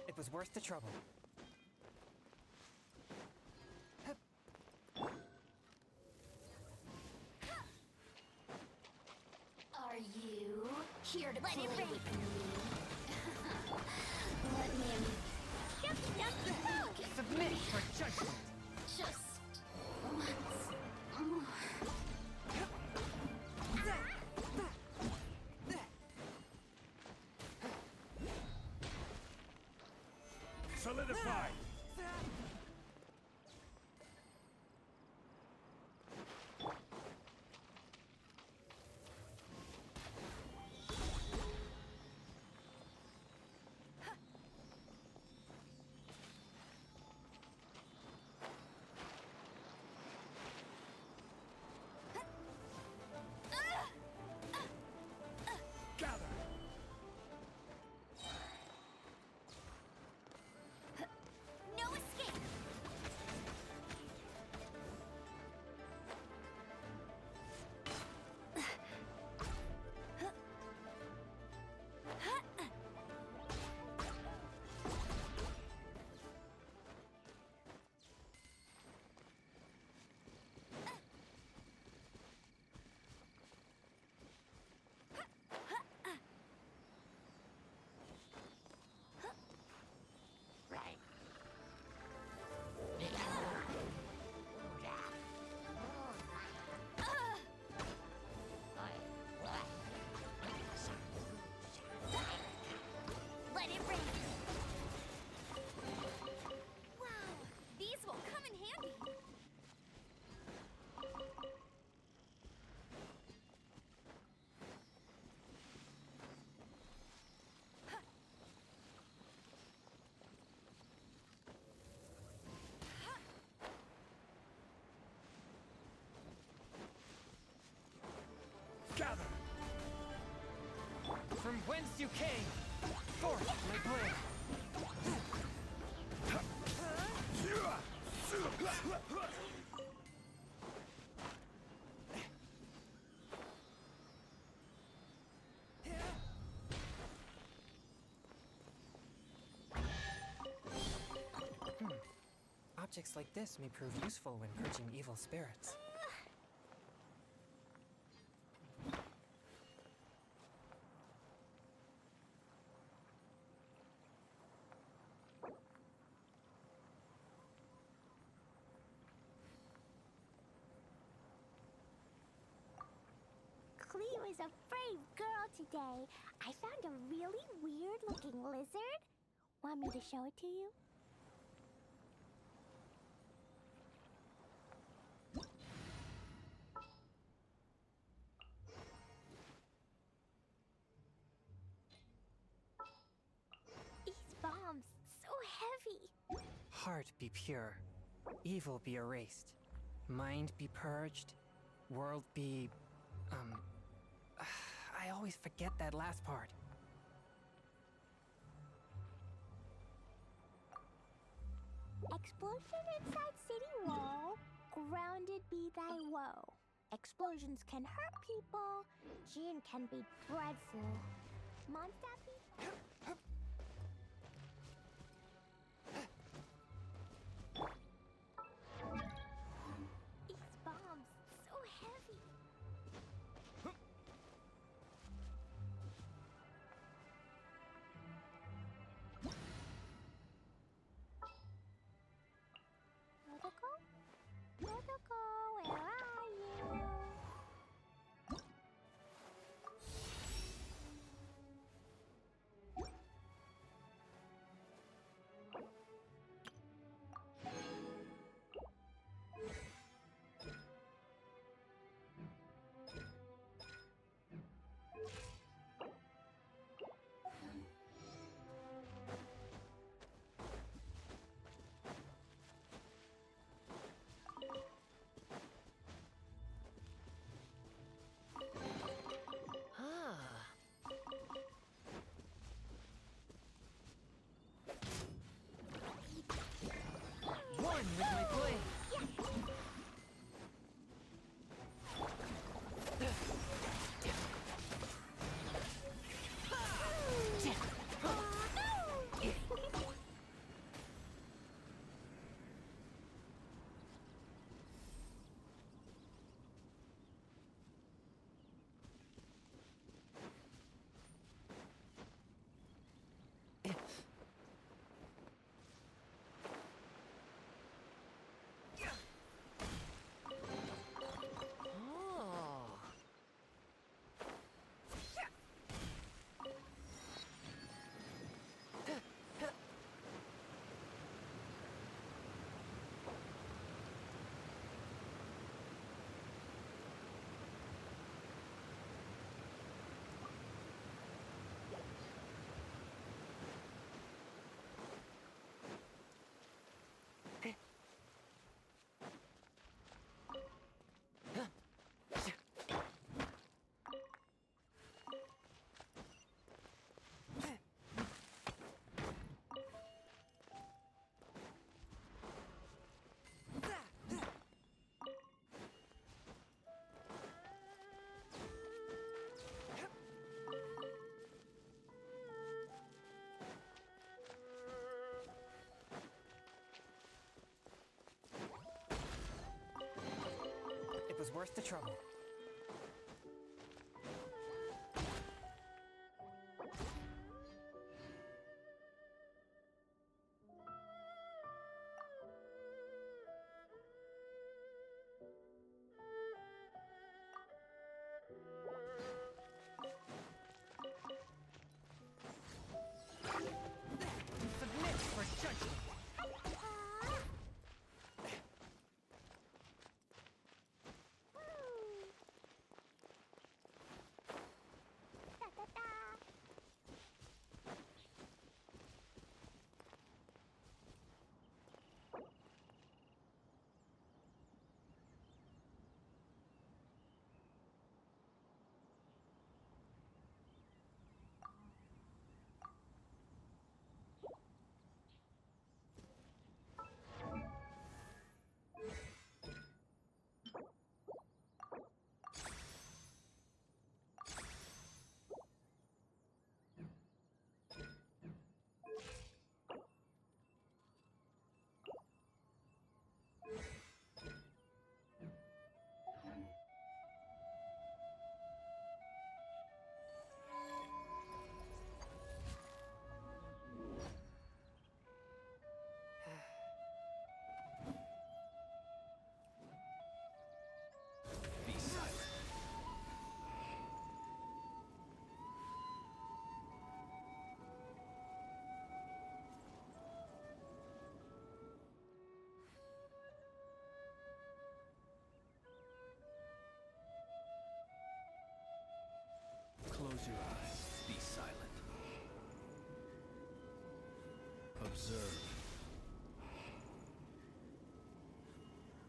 It was worth the trouble. Are you here to play with me? Let me Submit for judgment. just once more. Solidify! No escape! Let it rain! Wow, these will come in handy! Gather! From whence you came, forth my blade. Objects like this may prove useful when purging evil spirits. a brave girl today. I found a really weird-looking lizard. Want me to show it to you? These bombs, so heavy. Heart be pure, evil be erased, mind be purged, world be... I always forget that last part. Explosion inside city wall, grounded be thy woe. Explosions can hurt people, Jin can be dreadful. Mondstadt be... These bombs, so heavy. Protocol? Protocol, where are you? One with my blade! It was worth the trouble. Submit for judgment! Close your eyes. Be silent. Observe.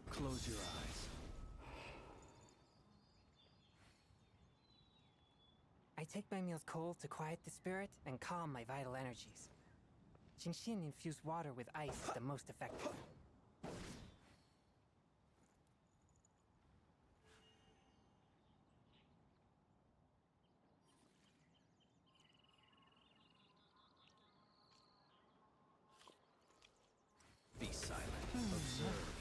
Close your eyes. I take my meals cold to quiet the spirit and calm my vital energies. Jinshin infused water with ice is the most effective. Be silent. Observe.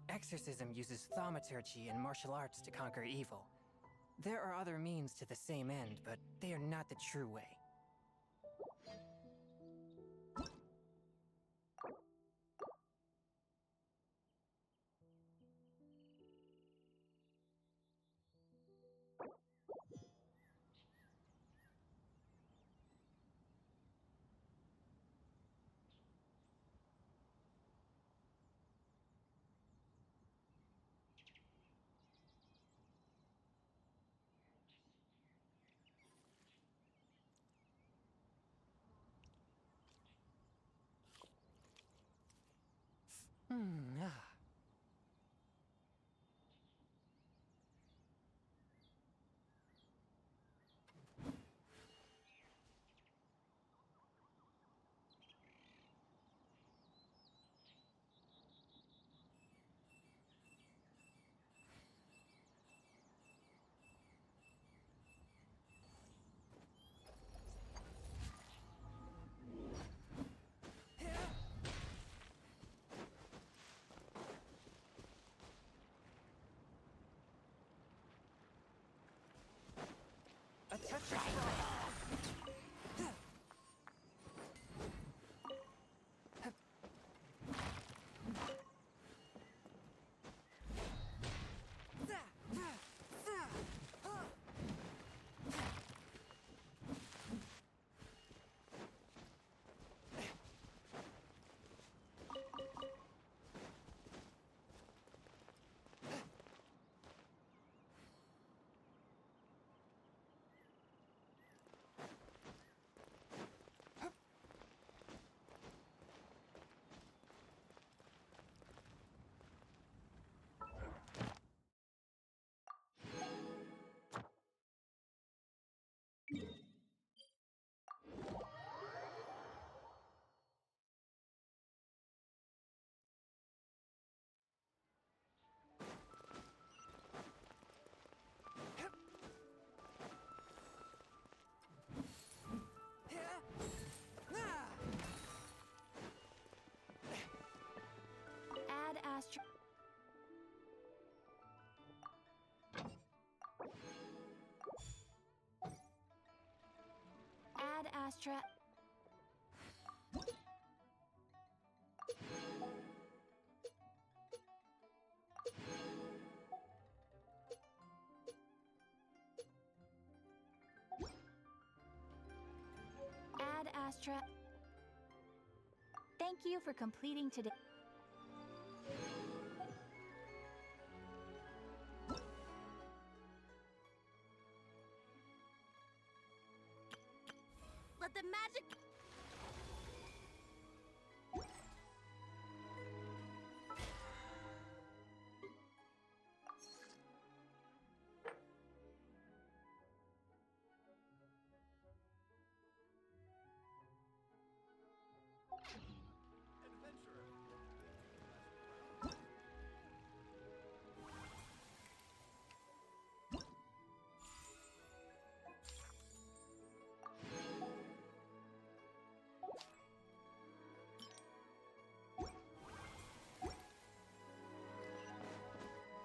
Exorcism uses thaumaturgy and martial arts to conquer evil. There are other means to the same end, but they are not the true way. Ah. A touch of frost. Add Astra. Add Astra. Add Astra. Thank you for completing today. the magic...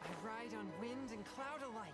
I ride on wind and cloud alike.